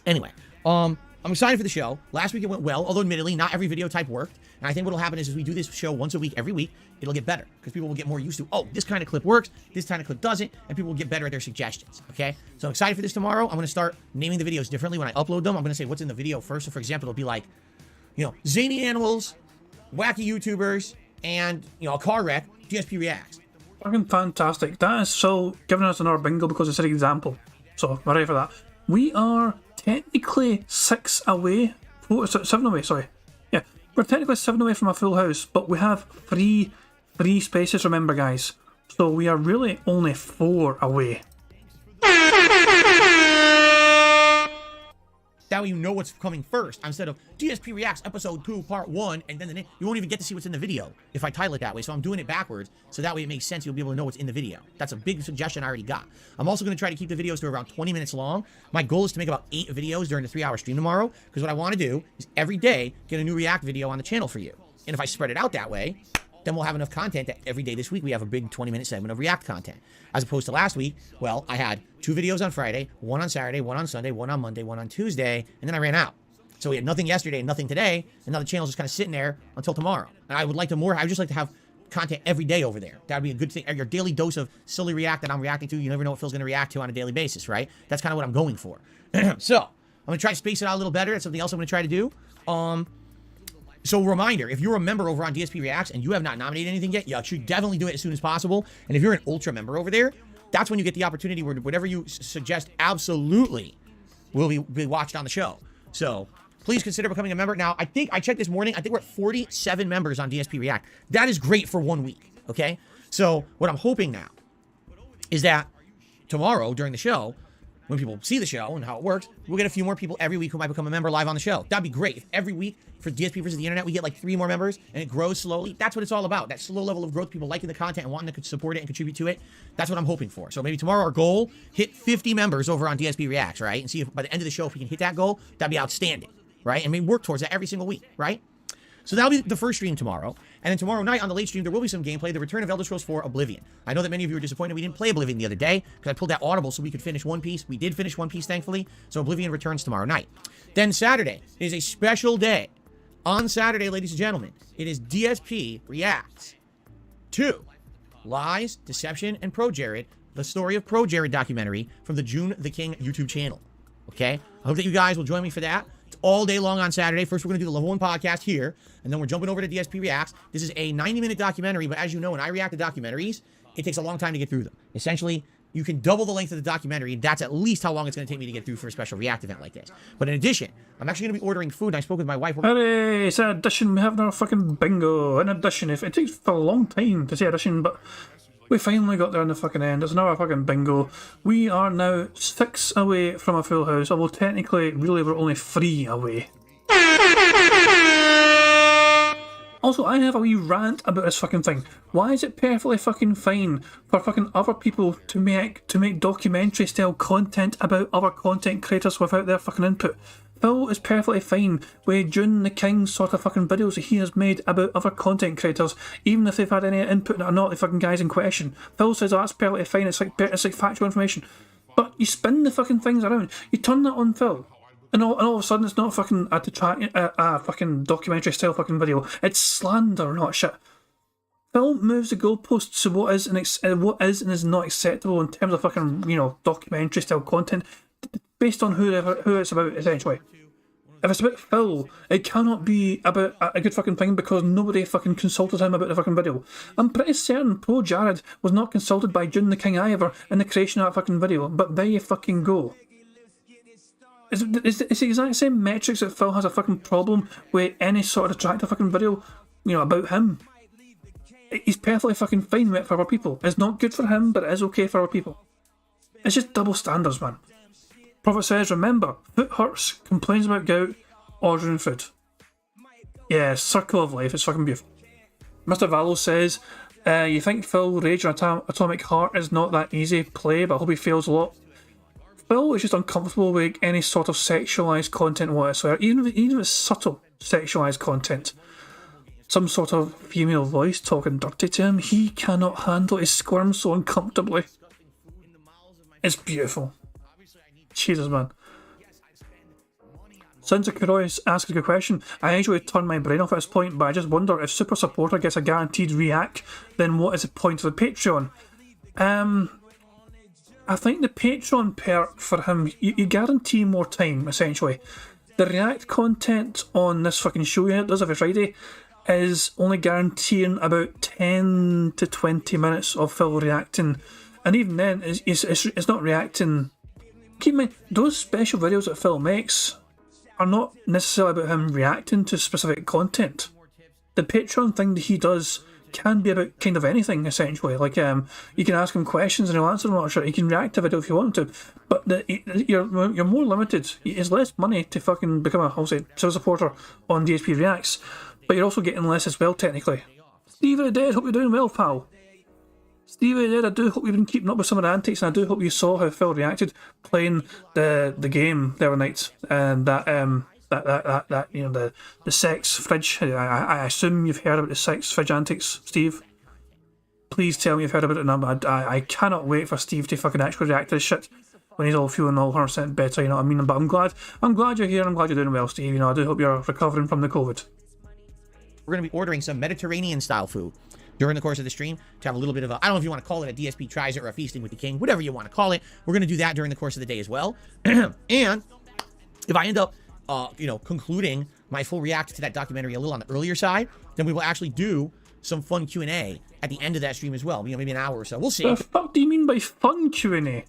Anyway, I'm excited for the show. Last week it went well, although admittedly not every video type worked. And I think what will happen is as we do this show once a week, every week, it'll get better because people will get more used to, oh, this kind of clip works, this kind of clip doesn't, and people will get better at their suggestions, okay? So I'm excited for this tomorrow. I'm going to start naming the videos differently when I upload them. I'm going to say what's in the video first. So for example, it'll be like, you know, zany animals, wacky YouTubers, and, you know, a car wreck, DSP Reacts. Fucking fantastic. That is so giving us another bingo because it's an example. So, we're ready for that. We are technically 7 away, sorry. Yeah, we're technically 7 away from a full house, but we have three spaces, remember guys. So we are really only 4 away. That way you know what's coming first, instead of DSP Reacts Episode 2, Part 1, and then you won't even get to see what's in the video if I title it that way. So I'm doing it backwards, so that way it makes sense. You'll be able to know what's in the video. That's a big suggestion I already got. I'm also going to try to keep the videos to around 20 minutes long. My goal is to make about 8 videos during the 3-hour stream tomorrow, because what I want to do is every day get a new React video on the channel for you. And if I spread it out that way, then we'll have enough content that every day this week we have a big 20-minute segment of React content. As opposed to last week, well, I had 2 videos on Friday, 1 on Saturday, 1 on Sunday, 1 on Monday, 1 on Tuesday, and then I ran out. So we had nothing yesterday and nothing today, and now the channel's just kind of sitting there until tomorrow. And I would just like to have content every day over there. That would be a good thing. Your daily dose of silly React that I'm reacting to. You never know what Phil's going to react to on a daily basis, right? That's kind of what I'm going for. So I'm going to try to space it out a little better. That's something else I'm going to try to do. So reminder, if you're a member over on DSP Reacts and you have not nominated anything yet, you should definitely do it as soon as possible. And if you're an Ultra member over there, that's when you get the opportunity where whatever you suggest absolutely will be watched on the show. So please consider becoming a member. Now, I think I checked this morning. I think we're at 47 members on DSP React. That is great for 1 week, okay? So what I'm hoping now is that tomorrow during the show, when people see the show and how it works, we'll get a few more people every week who might become a member live on the show. That'd be great. If every week for DSP versus the internet, we get like 3 more members and it grows slowly. That's what it's all about. That slow level of growth, people liking the content and wanting to support it and contribute to it. That's what I'm hoping for. So maybe tomorrow our goal, hit 50 members over on DSP Reacts, right? And see if by the end of the show, if we can hit that goal, that'd be outstanding, right? And maybe work towards that every single week, right? So that'll be the first stream tomorrow. And then tomorrow night on the late stream, there will be some gameplay, the return of Elder Scrolls 4 Oblivion. I know that many of you were disappointed we didn't play Oblivion the other day, because I pulled that Audible so we could finish One Piece. We did finish One Piece, thankfully. So Oblivion returns tomorrow night. Then Saturday is a special day. On Saturday, ladies and gentlemen, it is DSP Reacts 2. Lies, Deception, and Pro Jared. The story of Pro Jared documentary from the June the King YouTube channel. Okay? I hope that you guys will join me for that. It's all day long on Saturday. First, we're going to do the Level 1 podcast here, and then we're jumping over to DSP Reacts. This is a 90-minute documentary, but as you know, when I react to documentaries, it takes a long time to get through them. Essentially, you can double the length of the documentary. That's at least how long it's going to take me to get through for a special React event like this. But in addition, I'm actually going to be ordering food, and I spoke with my wife. Hooray! It's an addition. We have our fucking bingo. An addition. It takes for a long time to say addition, but we finally got there in the fucking end. It's another fucking bingo. We are now 6 away from a full house, although technically, really, we're only 3 away. Also, I have a wee rant about this fucking thing. Why is it perfectly fucking fine for fucking other people to make documentary style content about other content creators without their fucking input? Phil is perfectly fine with June the King sort of fucking videos that he has made about other content creators, even if they've had any input or not, the fucking guys in question. Phil says, oh, that's perfectly fine, it's like factual information. But you spin the fucking things around, you turn that on Phil, and all of a sudden it's not fucking a fucking documentary style fucking video, it's slander, not shit. Phil moves the goalposts to what is and is not acceptable in terms of fucking, documentary style content, based on who it's about, essentially. If it's about Phil, it cannot be about a good fucking thing because nobody fucking consulted him about the fucking video. I'm pretty certain Pro Jared was not consulted by June the King either in the creation of that fucking video, but there you fucking go. It's the exact same metrics that Phil has a fucking problem with any sort of attractive fucking video, about him. He's perfectly fucking fine with it for other people. It's not good for him, but it is okay for other people. It's just double standards, man. Prophet says, remember, foot hurts, complains about gout, ordering food. Yeah, circle of life, it's fucking beautiful. Mr. Valo says, you think Phil Rage on Atomic Heart is not that easy play, but I hope he fails a lot. Phil is just uncomfortable with any sort of sexualised content whatsoever, even if it's subtle sexualised content. Some sort of female voice talking dirty to him, he cannot handle it, he squirms so uncomfortably. It's beautiful. Jesus, man. Santa Kuroy asks a good question. I usually turn my brain off at this point, but I just wonder if Super Supporter gets a guaranteed react, then what is the point of the Patreon? I think the Patreon perk for him, you guarantee more time, essentially. The react content on this fucking show he does every Friday is only guaranteeing about 10 to 20 minutes of Phil reacting, and even then, it's not reacting. Keep in mind, those special videos that Phil makes are not necessarily about him reacting to specific content. The Patreon thing that he does can be about kind of anything, essentially. Like, you can ask him questions and he'll answer them, or sure, he can react to a video if you want him to, but you're more limited. It's less money to fucking become a sales supporter on DSP Reacts, but you're also getting less as well, technically. Steve the Dead, hope you're doing well, pal. Stevie there, I do hope you've been keeping up with some of the antics, and I do hope you saw how Phil reacted playing the game the other night, and the sex fridge. I assume you've heard about the sex fridge antics, Steve. Please tell me you've heard about it, and I cannot wait for Steve to fucking actually react to this shit when he's all feeling all 100% better. You know what I mean? But I'm glad you're here. I'm glad you're doing well, Steve. I do hope you're recovering from the COVID. We're going to be ordering some Mediterranean style food during the course of the stream to have a little bit of a, I don't know if you want to call it a DSP Tries It or a Feasting with the King, whatever you want to call it. We're going to do that during the course of the day as well. And if I end up, concluding my full react to that documentary a little on the earlier side, then we will actually do some fun Q&A at the end of that stream as well. Maybe an hour or so. We'll see. What the fuck do you mean by fun Q&A?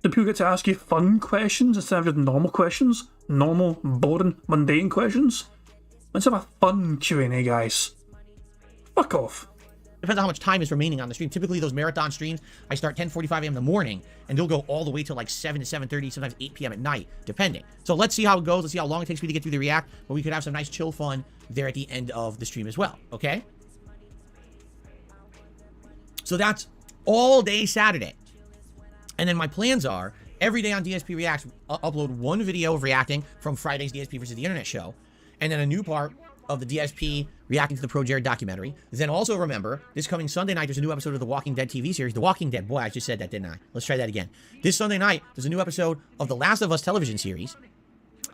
Do people get to ask you fun questions instead of just normal questions? Normal, boring, mundane questions? Let's have a fun Q&A, guys. Fuck off. Depends on how much time is remaining on the stream. Typically, those marathon streams, I start 10:45 a.m. in the morning, and they'll go all the way till like 7 to 7:30, sometimes 8 p.m. at night, depending. So let's see how it goes. Let's see how long it takes me to get through the react, but we could have some nice chill fun there at the end of the stream as well, okay? So that's all day Saturday. And then my plans are, every day on DSP Reacts, upload one video of reacting from Friday's DSP versus the Internet show, and then a new part of the DSP reacting to the Pro Jared documentary. Then also remember, this coming Sunday night, there's a new episode of The Walking Dead TV series. The Walking Dead. Boy, I just said that, didn't I? Let's try that again. This Sunday night, there's a new episode of The Last of Us television series.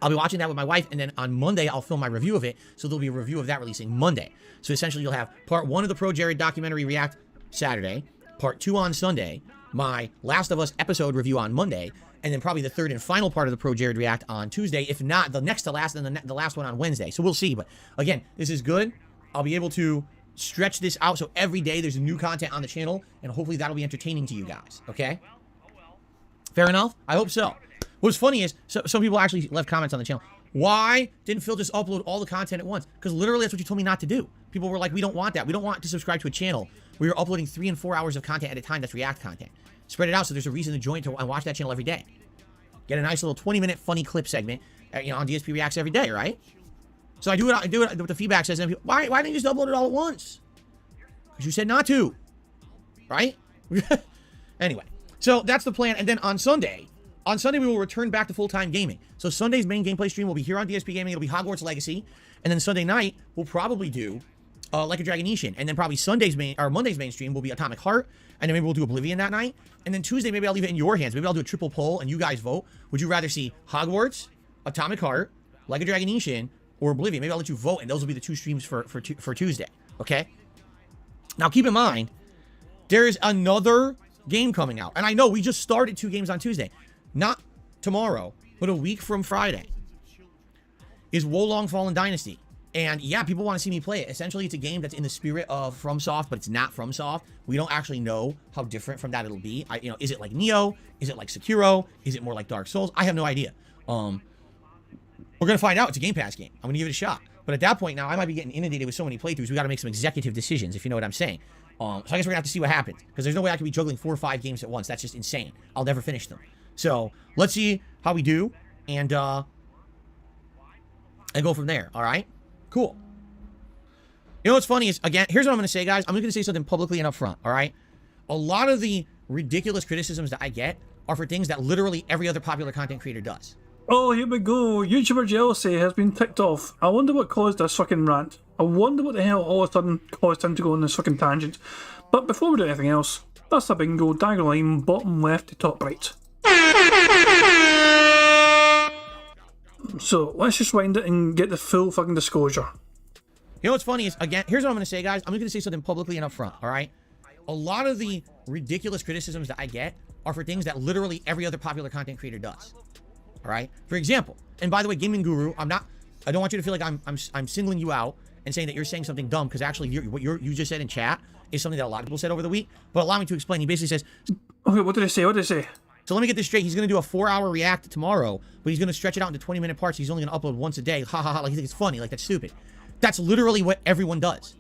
I'll be watching that with my wife, and then on Monday, I'll film my review of it, so there'll be a review of that releasing Monday. So essentially, you'll have part 1 of the Pro Jared documentary react Saturday, part 2 on Sunday, my Last of Us episode review on Monday, and then probably the third and final part of the Pro Jared React on Tuesday, if not the next to last, and the last one on Wednesday. So we'll see. But again, this is good. I'll be able to stretch this out so every day there's new content on the channel, and hopefully that'll be entertaining to you guys. Okay? Fair enough? I hope so. What's funny is, some people actually left comments on the channel. Why didn't Phil just upload all the content at once? Because literally that's what you told me not to do. People were like, we don't want that. We don't want to subscribe to a channel where you're uploading 3 and 4 hours of content at a time that's React content. Spread it out so there's a reason to join and watch that channel every day. Get a nice little 20-minute funny clip segment on DSP Reacts every day, right? So I do it what the feedback says, and people, why didn't you just upload it all at once? Because you said not to, right? Anyway, so that's the plan. And then on Sunday we will return back to full-time gaming. So Sunday's main gameplay stream will be here on DSP Gaming. It'll be Hogwarts Legacy, and then Sunday night we'll probably do Like a Dragon Ishin, and then probably Monday's main stream will be Atomic Heart, and then maybe we'll do Oblivion that night, and then Tuesday maybe I'll leave it in your hands. Maybe I'll do a triple poll and you guys vote. Would you rather see Hogwarts, Atomic Heart, Like a Dragon Ishin, or Oblivion? Maybe I'll let you vote, and those will be the 2 streams for Tuesday. Okay. Now keep in mind, there is another game coming out, and I know we just started 2 games on Tuesday, not tomorrow, but a week from Friday. Is Wolong Fallen Dynasty. And yeah, people want to see me play it. Essentially, it's a game that's in the spirit of FromSoft, but it's not FromSoft. We don't actually know how different from that it'll be. Is it like Neo? Is it like Sekiro? Is it more like Dark Souls? I have no idea. We're gonna find out. It's a Game Pass game. I'm gonna give it a shot. But at that point now, I might be getting inundated with so many playthroughs. We got to make some executive decisions, if you know what I'm saying. So I guess we're gonna have to see what happens, because there's no way I could be juggling 4 or 5 games at once. That's just insane. I'll never finish them. So let's see how we do, and go from there. All right. Cool. You know what's funny is, again, here's what I'm going to say, guys. I'm going to say something publicly and up front, all right? A lot of the ridiculous criticisms that I get are for things that literally every other popular content creator does. Oh, here we go. YouTuber jealousy has been ticked off. I wonder what caused this fucking rant. I wonder what the hell all of a sudden caused him to go on this fucking tangent. But before we do anything else, that's the bingo, diagonal line, bottom left to top right. So, let's just wind it and get the full fucking disclosure. You know what's funny is, again, here's what I'm going to say, guys. I'm going to say something publicly and up front, all right? A lot of the ridiculous criticisms that I get are for things that literally every other popular content creator does, all right? For example, and by the way, Gaming Guru, I don't want you to feel like I'm singling you out and saying that you're saying something dumb, because actually what you just said in chat is something that a lot of people said over the week. But allow me to explain. He basically says, okay, what did I say? What did I say? So let me get this straight. He's going to do a 4-hour react tomorrow, but he's going to stretch it out into 20-minute parts. He's only going to upload once a day. Ha ha ha. Like, he thinks it's funny. Like, that's stupid. That's literally what everyone does.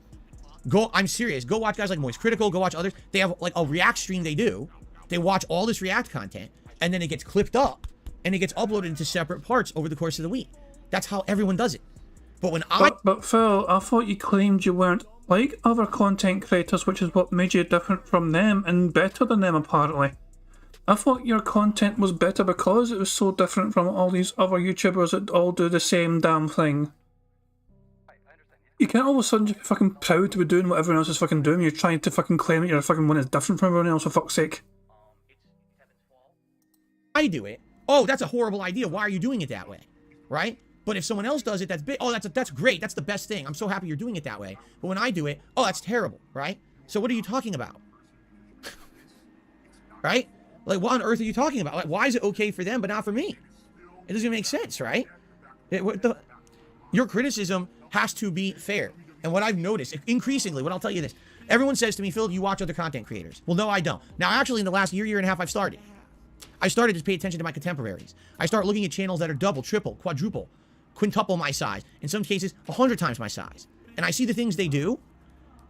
I'm serious. Go watch guys like Moist Critical. Go watch others. They have like a react stream they do. They watch all this react content, and then it gets clipped up, and it gets uploaded into separate parts over the course of the week. That's how everyone does it. But when But Phil, I thought you claimed you weren't like other content creators, which is what made you different from them and better than them, apparently. I thought your content was better because it was so different from all these other YouTubers that all do the same damn thing. You can't all of a sudden just be fucking proud to be doing what everyone else is fucking doing. You're trying to fucking claim that you're fucking one that's different from everyone else, for fuck's sake. I do it, oh, that's a horrible idea. Why are you doing it that way? Right? But if someone else does it, that's big. Oh, that's great. That's the best thing. I'm so happy you're doing it that way. But when I do it, oh, that's terrible. Right? So what are you talking about? Right? Like, what on earth are you talking about? Like, why is it okay for them but not for me? It doesn't make sense, right? Your criticism has to be fair. And what I've noticed, increasingly, I'll tell you this. Everyone says to me, Phil, do you watch other content creators? Well, no, I don't. Now, actually, in the last year and a half, I've started. I started to pay attention to my contemporaries. I start looking at channels that are double, triple, quadruple, quintuple my size. In some cases, 100 times my size. And I see the things they do.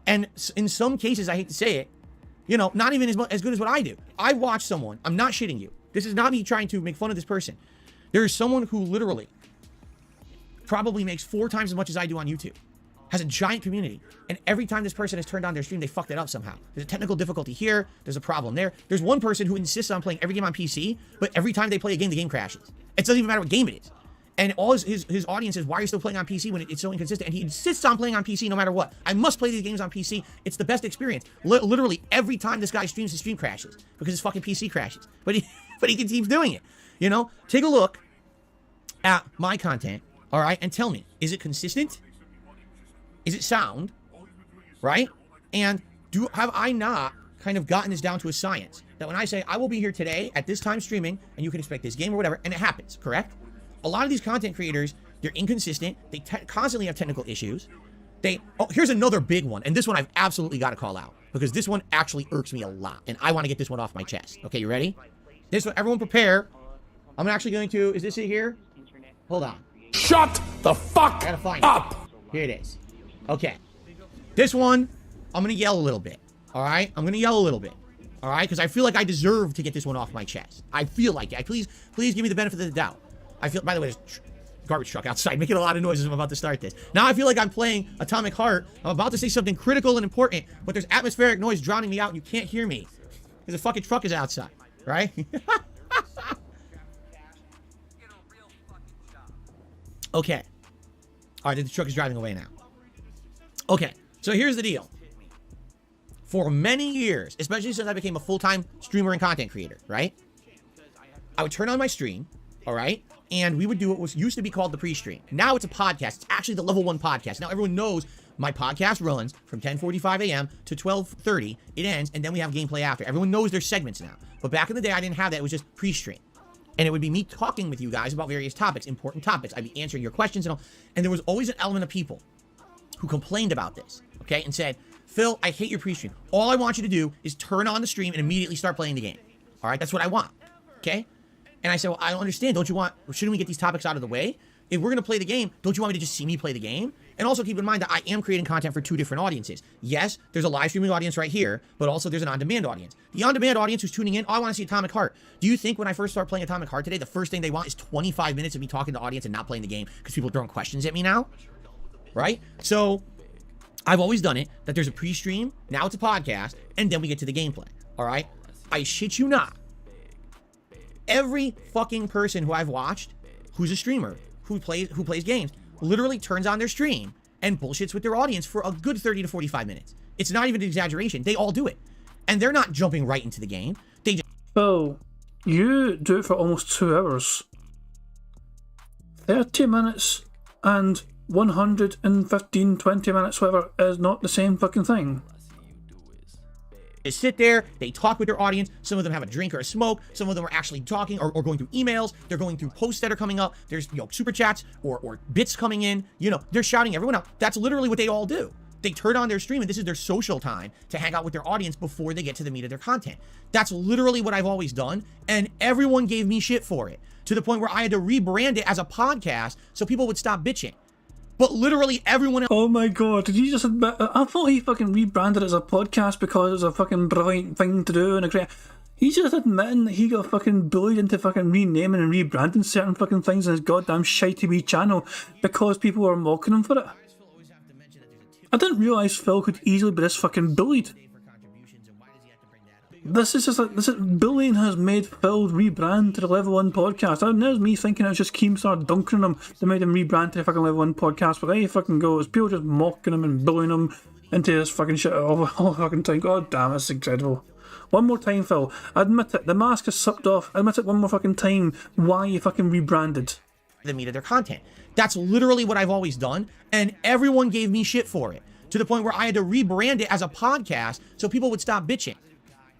And in some cases, I hate to say it, you know, not even as good as what I do. I watch someone. I'm not shitting you. This is not me trying to make fun of this person. There is someone who literally probably makes 4 times as much as I do on YouTube. Has a giant community. And every time this person has turned on their stream, they fucked it up somehow. There's a technical difficulty here. There's a problem there. There's one person who insists on playing every game on PC, but every time they play a game, the game crashes. It doesn't even matter what game it is. And all his audience says, why are you still playing on PC when it's so inconsistent? And he insists on playing on PC no matter what. I must play these games on PC. It's the best experience. Literally, every time this guy streams, his stream crashes. Because his fucking PC crashes. But he keeps doing it. You know? Take a look at my content, all right? And tell me, is it consistent? Is it sound? Right? And have I not kind of gotten this down to a science? That when I say, I will be here today at this time streaming, and you can expect this game or whatever, and it happens, correct? A lot of these content creators, they're inconsistent. They constantly have technical issues. Here's another big one. And this one I've absolutely got to call out. Because this one actually irks me a lot. And I want to get this one off my chest. Okay, you ready? This one, everyone prepare. I'm actually going to, is this it here? Hold on. Shut the fuck Gotta find up! It. Here it is. Okay. This one, I'm going to yell a little bit. All right? I'm going to yell a little bit. All right? Because I feel like I deserve to get this one off my chest. I feel like it. Please give me the benefit of the doubt. I feel, by the way, garbage truck outside making a lot of noise as I'm about to start this. Now I feel like I'm playing Atomic Heart. I'm about to say something critical and important, but there's atmospheric noise drowning me out and you can't hear me. Because the fucking truck is outside, right? Okay. All right, the truck is driving away now. Okay, so here's the deal. For many years, especially since I became a full-time streamer and content creator, right? I would turn on my stream, all right? And we would do what was used to be called the pre-stream. Now it's a podcast. It's actually the level 1 podcast. Now everyone knows my podcast runs from 10:45 a.m. to 12:30. It ends, and then we have gameplay after. Everyone knows there's segments now. But back in the day, I didn't have that. It was just pre-stream. And it would be me talking with you guys about various topics, important topics. I'd be answering your questions and all. And there was always an element of people who complained about this, okay? And said, Phil, I hate your pre-stream. All I want you to do is turn on the stream and immediately start playing the game. All right, that's what I want, okay? And I said, well, I don't understand. Shouldn't we get these topics out of the way? If we're going to play the game, don't you want me to just see me play the game? And also keep in mind that I am creating content for 2 different audiences. Yes, there's a live streaming audience right here, but also there's an on-demand audience. The on-demand audience who's tuning in, oh, I want to see Atomic Heart. Do you think when I first start playing Atomic Heart today, the first thing they want is 25 minutes of me talking to the audience and not playing the game because people are throwing questions at me now? Right? So I've always done it that there's a pre-stream, now it's a podcast, and then we get to the gameplay. All right? I shit you not. Every fucking person who I've watched who's a streamer, who plays games, literally turns on their stream and bullshits with their audience for a good 30 to 45 minutes. It's not even an exaggeration. They all do it. And they're not jumping right into the game. They just... Phil, you do it for almost 2 hours. 30 minutes and 115, 20 minutes, whatever, is not the same fucking thing. sit there, they talk with their audience. Some of them have a drink or a smoke. Some of them are actually talking or going through emails. They're going through posts that are coming up. There's, super chats or bits coming in. They're shouting everyone out. That's literally what they all do. They turn on their stream and this is their social time to hang out with their audience before they get to the meat of their content. That's literally what I've always done. And everyone gave me shit for it, to the point where I had to rebrand it as a podcast so people would stop bitching. But literally everyone else... Oh my god, did you just admit... I thought he fucking rebranded it as a podcast because it was a fucking brilliant thing to do and a great... He's just admitting that he got fucking bullied into fucking renaming and rebranding certain fucking things on his goddamn shitey wee channel because people were mocking him for it. I didn't realise Phil could easily be this fucking bullied. This is just like, bullying has made Phil rebrand to the Level 1 podcast. That was me thinking it was just Keemstar dunking him that made him rebrand to the fucking Level 1 podcast, but there you fucking go. It's people just mocking him and bullying him into this fucking shit all the fucking time. God damn, it's incredible. One more time, Phil. Admit it. The mask has sucked off. Admit it one more fucking time why you fucking rebranded. The meat of their content. That's literally what I've always done, and everyone gave me shit for it, to the point where I had to rebrand it as a podcast so people would stop bitching.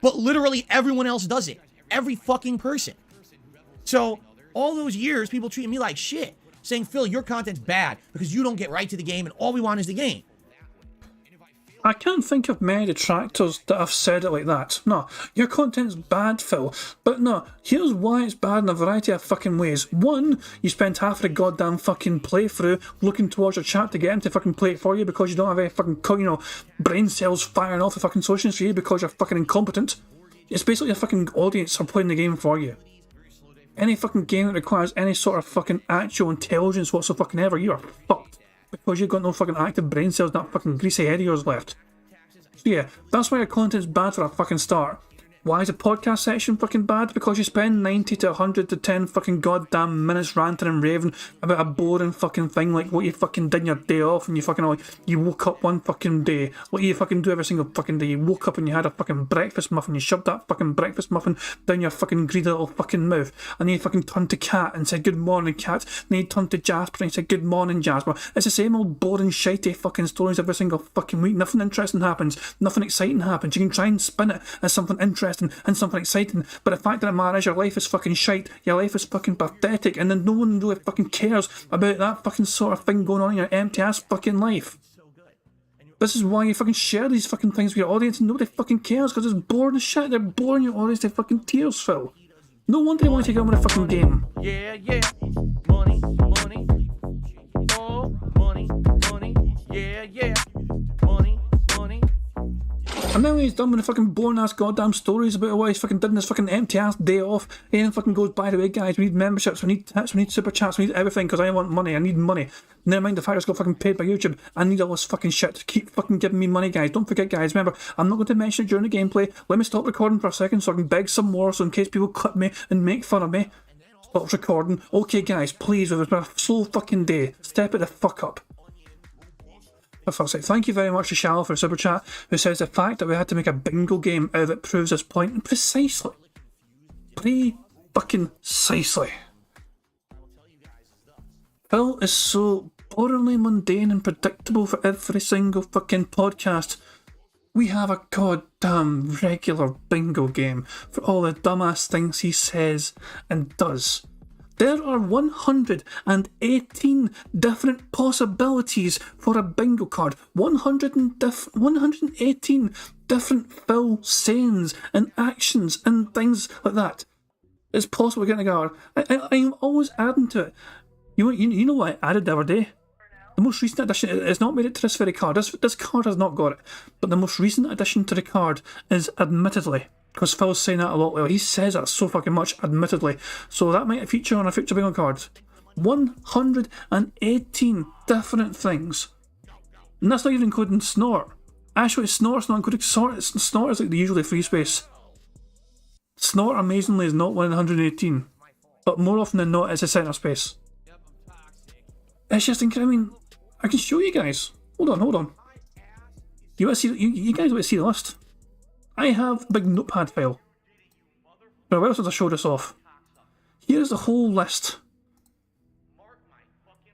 But literally everyone else does it. Every fucking person. So all those years, people treating me like shit, saying, Phil, your content's bad because you don't get right to the game and all we want is the game. I can't think of many detractors that have said it like that. No, your content's bad, Phil. But no, here's why it's bad in a variety of fucking ways. One, you spent half of the goddamn fucking playthrough looking towards your chat to get him to fucking play it for you because you don't have any fucking, brain cells firing off the fucking social for you because you're fucking incompetent. It's basically a fucking audience are playing the game for you. Any fucking game that requires any sort of fucking actual intelligence whatsoever, you are fucked. Because you've got no fucking active brain cells, that fucking greasy head of yours left. So yeah, that's why your content's bad for a fucking start. Why is the podcast section fucking bad? Because you spend 90 to 100 to 10 fucking goddamn minutes ranting and raving about a boring fucking thing like what you fucking did in your day off and you woke up one fucking day. What you fucking do every single fucking day. You woke up and you had a fucking breakfast muffin. You shoved that fucking breakfast muffin down your fucking greedy little fucking mouth. And then you fucking turned to Cat and said good morning, Cat. And then you turned to Jasper and you said good morning, Jasper. It's the same old boring shitey fucking stories every single fucking week. Nothing interesting happens. Nothing exciting happens. You can try and spin it as something interesting and something exciting, but the fact of the matter is your life is fucking shite, your life is fucking pathetic, and then no one really fucking cares about that fucking sort of thing going on in your empty ass fucking life. This is why you fucking share these fucking things with your audience and nobody fucking cares because it's boring as shit. They're boring your audience to fucking tears, Phil. No wonder they want to take on with a fucking game. Yeah, money, oh, money, yeah, money. And now he's done with the fucking boring ass goddamn stories about what he's fucking done this fucking empty ass day off. He then fucking goes, by the way, guys, we need memberships, we need tips, we need super chats, we need everything because I want money. I need money. Never mind the fact it's got fucking paid by YouTube. I need all this fucking shit. Keep fucking giving me money, guys. Don't forget, guys. Remember, I'm not going to mention it during the gameplay. Let me stop recording for a second so I can beg some more, so in case people clip me and make fun of me. Stop recording. Okay, guys, please, it was been a slow fucking day. Step it the fuck up. For fuck's sake, thank you very much to Shallow for a super chat, who says the fact that we had to make a bingo game out of it proves this point, and precisely. Pre-fucking-cisely. Phil is so boringly mundane and predictable for every single fucking podcast. We have a goddamn regular bingo game for all the dumbass things he says and does. There are 118 different possibilities for a bingo card. 118 different Phil sayings and actions and things like that. It's possible getting a card. I'm always adding to it. You know what I added the other day? The most recent addition, it's not made it to this very card. This card has not got it. But the most recent addition to the card is admittedly. Because Phil's saying that a lot. Well, he says that so fucking much, admittedly. So that might feature on a future bingo card. 118 different things. And that's not even including snort. Actually, snort's not including snort. Snort is like the usually free space. Snort, amazingly, is not 118. But more often than not, it's a centre space. It's just incredible. I mean, I can show you guys. Hold on. You want to see? You guys want to see the list? I have a big notepad file. Now, where else did I show this off? Here's the whole list.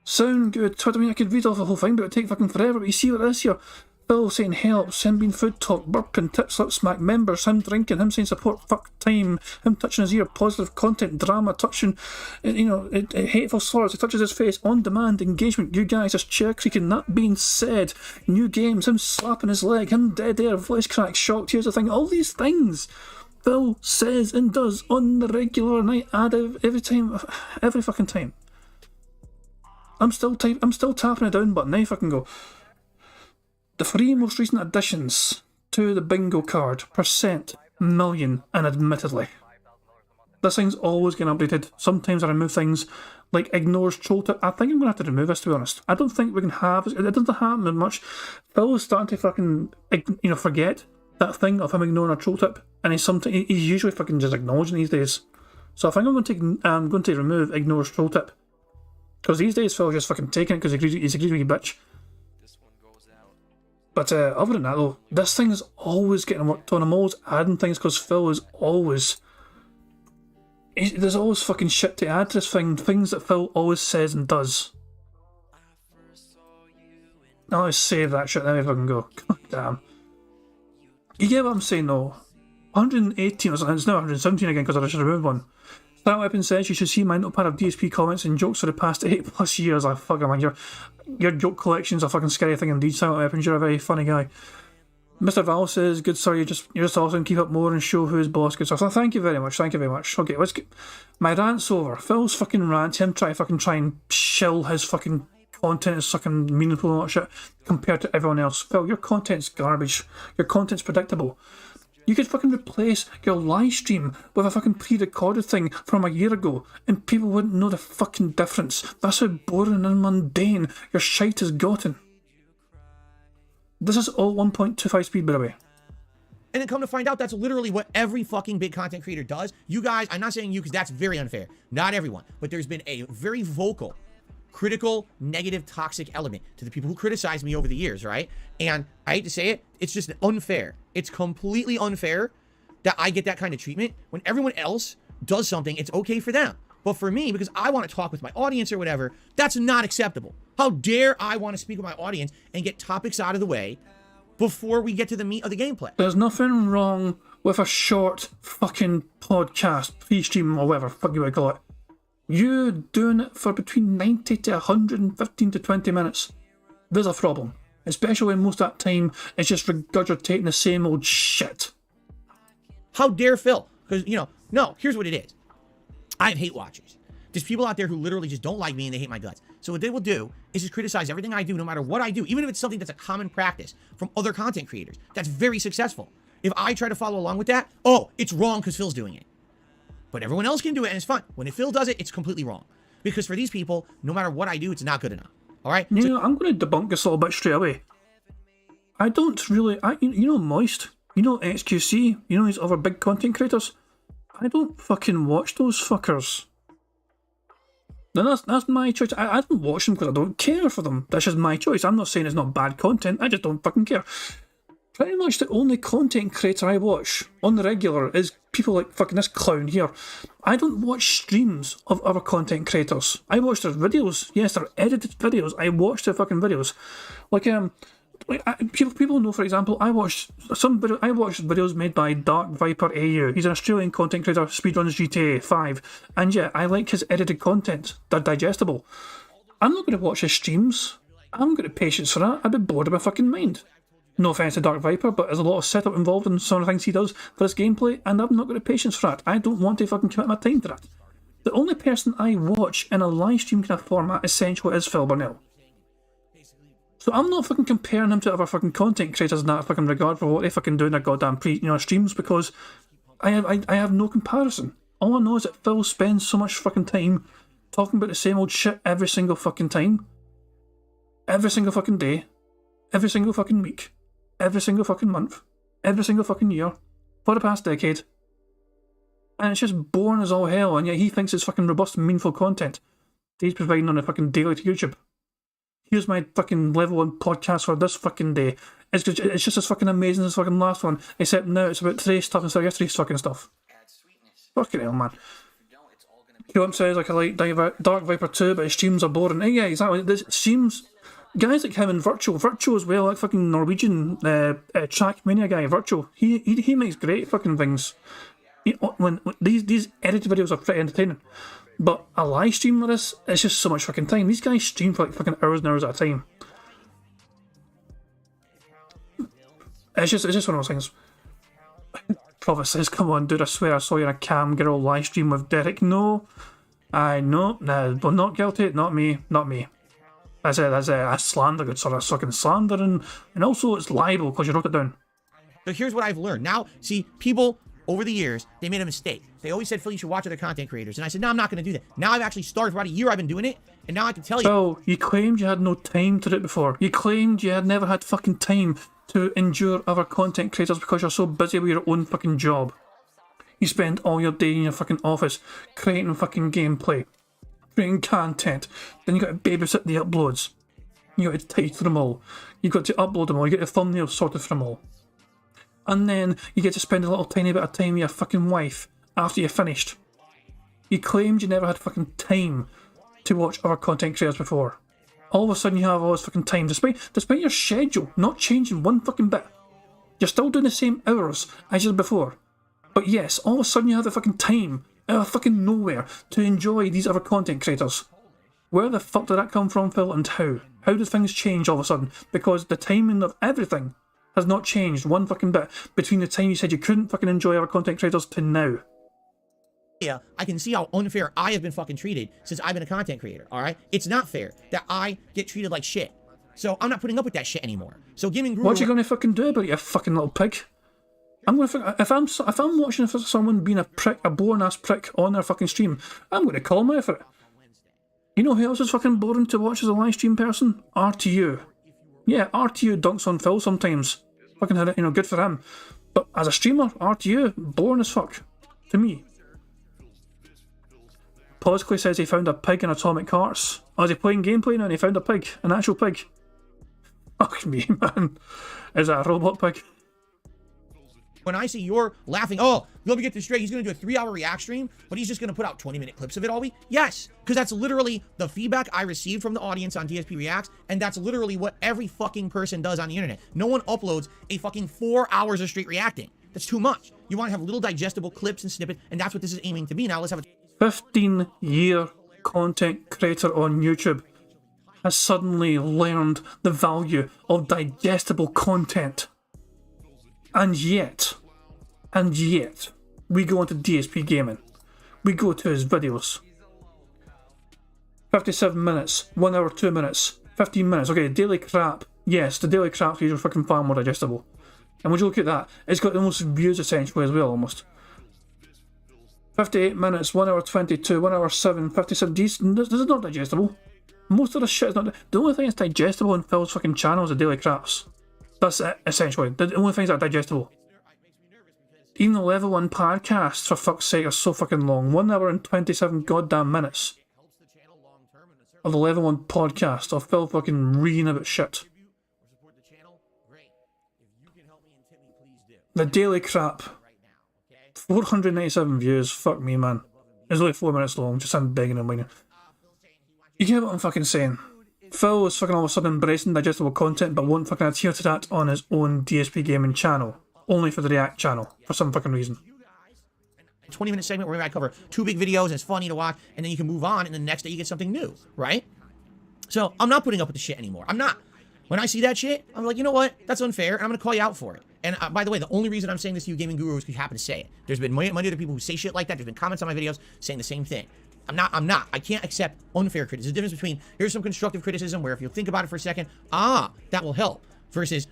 Sound good. I mean, I could read off the whole thing, but it would take fucking forever. But you see what it is here? Phil saying help, him being food talk, burping, tip slip smack, members, him drinking, him saying support, fuck time, him touching his ear, positive content, drama, touching, hateful slurs, he touches his face, on demand, engagement, you guys, his chair creaking, that being said, new games, him slapping his leg, him dead air, voice crack, shocked, here's the thing, all these things Phil says and does on the regular night ad every fucking time. I'm still tapping the down button, now you fucking go. The 3 most recent additions to the bingo card, percent, million, and admittedly. This thing's always getting updated. Sometimes I remove things like ignores troll tip. I think I'm going to have to remove this, to be honest. I don't think we can have it. It doesn't happen much. Phil is starting to fucking, forget that thing of him ignoring a troll tip, and he's usually fucking just acknowledging these days. So I think I'm going to remove ignores troll tip, because these days Phil's just fucking taking it because he's agreed with you, bitch. But other than that though, this thing is always getting worked on. I'm always adding things because Phil is always... There's always fucking shit to add to this thing. Things that Phil always says and does. I'll just save that shit, then we fucking go. God damn. You get what I'm saying though? 118 or something, it's now 117 again because I just removed one. That weapon says you should see my notepad of DSP comments and jokes for the past 8+ years. I fucking man, your joke collection's a fucking scary thing indeed. Silent Weapons, you're a very funny guy. Mr. Val says, good sir, you're just awesome, keep up more and show who is boss. Good stuff. So thank you very much. Okay, let's get my rant's over. Phil's fucking rant, him try and shill his fucking content is fucking meaningful and all that shit compared to everyone else. Phil, your content's garbage. Your content's predictable. You could fucking replace your live stream with a fucking pre-recorded thing from a year ago and people wouldn't know the fucking difference. That's how boring and mundane your shite has gotten. This is all 1.25 speed, by the way. And then come to find out, that's literally what every fucking big content creator does. You guys, I'm not saying you because that's very unfair. Not everyone. But there's been a very vocal, critical, negative, toxic element to the people who criticize me over the years, right? And I hate to say it, it's just unfair. It's completely unfair that I get that kind of treatment when everyone else does something. It's okay for them. But for me, because I want to talk with my audience or whatever, that's not acceptable. How dare I want to speak with my audience and get topics out of the way before we get to the meat of the gameplay? There's nothing wrong with a short fucking podcast, pre-stream or whatever fuck you would call it. You doing it for between 90 to 115 to 20 minutes. There's a problem. Especially when most of that time is just regurgitating the same old shit. How dare Phil? Because, no, here's what it is. I have hate watchers. There's people out there who literally just don't like me and they hate my guts. So what they will do is just criticize everything I do, no matter what I do, even if it's something that's a common practice from other content creators. That's very successful. If I try to follow along with that, oh, it's wrong because Phil's doing it. But everyone else can do it and it's fun. When Phil does it, it's completely wrong. Because for these people, no matter what I do, it's not good enough. All right? You know, I'm going to debunk this a little bit straight away. I don't really... you know Moist? You know XQC? You know these other big content creators? I don't fucking watch those fuckers. Now that's my choice. I don't watch them because I don't care for them. That's just my choice. I'm not saying it's not bad content. I just don't fucking care. Pretty much the only content creator I watch on the regular is people like fucking this clown here. I don't watch streams of other content creators. I watch their videos. Yes, they're edited videos. I watch their fucking videos. People know, for example, I watch videos made by Dark Viper AU. He's an Australian content creator, speedruns GTA 5, and yeah, I like his edited content. They're digestible. I'm not going to watch his streams. I haven't got the patience for that. I'd be bored of my fucking mind. No offence to Dark Viper, but there's a lot of setup involved in some of the things he does for his gameplay, and I've not got the patience for that. I don't want to fucking commit my time to that. The only person I watch in a live stream kind of format essentially is Phil Burnell. So I'm not fucking comparing him to other fucking content creators in that fucking regard for what they fucking do in their goddamn streams, because I have no comparison. All I know is that Phil spends so much fucking time talking about the same old shit every single fucking time, every single fucking day, every single fucking week, every single fucking month, every single fucking year, for the past decade. And it's just boring as all hell, and yet he thinks it's fucking robust and meaningful content that he's providing on a fucking daily to YouTube. Here's my fucking level 1 podcast for this fucking day. It's just as fucking amazing as the fucking last one, except now it's about today's stuff instead of yesterday's fucking stuff. Fucking hell, man. Caleb says, like, I like Dark Viper 2, but his streams are boring. Yeah, exactly. This streams... Guys like him and Virtual as well, like fucking Norwegian Trackmania guy, Virtual. He makes great fucking things. When these edited videos are pretty entertaining. But a live stream like this, it's just so much fucking time. These guys stream for like fucking hours and hours at a time. It's just one of those things. Prophet says, come on dude, I swear I saw you in a cam girl live stream with Derek. No. No, but not guilty, not me. That's slander, good sort of fucking slander, and also it's libel because you wrote it down. So here's what I've learned. Now, see, people over the years, they made a mistake. They always said, Phil, you should watch other content creators. And I said, no, I'm not going to do that. Now I've actually started for about a year. I've been doing it. And now I can tell you. So, you claimed you had no time to do it before. You claimed you had never had fucking time to endure other content creators because you're so busy with your own fucking job. You spend all your day in your fucking office creating fucking gameplay, creating content. Then you got to babysit the uploads. You got to title them all. You got to upload them all. You get the thumbnails sorted for them all. And then you get to spend a little tiny bit of time with your fucking wife after you're finished. You claimed you never had fucking time to watch other content creators before. All of a sudden you have all this fucking time, despite your schedule not changing one fucking bit. You're still doing the same hours as you did before. But yes, all of a sudden you have the fucking time out of fucking nowhere to enjoy these other content creators. Where the fuck did that come from, Phil, and how? How did things change all of a sudden? Because the timing of everything has not changed one fucking bit between the time you said you couldn't fucking enjoy our content creators to now. Yeah, I can see how unfair I have been fucking treated since I've been a content creator, alright? It's not fair that I get treated like shit. So I'm not putting up with that shit anymore. So Gaming Guru... What you gonna fucking do about it, you fucking little pig? I'm gonna if I'm watching for someone being a prick, a boring ass prick on their fucking stream, I'm gonna call them out for it. You know who else is fucking boring to watch as a live stream person? RTU. Yeah, RTU dunks on Phil sometimes. Fucking had it, good for him. But as a streamer, RTU, boring as fuck. To me. Politically says he found a pig in Atomic Hearts. Oh, is he playing gameplay now and he found a pig? An actual pig? Fuck me, man. Is that a robot pig? When I see you're laughing, oh, let me get this straight, he's going to do a 3-hour react stream, but he's just going to put out 20-minute clips of it all week? Yes, because that's literally the feedback I received from the audience on DSP Reacts, and that's literally what every fucking person does on the internet. No one uploads a fucking 4 hours of straight reacting. That's too much. You want to have little digestible clips and snippets, and that's what this is aiming to be. Now let's have a 15-year content creator on YouTube has suddenly learned the value of digestible content. And yet, we go into DSP Gaming. We go to his videos. 57 minutes, 1 hour, 2 minutes, 15 minutes. Okay, daily crap. Yes, the daily crap views are fucking far more digestible. And would you look at that? It's got the most views essentially as well, almost. 58 minutes, 1 hour 22, 1 hour 7, 57. This is not digestible. Most of the shit is not. The only thing that's digestible in Phil's fucking channel is the daily craps. That's it, essentially. The only things that are digestible. Even the level 1 podcasts, for fuck's sake, are so fucking long. 1 hour and 27 goddamn minutes. Of the level 1 podcast of Phil fucking reading about shit. The daily crap. 497 views. Fuck me, man. It's only 4 minutes long. Just I'm begging and whining. You get what I'm fucking saying. Phil is fucking all of a sudden embracing digestible content but won't fucking adhere to that on his own DSP gaming channel. Only for the React channel. For some fucking reason. 20-minute segment where I cover 2 big videos and it's funny to watch, and then you can move on, and the next day you get something new, right? So I'm not putting up with the shit anymore. I'm not. When I see that shit, I'm like, you know what? That's unfair, and I'm going to call you out for it. And by the way, the only reason I'm saying this to you, Gaming Guru, is because you happen to say it. There's been many other people who say shit like that. There's been comments on my videos saying the same thing. I'm not. I can't accept unfair criticism. There's a difference between, here's some constructive criticism where if you think about it for a second, that will help, versus,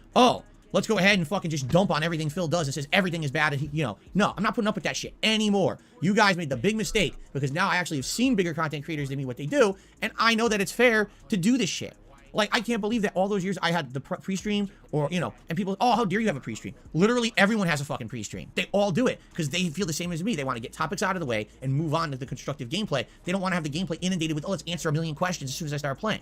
let's go ahead and fucking just dump on everything Phil does and says everything is bad. And no, I'm not putting up with that shit anymore. You guys made the big mistake because now I actually have seen bigger content creators than me what they do, and I know that it's fair to do this shit. Like, I can't believe that all those years I had the pre-stream, or, and people, how dare you have a pre-stream? Literally everyone has a fucking pre-stream. They all do it because they feel the same as me. They want to get topics out of the way and move on to the constructive gameplay. They don't want to have the gameplay inundated with, let's answer a million questions as soon as I start playing.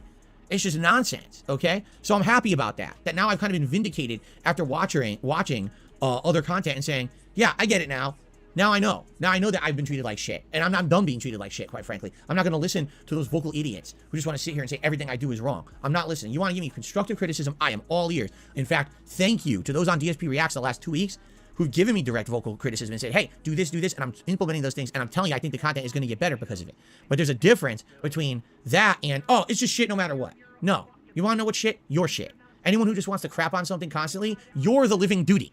It's just nonsense, okay? So I'm happy about that. That now I've kind of been vindicated after watching other content and saying, yeah, I get it now. Now I know. Now I know that I've been treated like shit. And I'm not done being treated like shit, quite frankly. I'm not going to listen to those vocal idiots who just want to sit here and say everything I do is wrong. I'm not listening. You want to give me constructive criticism? I am all ears. In fact, thank you to those on DSP Reacts the last 2 weeks who've given me direct vocal criticism and said, hey, do this, and I'm implementing those things, and I'm telling you, I think the content is going to get better because of it. But there's a difference between that and, it's just shit no matter what. No. You want to know what shit? Your shit. Anyone who just wants to crap on something constantly, you're the living duty.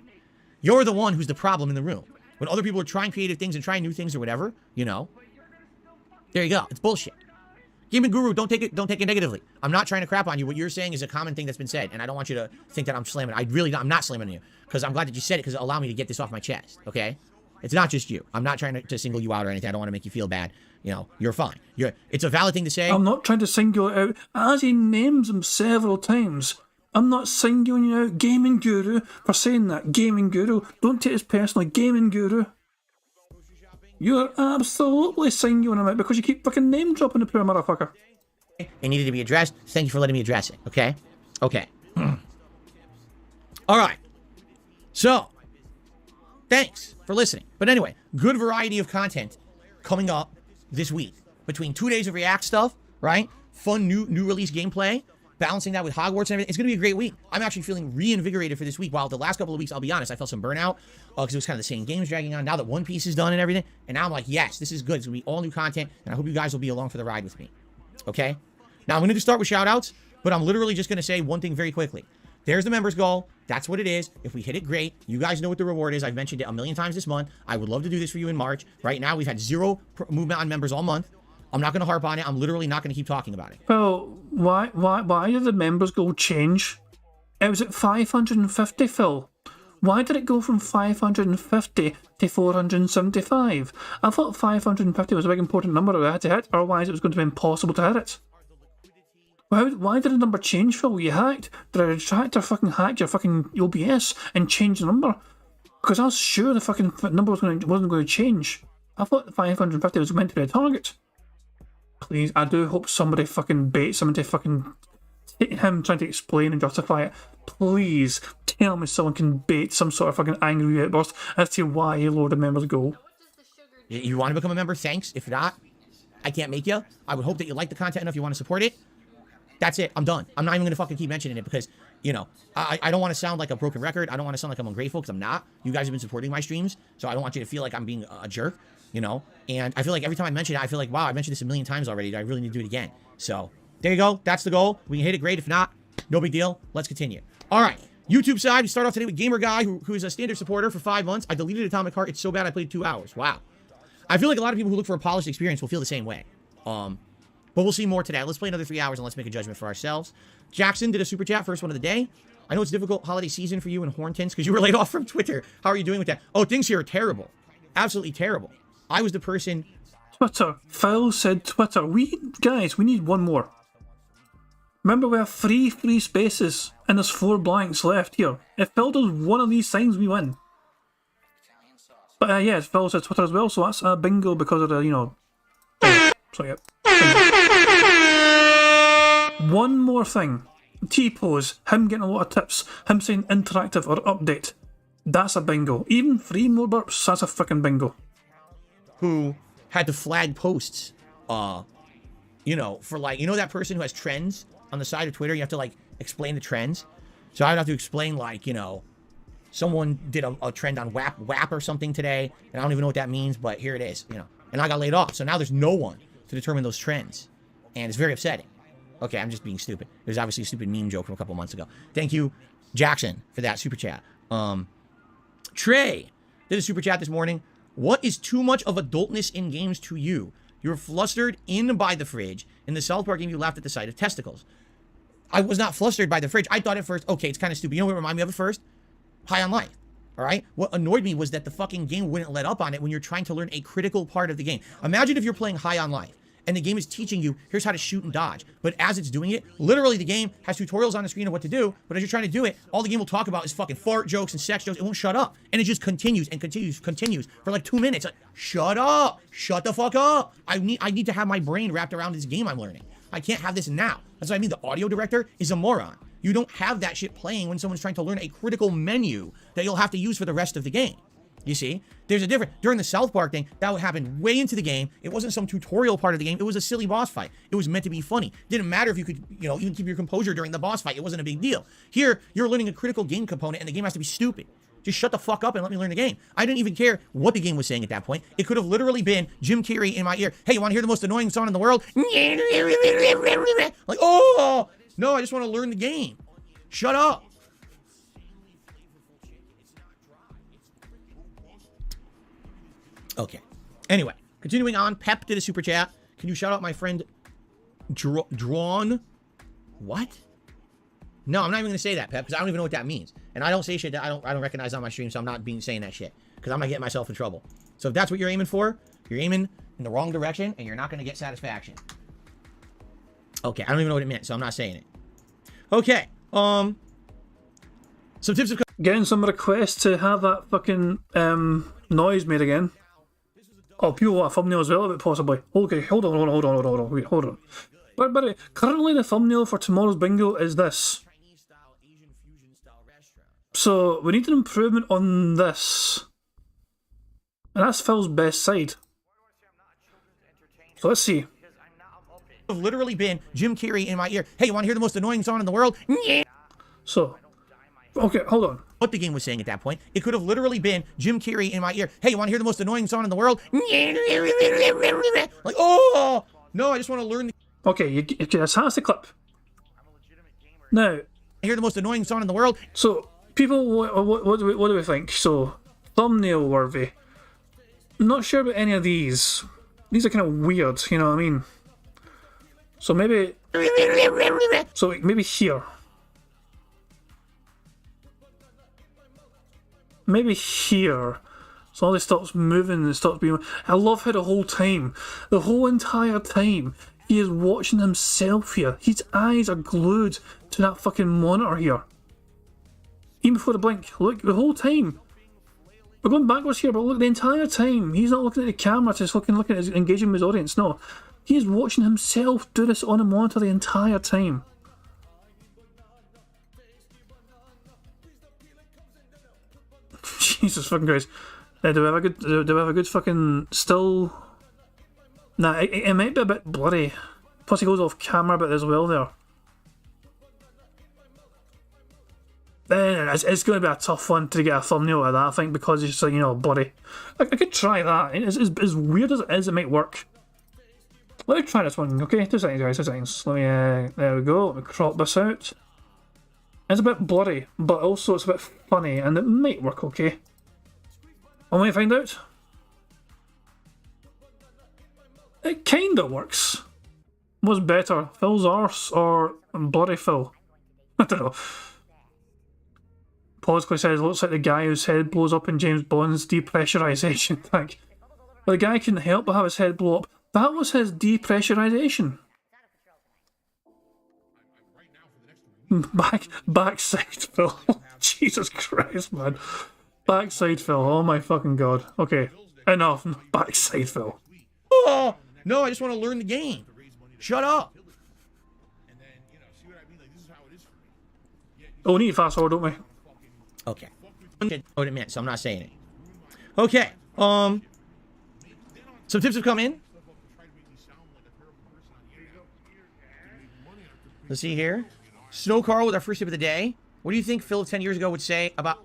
You're the one who's the problem in the room. When other people are trying creative things and trying new things or whatever, there you go. It's bullshit. Gaming Guru, don't take it negatively. I'm not trying to crap on you. What you're saying is a common thing that's been said, and I don't want you to think that I'm slamming. I'm not slamming you, because I'm glad that you said it, because it allowed me to get this off my chest, okay? It's not just you. I'm not trying to single you out or anything. I don't want to make you feel bad. You're fine. It's a valid thing to say. I'm not trying to single it out, as he names him several times. I'm not singling you out, Gaming Guru, for saying that. Gaming Guru. Don't take it personally, Gaming Guru. You're absolutely singling him out because you keep fucking name dropping the poor motherfucker. It needed to be addressed. Thank you for letting me address it, okay? Okay. All right. So, thanks for listening. But anyway, good variety of content coming up this week. Between 2 days of React stuff, right? Fun new release gameplay. Balancing that with Hogwarts and everything. It's going to be a great week. I'm actually feeling reinvigorated for this week. While the last couple of weeks, I'll be honest, I felt some burnout because it was kind of the same games dragging on. Now that One Piece is done and everything. And now I'm like, yes, this is good. It's going to be all new content. And I hope you guys will be along for the ride with me. Okay? Now, I'm going to start with shout-outs, but I'm literally just going to say one thing very quickly. There's the members goal. That's what it is. If we hit it, great. You guys know what the reward is. I've mentioned it a million times this month. I would love to do this for you in March. Right now, we've had 0 movement on members all month. I'm not going to harp on it. I'm literally not going to keep talking about it. Well, why did the members goal change? It was at 550, Phil. Why did it go from 550 to 475? I thought 550 was a big important number that I had to hit, otherwise it was going to be impossible to hit it. Why did the number change, Phil? You hacked? Did a retractor fucking hack your fucking OBS and change the number? Because I was sure the fucking number wasn't going to change. I thought 550 was meant to be a target. Please, I do hope somebody fucking baits him into fucking him trying to explain and justify it. Please tell me someone can bait some sort of fucking angry outburst as to why he lowered the members goal. You want to become a member? Thanks. If not, I can't make you. I would hope that you like the content enough you want to support it. That's it. I'm done. I'm not even going to fucking keep mentioning it because, I don't want to sound like a broken record. I don't want to sound like I'm ungrateful because I'm not. You guys have been supporting my streams, so I don't want you to feel like I'm being a jerk. And I feel like every time I mention it, I feel like, wow, I mentioned this a million times already. Do I really need to do it again? So there you go. That's the goal. We can hit it, great. If not, no big deal. Let's continue. All right. YouTube side, we start off today with Gamer Guy, who is a standard supporter for 5 months. I deleted Atomic Heart. It's so bad I played 2 hours. Wow. I feel like a lot of people who look for a polished experience will feel the same way. But we'll see more today. Let's play another 3 hours and let's make a judgment for ourselves. Jackson did a super chat, first one of the day. I know it's a difficult holiday season for you in Horntons because you were laid off from Twitter. How are you doing with that? Oh, things here are terrible. Absolutely terrible. I was the person... Twitter. Phil said Twitter. Guys, we need one more. Remember, we have three free spaces and there's 4 blanks left here. If Phil does one of these things, we win. But yeah, Phil said Twitter as well, so that's a bingo because of the, you know... So yeah. Bingo. One more thing. T-pose, him getting a lot of tips, him saying interactive or update. That's a bingo. Even 3 more burps, that's a freaking bingo. Who had to flag posts, you know, for like, you know that person who has trends on the side of Twitter? You have to like explain the trends. So I'd have to explain like, you know, someone did a trend on WAP or something today, and I don't even know what that means, but here it is, you know. And I got laid off, so now there's no one to determine those trends. And it's very upsetting. Okay, I'm just being stupid. There's obviously a stupid meme joke from a couple months ago. Thank you, Jackson, for that super chat. Trey did a super chat this morning. What is too much of adultness in games to you? You were flustered in by the fridge. In the South Park game, you laughed at the sight of testicles. I was not flustered by the fridge. I thought at first, okay, it's kind of stupid. You know what reminded me of it first? High on Life. All right? What annoyed me was that the fucking game wouldn't let up on it when you're trying to learn a critical part of the game. Imagine if you're playing High on Life and the game is teaching you, here's how to shoot and dodge. But as it's doing it, literally the game has tutorials on the screen of what to do, but as you're trying to do it, all the game will talk about is fucking fart jokes and sex jokes. It won't shut up. And it just continues and continues for like 2 minutes. Like, shut up. Shut the fuck up. I need to have my brain wrapped around this game I'm learning. I can't have this now. That's what I mean. The audio director is a moron. You don't have that shit playing when someone's trying to learn a critical menu that you'll have to use for the rest of the game. You see, there's a difference. During the South Park thing, that would happen way into the game. It wasn't some tutorial part of the game. It was a silly boss fight. It was meant to be funny. Didn't matter if you could, you know, even keep your composure during the boss fight. It wasn't a big deal. Here, you're learning a critical game component and the game has to be stupid. Just shut the fuck up and let me learn the game. I didn't even care what the game was saying at that point. It could have literally been Jim Carrey in my ear. Hey, you want to hear the most annoying song in the world? Like, oh, no, I just want to learn the game. Shut up. Okay. Anyway, continuing on. Pep did a super chat. Can you shout out my friend Drawn? What? No, I'm not even going to say that, Pep, because I don't even know what that means. And I don't say shit that I don't recognize on my stream, so I'm not saying that shit. Because I'm going to get myself in trouble. So if that's what you're aiming for, you're aiming in the wrong direction, and you're not going to get satisfaction. Okay, I don't even know what it meant, so I'm not saying it. Okay, some tips of... Getting some requests to have that fucking noise made again. Oh, people want a thumbnail as well, but possibly. Okay, hold on. But currently the thumbnail for tomorrow's bingo is this. So we need an improvement on this. And that's Phil's best side. So let's see. Have literally been Jim Carrey in my ear. Hey, you want to hear the most annoying song in the world? So, okay, hold on. What the game was saying at that point. It could have literally been Jim Carrey in my ear. Hey, you want to hear the most annoying song in the world? Like, oh, no, I just want to learn. Okay, that's the clip. Now, Hear the most annoying song in the world. So, people, what do we think? So, thumbnail worthy. I'm not sure about any of these. These are kind of weird, you know what I mean? So maybe here. Maybe here. So all this stops moving and it stops being... I love how the whole entire time, he is watching himself here. His eyes are glued to that fucking monitor here. Even before the blink. Look, the whole time. We're going backwards here, but look, the entire time, he's not looking at the camera, just looking at his, engaging with his audience. No. He is watching himself do this on a monitor the entire time. Jesus fucking Christ. Do we have a good fucking still? Nah, it might be a bit blurry. Plus he goes off camera a bit as well there. It's going to be a tough one to get a thumbnail out of that, I think, because it's just, you know, blurry. I could try that. As weird as it is, it might work. Let me try this one, okay? 2 seconds, guys, 2 seconds. Let me, there we go. Let me crop this out. It's a bit blurry, but also it's a bit funny, and it might work okay. I want to find out. It kinda works. What's better, Phil's arse or bloody Phil? I don't know. Politically says, looks like the guy whose head blows up in James Bond's depressurization. Thank. But the guy couldn't help but have his head blow up. That was his depressurization. Backside Phil. Jesus Christ, man. Backside Phil. Oh my fucking god. Okay, enough. Backside Phil. Oh, no, I just want to learn the game. Shut up. Oh, we need to fast forward, don't we? Okay. What it meant, so I'm not saying it. Okay. Some tips have come in. Let's see here. Snow Carl with our first tip of the day. What do you think Phil 10 years ago would say about...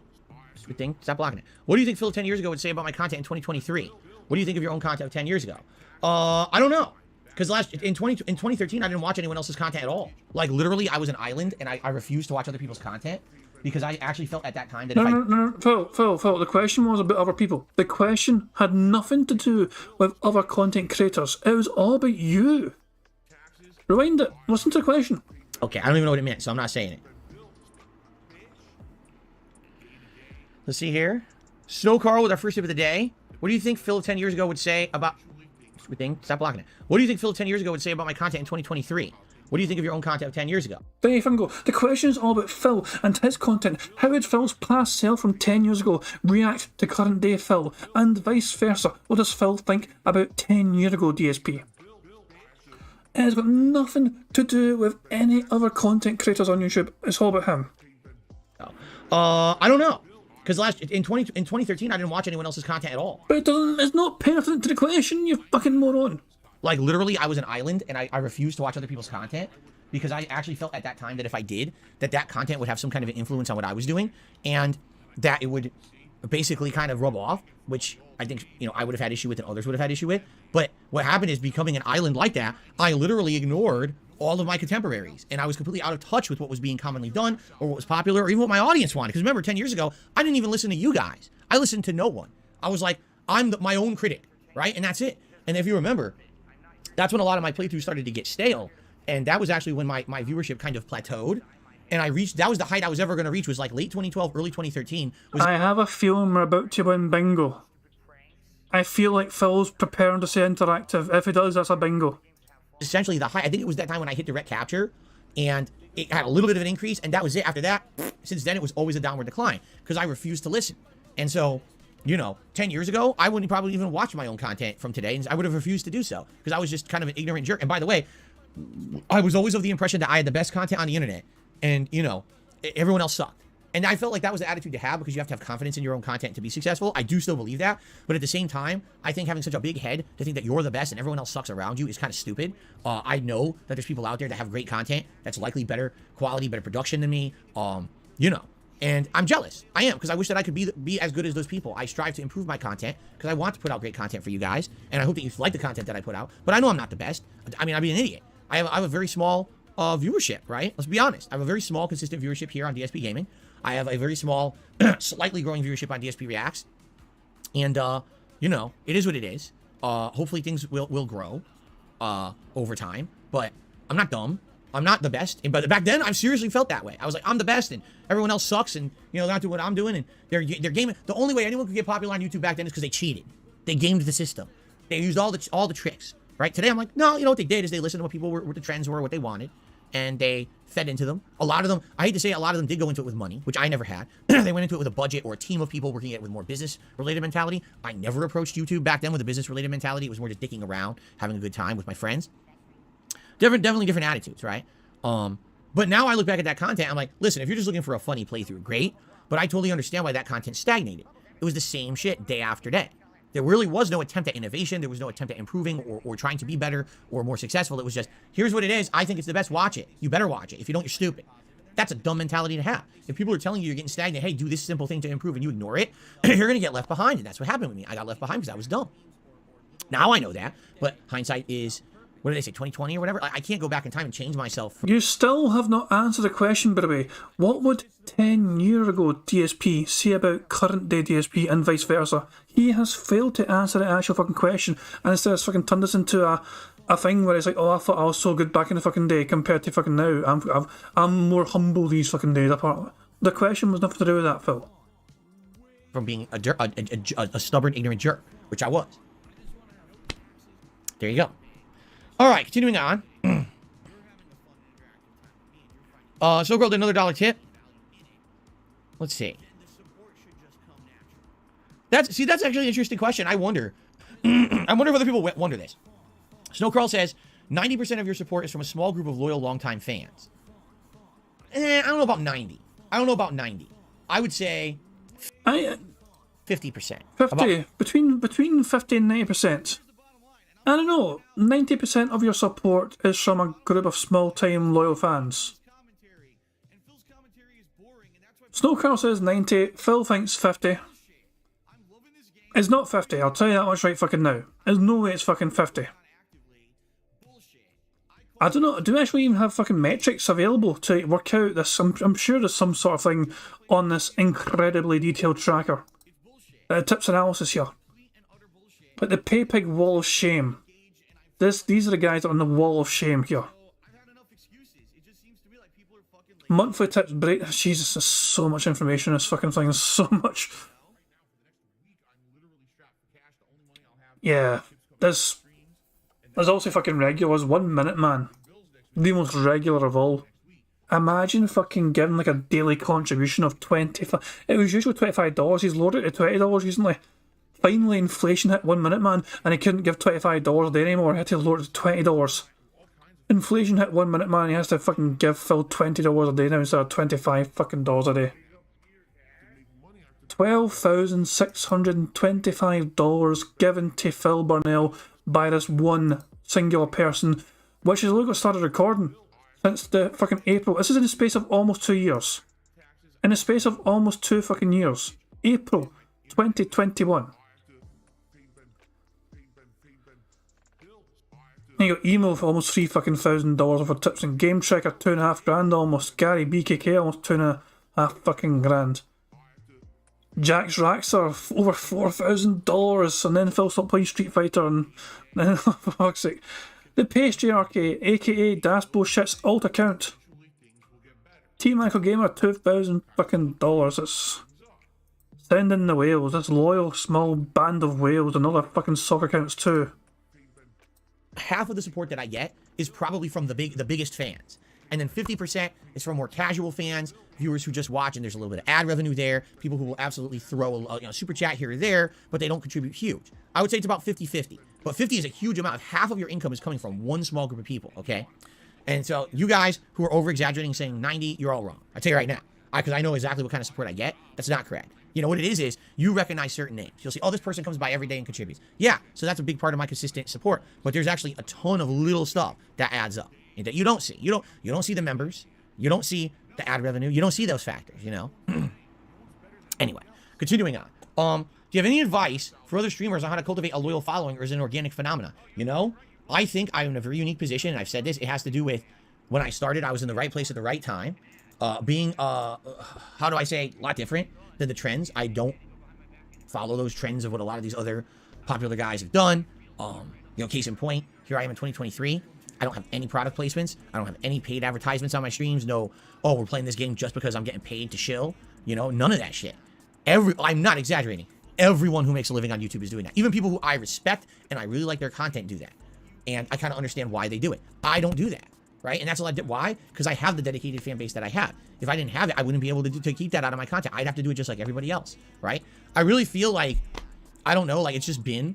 Stupid thing. Stop blocking it. What do you think Phil 10 years ago would say about my content in 2023? What do you think of your own content of 10 years ago? I don't know. Because in 2013, I didn't watch anyone else's content at all. Like, literally, I was an island, and I refused to watch other people's content. Because I actually felt at that time that No, Phil, the question was about other people. The question had nothing to do with other content creators. It was all about you. Rewind it. Listen to the question. Okay, I don't even know what it meant, so I'm not saying it. Let's see here. Snow Carl with our first tip of the day. What do you think Phil 10 years ago would say about... Stupid thing. Stop blocking it. What do you think Phil 10 years ago would say about my content in 2023? What do you think of your own content of 10 years ago? Bingo. The question is all about Phil and his content. How would Phil's past self from 10 years ago react to current day Phil? And vice versa. What does Phil think about 10 years ago DSP? It has got nothing to do with any other content creators on YouTube. It's all about him. I don't know. Because in 2013, I didn't watch anyone else's content at all. But it's not pertinent to the question, you fucking moron. Like, literally, I was an island, and I refused to watch other people's content because I actually felt at that time that if I did, that content would have some kind of an influence on what I was doing, and that it would basically kind of rub off, which I think, I would have had issue with and others would have had issue with. But what happened is, becoming an island like that, I literally ignored all of my contemporaries, and I was completely out of touch with what was being commonly done, or what was popular, or even what my audience wanted. Because remember, 10 years ago, I didn't even listen to you guys. I listened to no one. I was like, I'm my own critic, right? And that's it. And if you remember, that's when a lot of my playthroughs started to get stale. And that was actually when my viewership kind of plateaued. And that was the height I was ever going to reach, was like late 2012, early 2013. I have a feeling we're about to win bingo. I feel like Phil's preparing to say interactive. If he does, that's a bingo. Essentially the height. I think it was that time when I hit direct capture. And it had a little bit of an increase. And that was it. After that, since then, it was always a downward decline. Because I refused to listen. And so... 10 years ago, I wouldn't probably even watch my own content from today, and I would have refused to do so, because I was just kind of an ignorant jerk. And by the way, I was always of the impression that I had the best content on the internet, and, everyone else sucked. And I felt like that was the attitude to have, because you have to have confidence in your own content to be successful. I do still believe that, but at the same time, I think having such a big head to think that you're the best and everyone else sucks around you is kind of stupid. I know that there's people out there that have great content that's likely better quality, better production than me, And I'm jealous. I am, because I wish that I could be as good as those people. I strive to improve my content, because I want to put out great content for you guys, and I hope that you like the content that I put out. But I know I'm not the best. I mean, I'd be an idiot. I have a very small viewership, right? Let's be honest. I have a very small, consistent viewership here on DSP Gaming. I have a very small, slightly growing viewership on DSP Reacts. And, it is what it is. Hopefully things will grow over time. But I'm not dumb. I'm not the best, but back then I seriously felt that way. I was like, I'm the best, and everyone else sucks, and they're not doing what I'm doing, and they're gaming. The only way anyone could get popular on YouTube back then is because they cheated. They gamed the system. They used all the tricks. Right? Today I'm like, no, what they did is they listened to what people what the trends were, what they wanted, and they fed into them. A lot of them, I hate to say, a lot of them did go into it with money, which I never had. They went into it with a budget or a team of people working it with more business-related mentality. I never approached YouTube back then with a business-related mentality. It was more just dicking around, having a good time with my friends. Definitely different attitudes, right? But now I look back at that content, I'm like, listen, if you're just looking for a funny playthrough, great. But I totally understand why that content stagnated. It was the same shit day after day. There really was no attempt at innovation. There was no attempt at improving or trying to be better or more successful. It was just, here's what it is. I think it's the best. Watch it. You better watch it. If you don't, you're stupid. That's a dumb mentality to have. If people are telling you you're getting stagnant, hey, do this simple thing to improve, and you ignore it, you're going to get left behind. And that's what happened with me. I got left behind because I was dumb. Now I know that, but hindsight is, what did they say, 2020 or whatever? I can't go back in time and change myself. You still have not answered the question, by the way. What would 10 years ago DSP say about current day DSP and vice versa? He has failed to answer the actual fucking question, and instead has fucking turned this into a a thing where it's like, oh, I thought I was so good back in the fucking day compared to fucking now. I'm more humble these fucking days. Apart, the question was nothing to do with that, Phil. From being a stubborn, ignorant jerk, which I was. There you go. All right, continuing on. So girl did another $1 tip. Let's see. That's actually an interesting question. I wonder. I wonder if other people wonder this. Snowcurl says 90% of your support is from a small group of loyal, longtime fans. I don't know about 90. I don't know about 90. I would say 50%. 50 between 50 and 90%. I don't know. 90% of your support is from a group of small-time loyal fans. Snowcurl says 90. Phil thinks 50. It's not 50. I'll tell you that much right fucking now. There's no way it's fucking 50. I don't know. Do we actually even have fucking metrics available to work out this? I'm sure there's some sort of thing on this incredibly detailed tracker. Tips analysis here. But the PayPig wall of shame. These are the guys on the wall of shame here. Monthly tips break. Jesus, there's so much information in this fucking thing. There's so much. Yeah, there's also fucking regulars. 1 minute, man. The most regular of all. Imagine fucking giving like a daily contribution of 25. It was usually $25. He's lowered it to $20 recently. Finally, inflation hit 1 minute, man, and he couldn't give $25 a day anymore. He had to lower it to $20. Inflation hit 1 minute, man. He has to fucking give Phil $20 a day now instead of $25 fucking dollars a day. $12,625 given to Phil Burnell by this one singular person, which is look what started recording since the fucking April. This is in the space of almost 2 years. In the space of almost 2 fucking years. April 2021. And you got email for almost $3,000 for tips and Game Tracker $2.5 grand almost. Gary BKK almost $2.5 fucking grand. Jack's racks are over $4,000, and then Phil stopped playing Street Fighter, and then for fuck's sake, the Patriarchy, aka Dasbo Shit's alt account. Team Michael Gamer $2,000 fucking dollars. It's send in the whales. This loyal small band of whales and other fucking soccer accounts too. Half of the support that I get is probably from the biggest fans. And then 50% is from more casual fans, viewers who just watch, and there's a little bit of ad revenue there, people who will absolutely throw a super chat here or there, but they don't contribute huge. I would say it's about 50-50. But 50 is a huge amount. Half of your income is coming from one small group of people, okay? And so you guys who are over-exaggerating saying 90, you're all wrong. I'll tell you right now. Because I know exactly what kind of support I get. That's not correct. You know what it is you recognize certain names. You'll see, oh, this person comes by every day and contributes. Yeah, so that's a big part of my consistent support. But there's actually a ton of little stuff that adds up that you don't see. You don't see the members. You don't see the ad revenue. You don't see those factors, you know? Anyway, continuing on. Do you have any advice for other streamers on how to cultivate a loyal following, or is it an organic phenomena? You know, I think I'm in a very unique position, and I've said this. It has to do with when I started, I was in the right place at the right time. Being, how do I say, a lot different than the trends. I don't follow those trends of what a lot of these other popular guys have done. You know, case in point, here I am in 2023. I don't have any product placements. I don't have any paid advertisements on my streams. No, oh, we're playing this game just because I'm getting paid to shill. You know, none of that shit. I'm not exaggerating. Everyone who makes a living on YouTube is doing that. Even people who I respect and I really like their content do that. And I kind of understand why they do it. I don't do that, right? And that's a lot. Why? Because I have the dedicated fan base that I have. If I didn't have it, I wouldn't be able to keep that out of my content. I'd have to do it just like everybody else, right? I really feel like, I don't know, like it's just been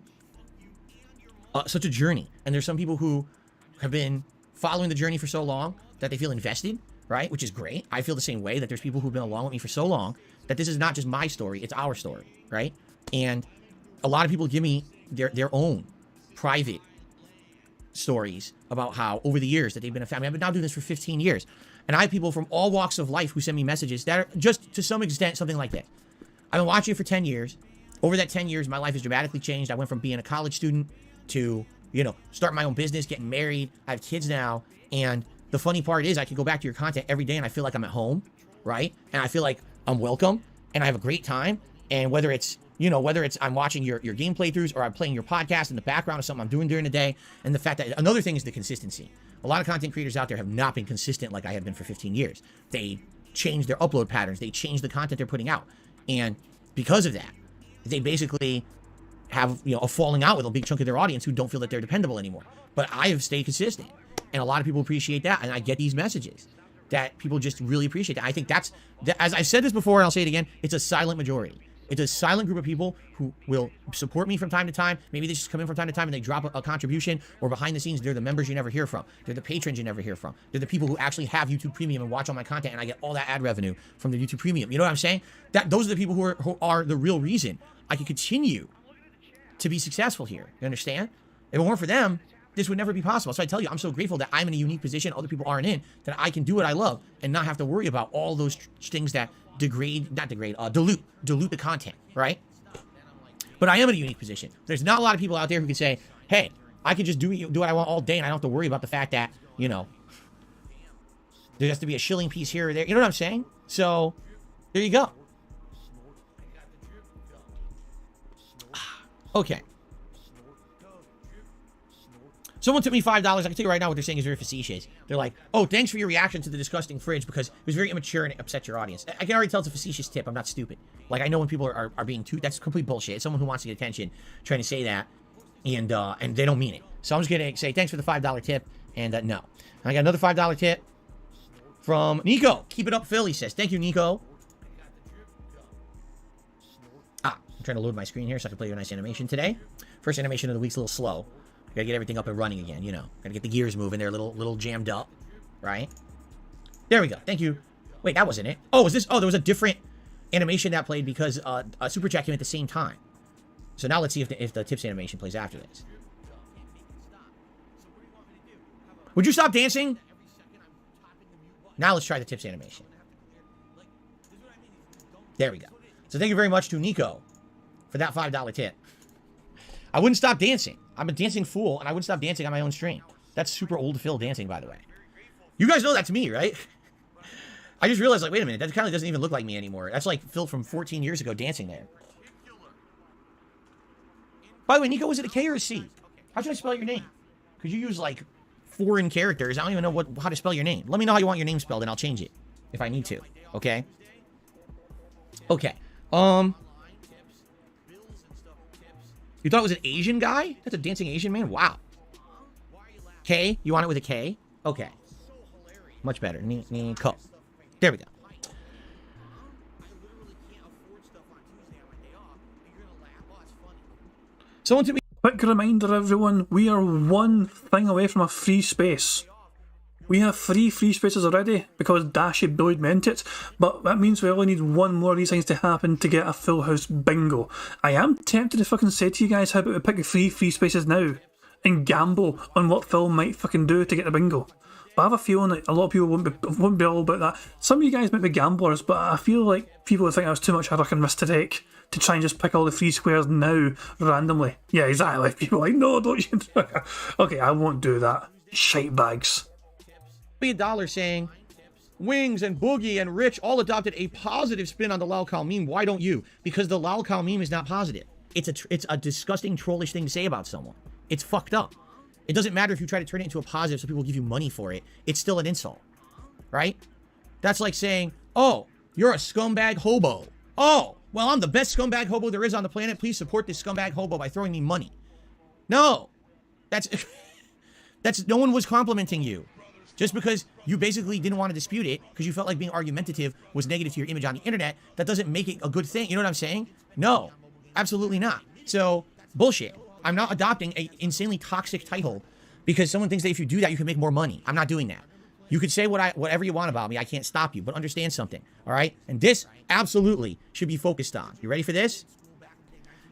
such a journey. And there's some people who have been following the journey for so long that they feel invested, right? Which is great. I feel the same way, that there's people who've been along with me for so long that this is not just my story, it's our story, right? And a lot of people give me their own private stories about how over the years that they've been a family. I've been now doing this for 15 years. And I have people from all walks of life who send me messages that are just to some extent something like that. I've been watching it for 10 years. Over that 10 years, my life has dramatically changed. I went from being a college student to, you know, starting my own business, getting married. I have kids now. And the funny part is I can go back to your content every day and I feel like I'm at home, right? And I feel like I'm welcome and I have a great time. And whether it's You know, whether it's I'm watching your game playthroughs or I'm playing your podcast in the background or something I'm doing during the day. And the fact that another thing is the consistency. A lot of content creators out there have not been consistent like I have been for 15 years. They change their upload patterns. They change the content they're putting out. And because of that, they basically have, you know, a falling out with a big chunk of their audience who don't feel that they're dependable anymore. But I have stayed consistent. And a lot of people appreciate that. And I get these messages that people just really appreciate that. I think that's, as I've said this before, and I'll say it again, it's a silent majority. It's a silent group of people who will support me from time to time. Maybe they just come in from time to time and they drop a contribution, or behind the scenes, they're the members you never hear from. They're the patrons you never hear from. They're the people who actually have YouTube Premium and watch all my content, and I get all that ad revenue from the YouTube Premium. You know what I'm saying? Those are the people who are the real reason I can continue to be successful here. You understand? If it weren't for them, this would never be possible. So I tell you, I'm so grateful that I'm in a unique position other people aren't in, that I can do what I love and not have to worry about all those things that dilute the content, right? But I am in a unique position. There's not a lot of people out there who can say, hey, I can just do what I want all day and I don't have to worry about the fact that, you know, there has to be a shilling piece here or there. You know what I'm saying? So there you go. Okay. Someone took me $5. I can tell you right now what they're saying is very facetious. They're like, oh, thanks for your reaction to the disgusting fridge because it was very immature and it upset your audience. I can already tell it's a facetious tip. I'm not stupid. Like, I know when people are being too, that's complete bullshit. It's someone who wants to get attention trying to say that, and they don't mean it. So I'm just going to say thanks for the $5 tip, and no. And I got another $5 tip from Nico. Keep it up, Phil, he says. Thank you, Nico. I'm trying to load my screen here so I can play you a nice animation today. First animation of the week's a little slow. Gotta get everything up and running again, you know. Gotta get the gears moving. They're a little jammed up, right? There we go. Thank you. Wait, that wasn't it. Oh, was this? Oh, there was a different animation that played because a super chat came at the same time. So now let's see if the tips animation plays after this. Would you stop dancing? Now let's try the tips animation. There we go. So thank you very much to Nico for that $5 tip. I wouldn't stop dancing. I'm a dancing fool, and I wouldn't stop dancing on my own stream. That's super old Phil dancing, by the way. You guys know that's me, right? I just realized, like, wait a minute, that kind of doesn't even look like me anymore. That's like Phil from 14 years ago dancing there. By the way, Nico, was it a K or a C? How should I spell your name? Because you use, like, foreign characters. I don't even know how to spell your name. Let me know how you want your name spelled, and I'll change it if I need to. Okay? Okay. You thought it was an Asian guy? That's a dancing Asian man? Wow. K? You want it with a K? Okay. Much better. Nico. There we go. Someone took me. Quick reminder, everyone, we are one thing away from a free space. We have 3 free spaces already because Dashy bullied me into it, but that means we only need one more of these things to happen to get a full house bingo. I am tempted to fucking say to you guys, how about we pick 3 free spaces now and gamble on what Phil might fucking do to get the bingo. But I have a feeling that a lot of people won't be all about that. Some of you guys might be gamblers, but I feel like people would think that was too much of a fucking risk to take to try and just pick all the free squares now randomly. Yeah, exactly. People are like, no, don't you? Okay, I won't do that. Shite bags. $1 saying Wings and Boogie and Rich all adopted a positive spin on the Lal Cow meme. Why don't you? Because the Lal Cow meme is not positive. It's a disgusting, trollish thing to say about someone. It's fucked up. It doesn't matter if you try to turn it into a positive so people give you money for it. It's still an insult, right? That's like saying, oh, you're a scumbag hobo. Oh, well, I'm the best scumbag hobo there is on the planet. Please support this scumbag hobo by throwing me money. No, that's no one was complimenting you. Just because you basically didn't want to dispute it because you felt like being argumentative was negative to your image on the internet, that doesn't make it a good thing. You know what I'm saying? No, absolutely not. So, bullshit. I'm not adopting an insanely toxic title because someone thinks that if you do that, you can make more money. I'm not doing that. You could say whatever you want about me. I can't stop you, but understand something, all right? And this absolutely should be focused on. You ready for this?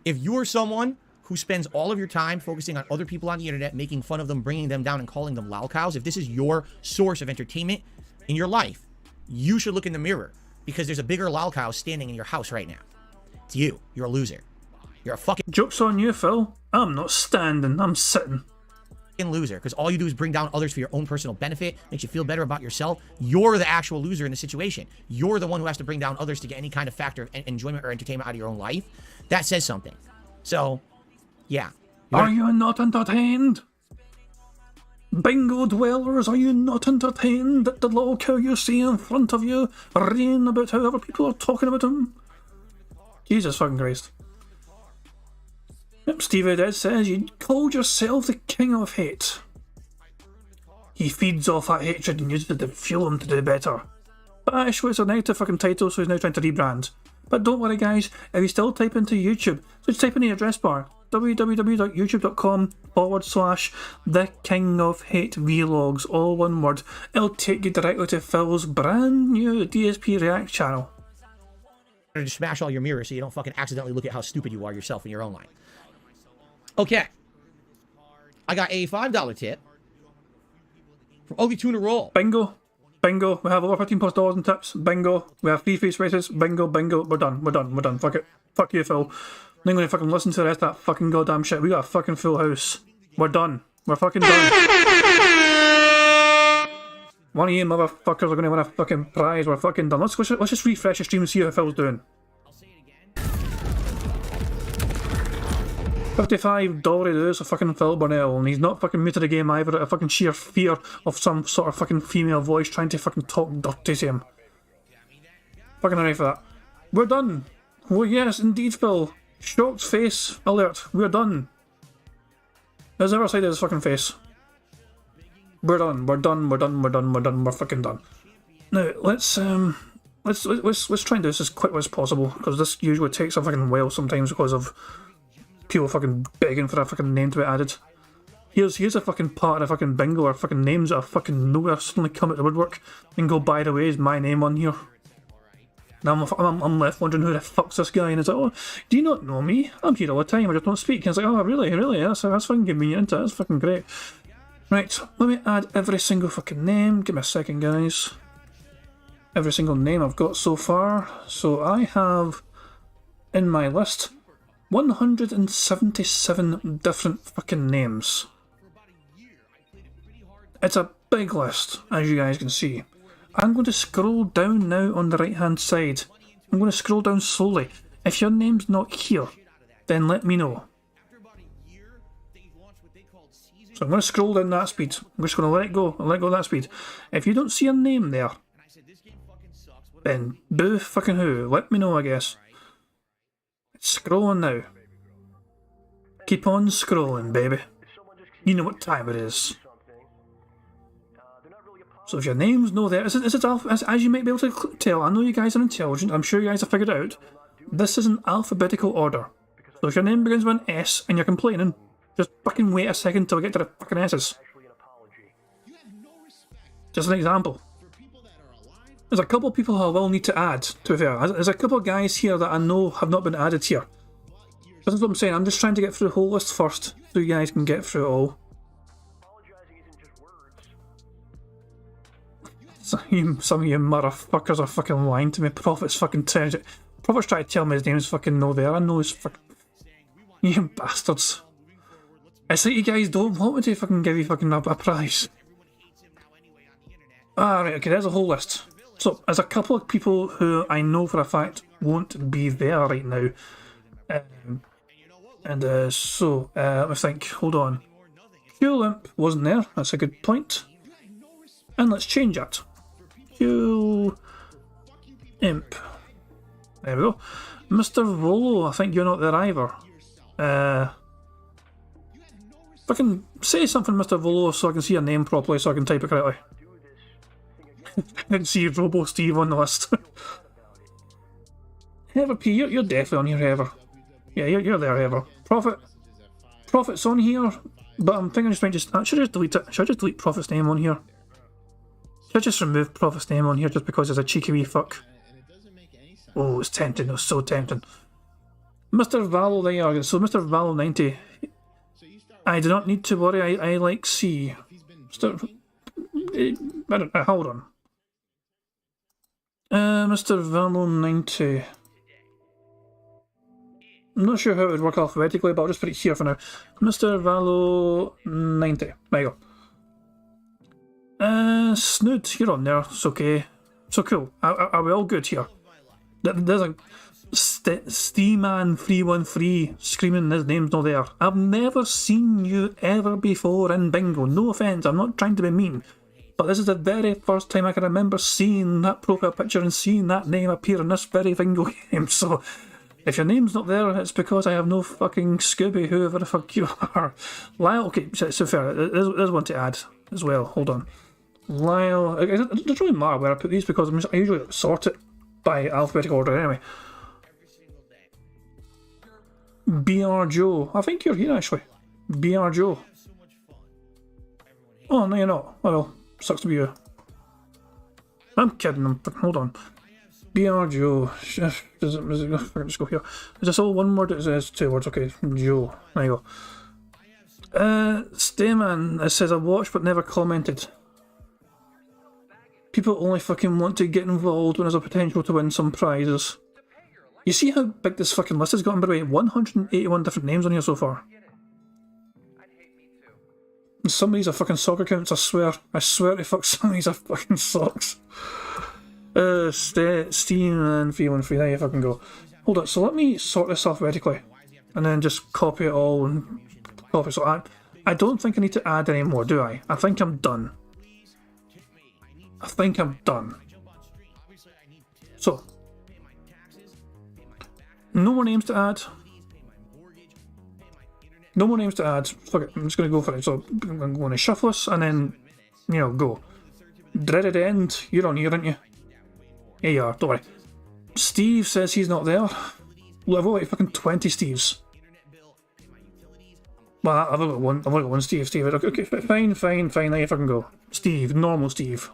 If you're someone who spends all of your time focusing on other people on the internet, making fun of them, bringing them down, and calling them lol cows, if this is your source of entertainment in your life, you should look in the mirror because there's a bigger lol cow standing in your house right now. It's you. You're a loser. You're a fucking... Joke's on you, Phil. I'm not standing, I'm sitting. loser, because all you do is bring down others for your own personal benefit, makes you feel better about yourself. You're the actual loser in the situation. You're the one who has to bring down others to get any kind of factor of enjoyment or entertainment out of your own life. That says something. So, yeah. Are you not entertained? Bingo dwellers, are you not entertained at the little cow you see in front of you, raving about how other people are talking about him? Jesus fucking Christ. Yep, Steve Odette says, you called yourself the king of hate. He feeds off that hatred and uses it to fuel him to do better. But it's a negative fucking title, so he's now trying to rebrand. But don't worry guys, if you still type into YouTube, so just type in the address bar, www.youtube.com/The King of Hate Vlogs, all one word. It'll take you directly to Phil's brand new DSP React channel. To smash all your mirrors so you don't fucking accidentally look at how stupid you are yourself in your own line. Okay. I got a $5 tip from Ugly Tuna Roll. Bingo. Bingo. We have over $15+ in tips. Bingo. We have free face races. Bingo, bingo. We're done. We're done. We're done. Fuck it. Fuck you, Phil. I'm not gonna fucking listen to the rest of that fucking goddamn shit. We got a fucking full house. We're done. We're fucking done. One of you motherfuckers are gonna win a fucking prize. We're fucking done. Let's just refresh the stream and see how Phil's doing. $55 it is for fucking Phil Burnell, and he's not fucking muted the game either out of fucking sheer fear of some sort of fucking female voice trying to fucking talk dirty to him. Fucking hooray for that. We're done. Oh yes, indeed, Phil. Shocked face alert. We're done. There's the other side of his fucking face. We're done. We're done. We're done. We're done. We're done. We're fucking done. Now let's try and do this as quick as possible, because this usually takes a fucking while sometimes because of people fucking begging for a fucking name to be added. Here's a fucking part of the fucking bingo or fucking names that are fucking nowhere suddenly come out the woodwork and go, by the way, is my name on here? Now I'm left wondering who the fuck's this guy, and it's like, oh, do you not know me? I'm here all the time, I just don't speak. And it's like, oh, really? That's fucking convenient, that's fucking great. Right, let me add every single fucking name. Give me a second, guys. Every single name I've got so far. So I have in my list 177 different fucking names. It's a big list, as you guys can see. I'm going to scroll down now on the right hand side. I'm going to scroll down slowly. If your name's not here, then let me know. So I'm going to scroll down that speed. I'm just going to let it go. I'll let go of that speed. If you don't see a name there, then boo fucking who. Let me know, I guess. It's scrolling now. Keep on scrolling, baby. You know what time it is. So if your name's no there, as you might be able to tell, I know you guys are intelligent, I'm sure you guys have figured it out, this is an alphabetical order. So if your name begins with an S and you're complaining, just fucking wait a second till we get to the fucking S's. Just an example. There's a couple of people who I will need to add, to be fair. There's a couple of guys here that I know have not been added here. That's what I'm saying, I'm just trying to get through the whole list first, so you guys can get through it all. Some of you motherfuckers are fucking lying to me. Prophet's fucking telling it. Prophet's trying to tell me his name's fucking no there. I know his fucking... You bastards. It's like you guys don't want me to fucking give you fucking a prize. Right, okay, there's a whole list. So, there's a couple of people who I know for a fact won't be there right now. So, let me think. Hold on. Q-Limp wasn't there. That's a good point. And let's change that. Q-Imp. There we go. Mr. Rolo, I think you're not there either. Fucking say something, Mr. Volo, so I can see your name properly, so I can type it correctly. I didn't see Robo Steve on the list. Heather P, you're definitely on here, Heather. Yeah, you're there, Heather. Prophet's on here, but I'm thinking should I just delete it? Should I just delete Prophet's name on here? Should I just remove Prophet's name on here just because it's a cheeky wee fuck? Oh, it's tempting, it was so tempting. Mr. Valo, there you are. So Mr. Valo 90. I do not need to worry, I like C. Hold on. Mr. Valo 90. I'm not sure how it would work alphabetically, but I'll just put it here for now. Mr. Valo 90. There you go. Snood, you're on there. It's okay. So cool. Are we all good here? There's a Steeman 313 screaming his name's not there. I've never seen you ever before in Bingo. No offence, I'm not trying to be mean. But this is the very first time I can remember seeing that profile picture and seeing that name appear in this very Bingo game. So, if your name's not there, it's because I have no fucking Scooby, whoever the fuck you are. Lyle, okay, so fair. There's one to add as well. Hold on. Lyle, it doesn't really matter where I put these because I usually sort it by alphabetical order anyway. BR Joe. I think you're here actually. BR Joe. Oh, no, you're not. Oh well, sucks to be you. I'm kidding. Hold on. BR Joe. Just go here. Is this all one word? It says two words. Okay, Joe. There you go. Stayman. It says I watched but never commented. People only fucking want to get involved when there's a potential to win some prizes. You see how big this fucking list has gotten, by the way? 181 different names on here so far. Some of these are fucking sock accounts, I swear. I swear to fuck, some of these are fucking socks. Steam and 313, there you fucking go. Hold on, so let me sort this alphabetically. And then just copy it all and copy. So I don't think I need to add any more, do I? I think I'm done. I think I'm done. So, no more names to add. No more names to add. Fuck it, I'm just going to go for it. So, I'm going to shuffle us and then, you know, go. Dreaded End, you're on here, aren't you? Yeah, you are, don't worry. Steve says he's not there. Well, I've got like fucking 20 Steves. Well, I've only got one Steve. Okay, fine, there you fucking go. Steve, normal Steve.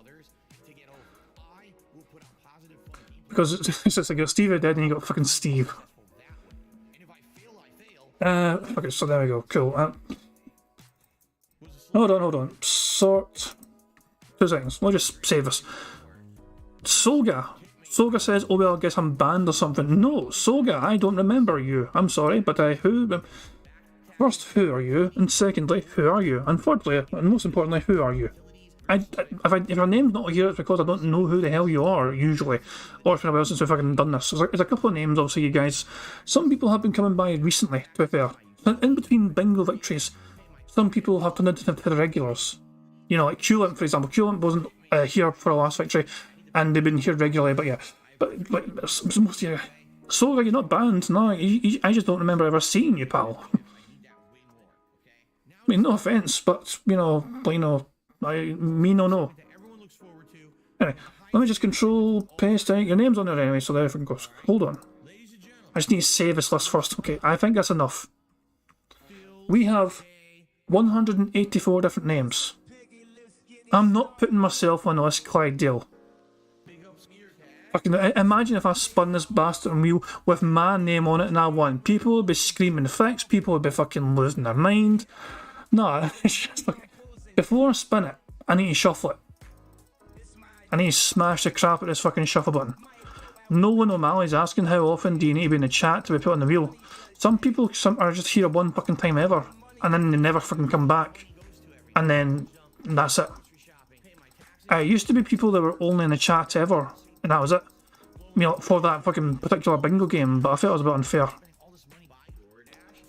Because it's just like Steve are dead and you got fucking Steve. Okay, so there we go, cool. Hold on. Sort. 2 seconds, we'll just save this. Soga says, oh well, I guess I'm banned or something. No, Soga, I don't remember you. I'm sorry, but first, who are you? And secondly, who are you? And thirdly, and most importantly, who are you? If your name's not here, it's because I don't know who the hell you are, usually. Or if anybody else since we've fucking done this. There's a couple of names, obviously, you guys. Some people have been coming by recently, to be fair. In between Bingo victories, some people have turned into the regulars. You know, like Q-Limp, for example. Q-Limp wasn't here for the last victory, and they've been here regularly, but yeah. But most of you... So, you're not banned, no. I just don't remember ever seeing you, pal. I mean, no offence, but, you know, me no. Anyway, let me just control paste. Your name's on there anyway, so there everything goes. Hold on. I just need to save this list first. Okay, I think that's enough. We have 184 different names. I'm not putting myself on the list, Clyde Dale. Fucking imagine if I spun this bastard wheel with my name on it and I won. People would be screaming fix, people would be fucking losing their mind. No, it's just like... Before I spin it, I need to shuffle it. I need to smash the crap out of this fucking shuffle button. No one O'Malley's asking how often do you need to be in the chat to be put on the wheel. Some people are just here one fucking time ever, and then they never fucking come back. And then that's it. It used to be people that were only in the chat ever, and that was it. You know, for that fucking particular bingo game, but I felt it was a bit unfair.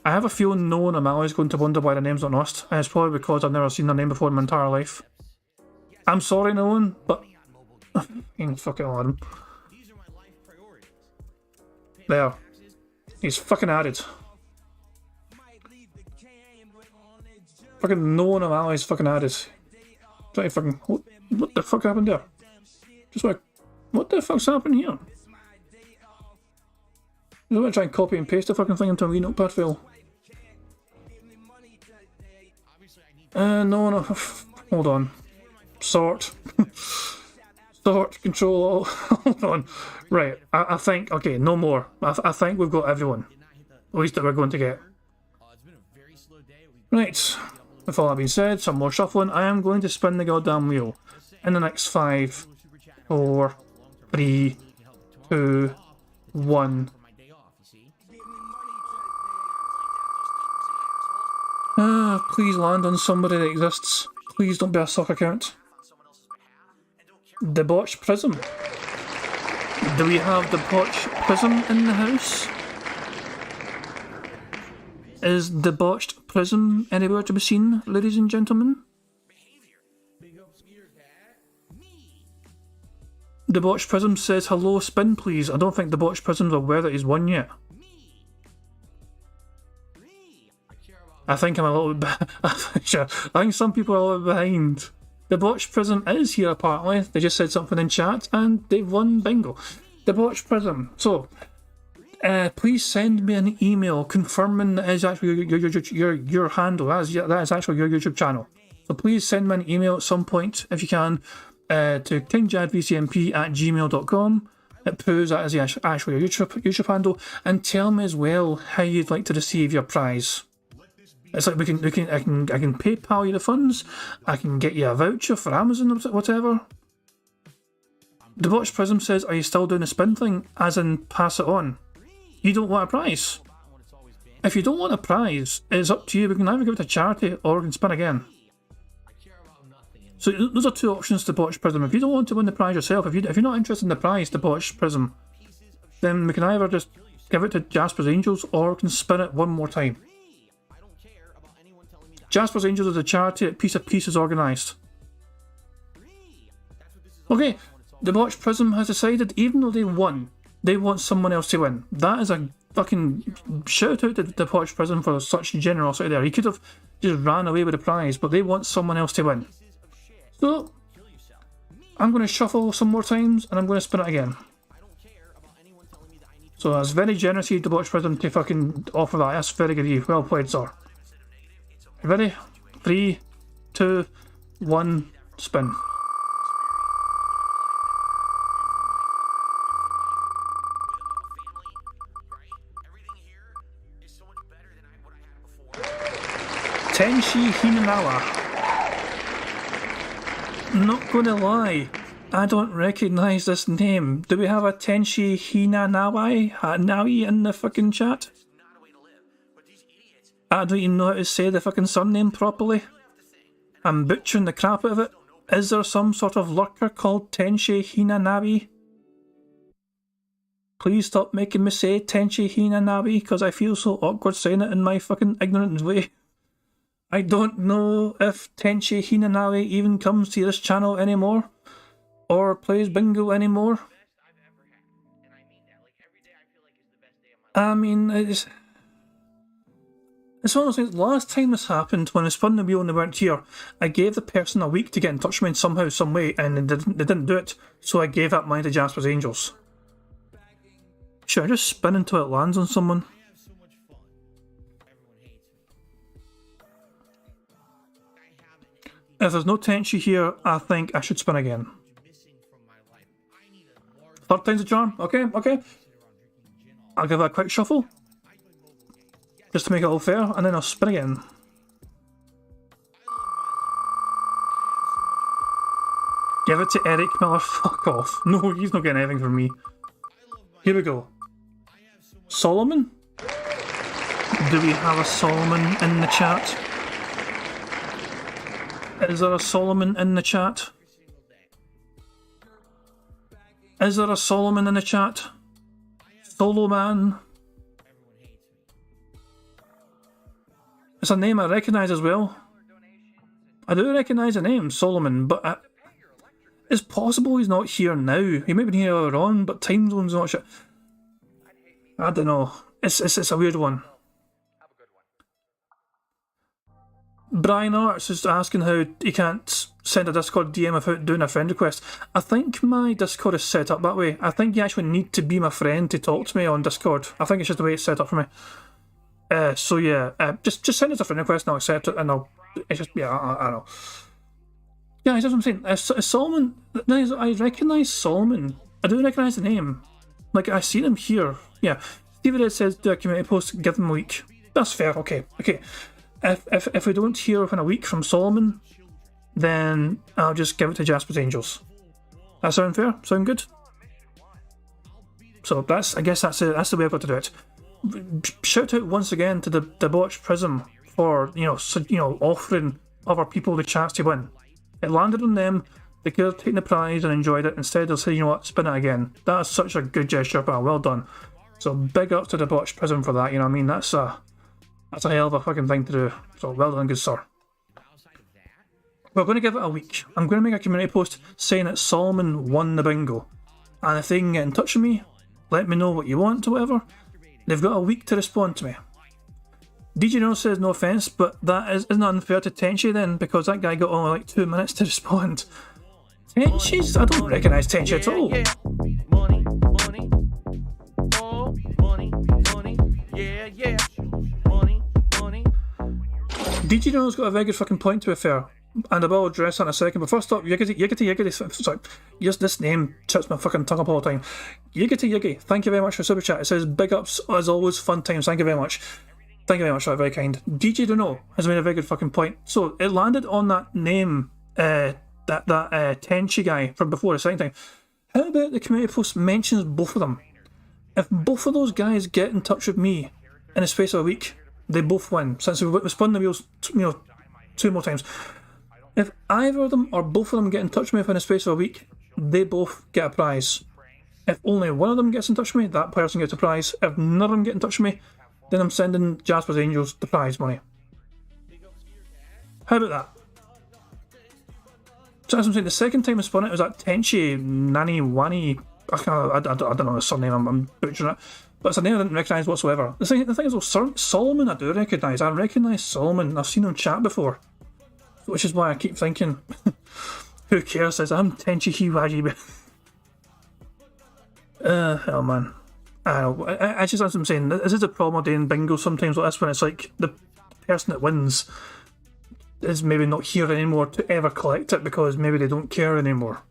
I have a feeling no one O'Malley's going to wonder why the name's not lost, and it's probably because I've never seen their name before in my entire life. I'm sorry, no one, but... fucking Adam. There. He's fucking added. Fucking no one O'Malley's fucking added. Try to fucking... What the fuck happened there? Just like... What the fuck's happened here? I'm going to try and copy and paste the fucking thing into a wee notepad file. No. Hold on. Sort. Sort. Control all. Hold on. Right. I think... Okay, no more. I think we've got everyone. At least that we're going to get. Right. With all that being said, some more shuffling. I am going to spin the goddamn wheel. In the next 5, 4, 3, 2, 1... Please land on somebody that exists. Please don't be a sock account. Debauched Prism. Do we have Debauched Prism in the house? Is Debauched Prism anywhere to be seen, ladies and gentlemen? Debauched Prism says, hello, spin please. I don't think Debauched Prism's aware that he's won yet. I think I'm a little bit... I think some people are a little bit behind. Debauched Prism is here apparently. They just said something in chat and they've won bingo. Debauched Prism. So, please send me an email confirming that is actually your handle. That is actually your YouTube channel. So please send me an email at some point if you can to kingjadvcmp@gmail.com. It proves that is actually your YouTube handle, and tell me as well how you'd like to receive your prize. It's like I can PayPal you the funds. I can get you a voucher for Amazon or whatever. Debauched Prism says, are you still doing the spin thing? As in, pass it on. You don't want a prize. If you don't want a prize, it's up to you. We can either give it to charity or we can spin again. So those are two options, Debauched Prism. If you don't want to win the prize yourself, if you're not interested in the prize, Debauched Prism, then we can either just give it to Jasper's Angels or we can spin it one more time. Jasper's Angels is a charity that Piece of Peace is organised. Okay, Debauched Prism has decided, even though they won, they want someone else to win. That is a fucking shout out to Debauched Prism for such generosity there. He could have just ran away with the prize, but they want someone else to win. So, I'm going to shuffle some more times and I'm going to spin it again. So that's very generous of you, Debauched Prism, to fucking offer that. That's very good of you. Well played, sir. Ready? 3, 2, 1, spin. Tenshi Hinanawa. Not gonna lie, I don't recognise this name. Do we have a Tenshi Hinanawi in the fucking chat? I don't even know how to say the fucking surname properly. I'm butchering the crap out of it. Is there some sort of lurker called Tenshi Hinanabi? Please stop making me say Tenshi Hinanabi, because I feel so awkward saying it in my fucking ignorant way. I don't know if Tenshi Hinanabi even comes to this channel anymore, or plays bingo anymore. I mean, it's one of those things. Last time this happened, when I spun the wheel and they weren't here, I gave the person a week to get in touch with me in somehow, some way, and they didn't do it, so I gave that money to Jasper's Angels. Should I just spin until it lands on someone? If there's no Tenshi here, I think I should spin again. Third time's a charm. Okay, okay. I'll give it a quick shuffle, just to make it all fair, and then I'll spin again. Give it to Eric Miller. Fuck off. No, he's not getting anything from me. Here we go. Solomon? Do we have a Solomon in the chat? Is there a Solomon in the chat? Is there a Solomon in the chat? Solo Man? It's a name I recognise as well. I do recognise the name, Solomon, but it's possible he's not here now. He might have been here earlier on, but time zone's not shit. I don't know. It's a weird one. Brian Arts is asking how he can't send a Discord DM without doing a friend request. I think my Discord is set up that way. I think you actually need to be my friend to talk to me on Discord. I think it's just the way it's set up for me. So yeah, just send us a friend request and I'll accept it, and it's just, yeah, I don't know. Yeah, that's what I'm saying. Solomon, I recognise Solomon. I do recognise the name. Like, I seen him here. Yeah. Stevie Red says, do a community post, give them a week. That's fair, okay. If we don't hear within a week from Solomon, then I'll just give it to Jasper's Angels. That sound fair? Sound good? So I guess that's the way I've got to do it. Shout out once again to the Debauched Prism for, offering other people the chance to win. It landed on them. They could have taken the prize and enjoyed it. Instead, they'll say, you know what, spin it again. That is such a good gesture, pal. Well done. So big ups to the Botch Prison for that, you know what I mean? That's a hell of a fucking thing to do. So well done, good sir. We're going to give it a week. I'm going to make a community post saying that Solomon won the bingo. And if they can get in touch with me, let me know what you want or whatever, they've got a week to respond to me. DJ No says no offence, but isn't unfair to Tenchi then, because that guy got only like 2 minutes to respond. Tenchi's? I don't recognise Tenchi at all. Money, money, oh, money, money, yeah, money, money. DJ No's got a very good fucking point, to be fair, and I will address that in a second, but first up, Yiggity, sorry, just this name trips my fucking tongue up all the time. Yiggity, thank you very much for super chat. It says, big ups, as always, fun times, thank you very much. Thank you very much, very kind. DJ Dunno has made a very good fucking point. So, it landed on that name, that Tenchi guy from before the second time. How about the community post mentions both of them? If both of those guys get in touch with me in the space of a week, they both win. Since we spun the wheels, 2 more times. If either of them or both of them get in touch with me within the space of a week, they both get a prize. If only one of them gets in touch with me, that person gets a prize. If none of them get in touch with me, then I'm sending Jasper's Angels the prize money. How about that? So as I'm saying, the second time I spun it was that Tenchi Nani Wani. I don't know the surname, I'm butchering it. But it's a name I didn't recognise whatsoever. The thing is, well, Solomon I do recognise. I recognise Solomon. I've seen him chat before. Which is why I keep thinking, who cares? Says I'm Tenchi Hiwaji. Hell man. I don't know. I just, as I'm saying, this is a problem with doing bingo sometimes like this, when it's like the person that wins is maybe not here anymore to ever collect it because maybe they don't care anymore.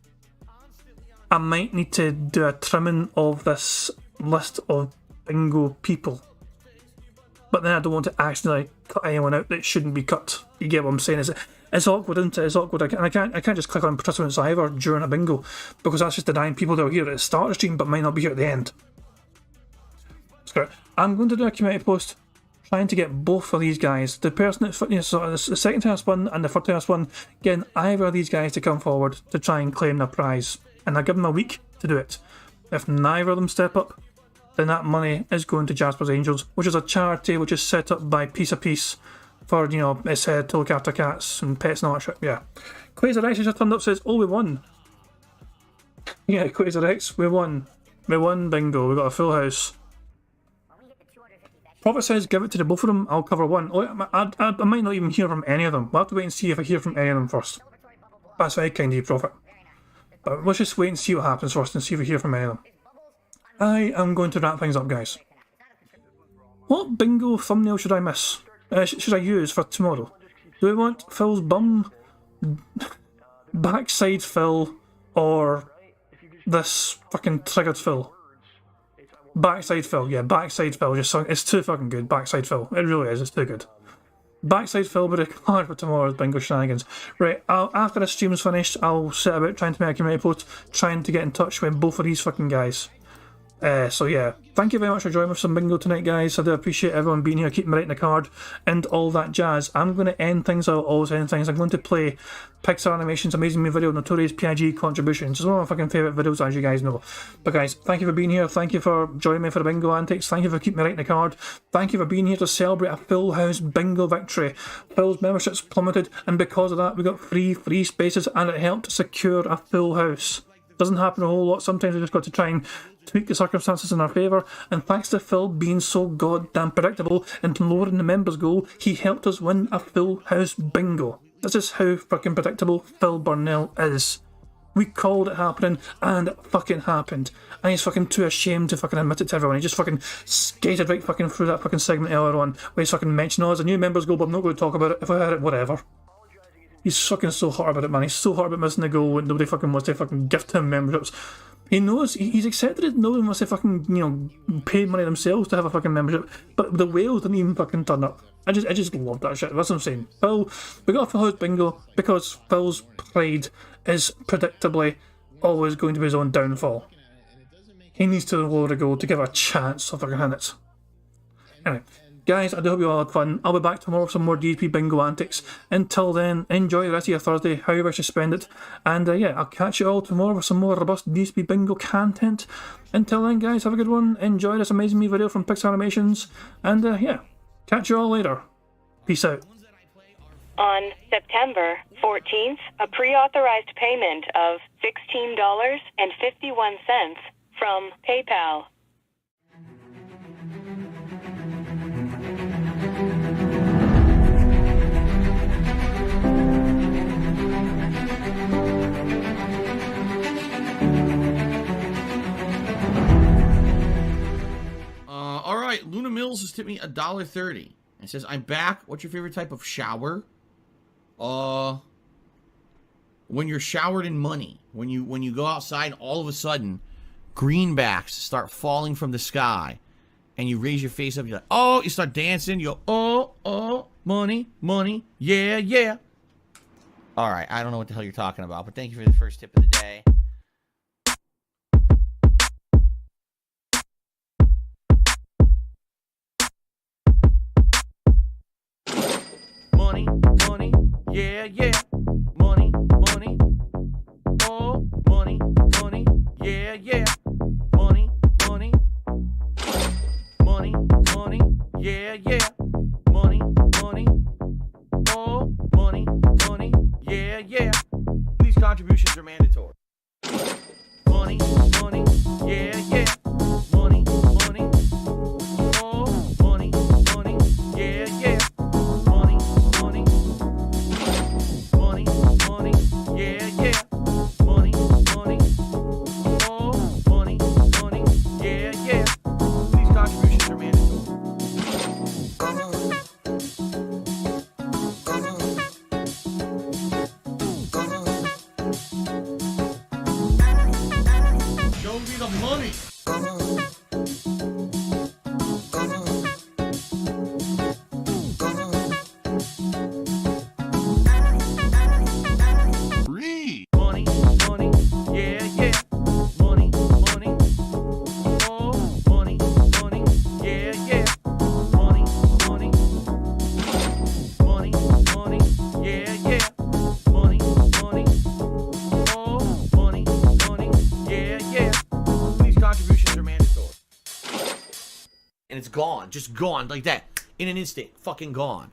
I might need to do a trimming of this list of bingo people. But then I don't want to accidentally cut anyone out that shouldn't be cut. You get what I'm saying? It's awkward, isn't it? It's awkward. I can't just click on participants either during a bingo, because that's just denying people that are here at the start of the stream but might not be here at the end. I'm going to do a community post trying to get both of these guys, the person that, so the second time I spun and the third time I spun, getting either of these guys to come forward to try and claim their prize, and I'll give them a week to do it. If neither of them step up, then that money is going to Jasper's Angels, which is a charity which is set up by Piece of Peace for, it's to look after cats and pets and all that shit. Yeah. Quasar X just turned up, says, oh, we won. Yeah, Quasar X, we won. We won bingo, we got a full house. Prophet says, give it to the both of them, I'll cover one. Oh, I might not even hear from any of them. We'll have to wait and see if I hear from any of them first. That's very kind of you, Prophet. But let's just wait and see what happens first and see if we hear from any of them. I am going to wrap things up, guys. What bingo thumbnail should I miss? Should I use for tomorrow? Do we want Phil's bum, backside Phil, or this fucking triggered Phil? Backside Phil, yeah, backside Phil. It's too fucking good. Backside Phil, it really is. It's too good. Backside Phil will be required for tomorrow's bingo shenanigans. Right, after the stream's finished, I'll set about trying to make a community post, trying to get in touch with both of these fucking guys. So yeah, thank you very much for joining with some bingo tonight, guys. I do appreciate everyone being here, keeping me writing the card, and all that jazz. I'm going to end things, I'll always end things. I'm going to play Pixar Animation's Amazing Me video, Notorious P.I.G. Contributions. It's one of my fucking favourite videos, as you guys know. But guys, thank you for being here. Thank you for joining me for the bingo antics. Thank you for keeping me writing the card. Thank you for being here to celebrate a full house bingo victory. Phil's memberships plummeted, and because of that, we got free spaces, and it helped secure a full house. Doesn't happen a whole lot. Sometimes we just got to try and tweak the circumstances in our favour, and thanks to Phil being so goddamn predictable and lowering the members goal, he helped us win a full house bingo. This is how fucking predictable Phil Burnell is. We called it happening, and it fucking happened. And he's fucking too ashamed to fucking admit it to everyone. He just fucking skated right fucking through that fucking segment earlier on, where he's fucking mentioned, oh, there's a new members goal, but I'm not going to talk about it. If I had it, whatever. He's fucking so hot about it, man. He's so hot about missing the goal and nobody fucking wants to fucking gift him memberships. He knows, he's accepted it, nobody wants to fucking, pay money themselves to have a fucking membership. But the whales didn't even fucking turn up. I just love that shit. That's what I'm saying. Phil, we got a full house bingo because Phil's pride is predictably always going to be his own downfall. He needs to lower the goal to give a chance of fucking hitting it. Anyway, Guys, I do hope you all had fun. I'll be back tomorrow with some more DSP Bingo antics. Until then, enjoy the rest of your Thursday, however you wish to spend it. And yeah, I'll catch you all tomorrow with some more robust DSP Bingo content. Until then, guys, have a good one. Enjoy this amazing video from Pixar Animations. And yeah, catch you all later. Peace out. On September 14th, a pre-authorized payment of $16.51 from PayPal. All right, Luna Mills has tipped me $1.30. It says, I'm back. What's your favorite type of shower? When you're showered in money. When you go outside, all of a sudden, greenbacks start falling from the sky. And you raise your face up, you're like, oh, you start dancing, you go, oh, money, money, yeah, yeah. All right, I don't know what the hell you're talking about, but thank you for the first tip of the day. Money, money, yeah, yeah. Money, money, oh, money, money, yeah, yeah. Money, money, money, money, yeah, yeah. Money, money, oh, money, money, yeah, yeah. These contributions are mandatory. Money, money, yeah, yeah. Money, money, oh, money, money, yeah, yeah. Money, money, money, money, yeah, yeah. Money, money, oh, money, money, yeah, yeah. These contributions are mandatory. Show me the money. Money, money, yeah, yeah. Money, money, oh, money, money, yeah, yeah. Money, money, money, money, yeah, yeah. Money, money, oh, money, money, yeah, yeah. These contributions are mandatory. And it's gone, just gone like that. In an instant, fucking gone.